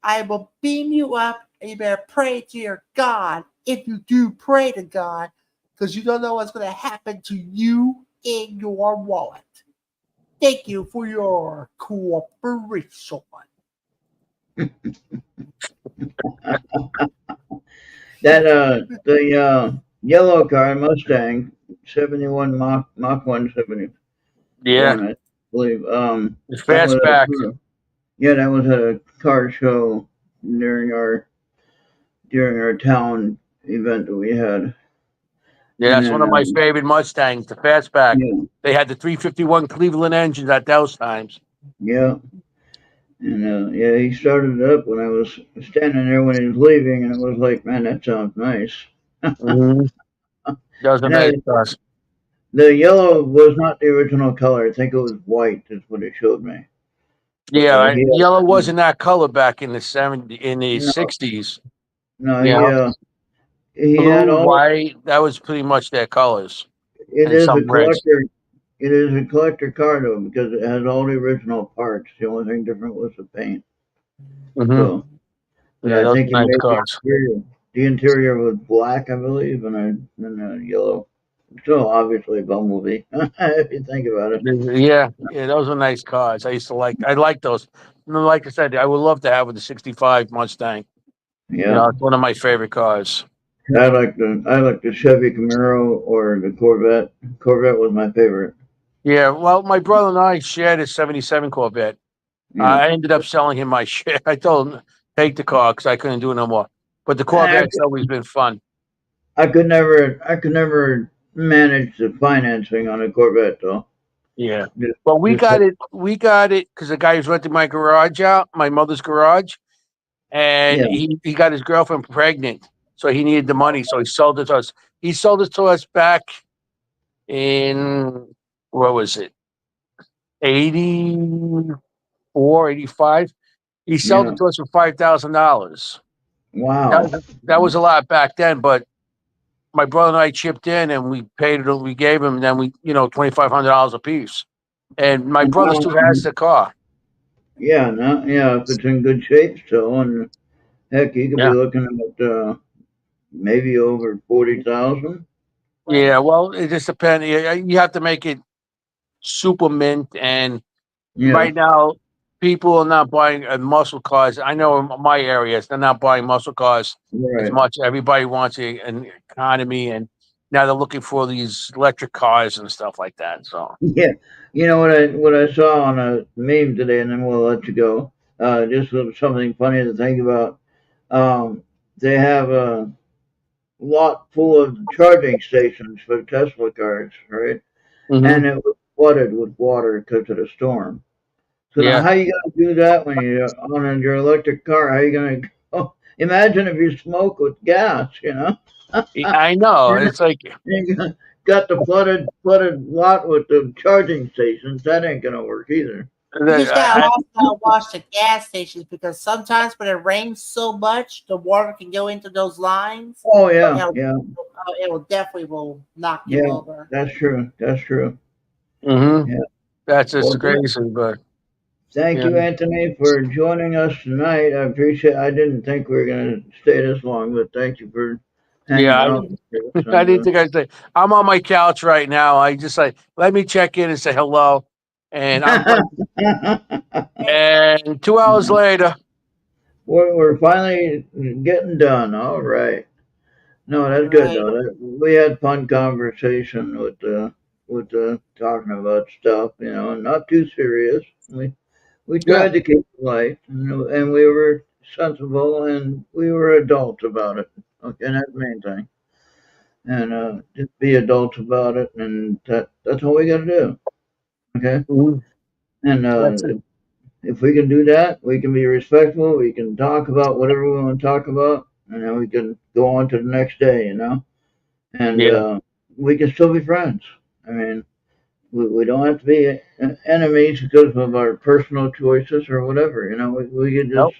I will beam you up and you better pray to your God if you do pray to God because you don't know what's going to happen to you in your wallet. Thank you for your cooperation. That the yellow car Mustang 71 Mach 171, Yeah. I believe. It's That was fastback. yeah, that was at a car show during our town event that we had. Yeah, that's one And of my favorite Mustangs, the fastback. yeah, They had the 351 Cleveland engines at those times. yeah, and yeah, he started it up when I was standing there when he was leaving, and it was like, man, that sounds nice. Mm-hmm. Those are And nice cars. the yellow was not the original color. I think it was white. Is what it showed me. But Yeah, he had, yellow wasn't that color back in the in the no, 60s. no, You know, he had blue, all. white, that was pretty much their colors, It and is a some reds. collector. It is a collector car though because it has all the original parts. The only thing different was the paint. Hmm. So, but Yeah, I those think are he nice made cars. the interior was black, I believe, and yellow. So obviously Bumblebee, if you think about it. Yeah, yeah, those are nice cars. I like those. And like I said, I would love to have with the 65 Mustang. You Yeah, know, it's one of my favorite cars. I like the Chevy Camaro or the Corvette. Corvette was my favorite. Yeah, well, my brother and I shared a 77 Corvette. Yeah, I ended up selling him my share. I told him, take the car because I couldn't do it no more. But the I, Corvette's always been fun. I could never manage the financing on a Corvette though. Yeah. Just, But just we got it because the guy was renting my garage out, my mother's garage, and yeah, he got his girlfriend pregnant. So he needed the money. So he sold it to us. He sold it to us back in, what was it, 84, 85. He sold yeah. it to us for $5,000. Wow. That was a lot back then, but my brother and I chipped in and we paid it. We gave him, and then we, $2,500 a piece. And my And brother now, still has the car. yeah, now, yeah, if it's in good shape still, and heck, you could be Yeah. looking at maybe over 40,000. Yeah. Well, it just depends. You have to make it super mint. And Yeah, right now, people are not buying muscle cars. I know in my areas, they're not buying muscle cars as right. much. Everybody wants an economy. And now they're looking for these electric cars and stuff like that. So, Yeah, you know what I saw on a meme today, and then we'll let you go. Just something funny to think about. Um, they have a lot full of charging stations for Tesla cars, right? hmm, And it was flooded with water because of the storm. So now, yeah. how you gonna do that when you're on your electric car? How you gonna go? Imagine if you smoke with gas, you know? I know. And It's like, you got the flooded lot with the charging stations. That ain't gonna work either. You just gotta I, also watch the gas stations because sometimes when it rains so much, the water can go into those lines. Oh yeah, And yeah, it will definitely will knock you yeah. over. That's true. That's true. hmm, Yeah. that's Well, just crazy. But thank yeah, you, Anthony, for joining us tonight. I appreciate. I didn't think we were gonna stay this long, but thank you for hanging yeah. out with us. I And didn't think I'd say I'm on my couch right now. I just like let me check in and say hello, and I'm like, and 2 hours later, we're finally getting done. All right. No, All that's good right. though. We had fun conversation with talking about stuff, and not too serious. We yeah, tried to keep it light, and we were sensible, and we were adults about it. Okay, and that's the main thing. And just be adults about it, and that's all we got to do. Okay, mhm, and that's it. if we can do that, we can be respectful. We can talk about whatever we want to talk about, and then we can go on to the next day. And Yeah, we can still be friends. I mean, we don't have to be enemies because of our personal choices or whatever. We could just nope,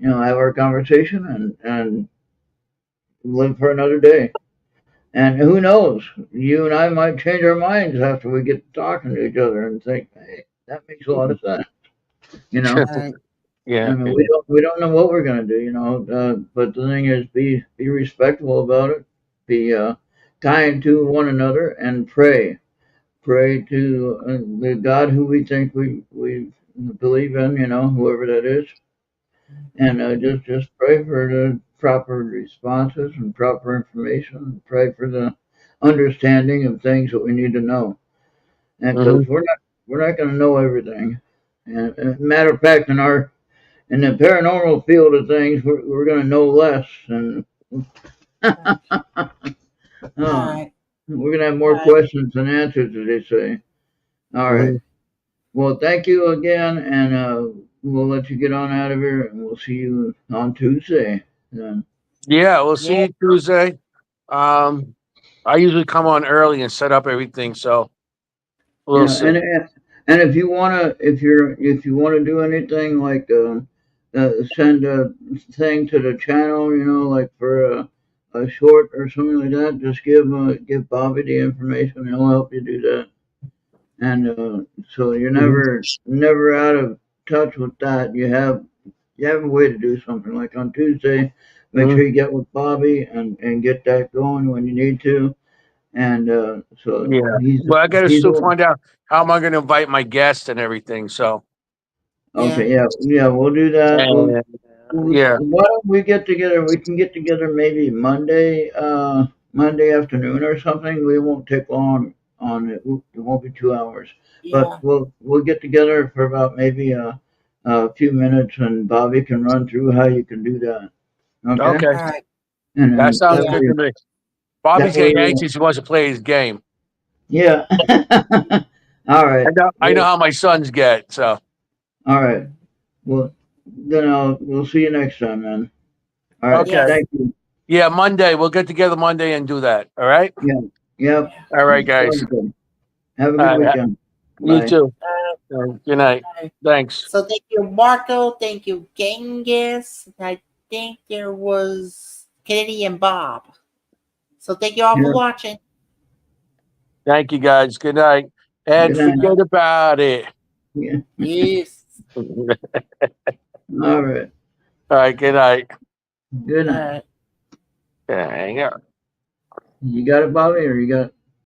have our conversation and live for another day. And who knows? You and I might change our minds after we get talking to each other and think, hey, that makes a lot of sense. You know, All right. I yeah, mean, yeah. we don't know what we're gonna do. But the thing is, be respectful about it. Be kind to one another and pray to the God who we think we believe in, whoever that is, and just pray for the proper responses and proper information. Pray for the understanding of things that we need to know, and Hmm. because we're not going to know everything. And matter of fact, in our in the paranormal field of things, we're going to know less, and All uh, right. we're going to have All more right. questions than answers, as they say. All right. Mhm. Well, thank you again, and we'll let you get on out of here, and we'll see you on Tuesday. Then. Yeah, we'll see Yeah. you Tuesday. I usually come on early and set up everything, so we'll Yeah, see. and if you wanna do anything like send a thing to the channel, like for a short or something like that, just give Bobby the information. He'll help you do that. And so you're Mhm. never out of touch with that. You have a way to do something like on Tuesday. Make Mhm. sure you get with Bobby and get that going when you need to. And so Yeah, he's but I got to he's still the find out how am I going to invite my guests and everything. So, Yeah. Okay, yeah, yeah, we'll do that. and yeah, Why don't we get together? We can get together maybe Monday afternoon or something. We won't take long on it. It won't be 2 hours, but Yeah. we'll get together for about maybe a few minutes, and Bobby can run through how you can do that. Okay, okay, All right. and that then sounds that Yeah. good way, to me. that Bobby's way, getting anxious. He wants to play his game. yeah. All right, I know well, how my sons get. So, all right. Well, then we'll see you next time, then. All right, okay, Yes. thank you. yeah, Monday we'll get together Monday and do that. All right, Yeah. Yep. Yeah. all right, guys. Sounds good. Have a All good right, weekend. you Bye. too. Uh, Good night. all right. Thanks. So thank you, Marco. Thank you, Genghis. I think there was Kennedy and Bob. So thank you all for Yeah. watching. Thank you, guys. Good night, and Good night. Uh, forget about it. Yeah. Peace. All All right. right, good night. Good All night. right. Hang on. You got it, Bobby, or you got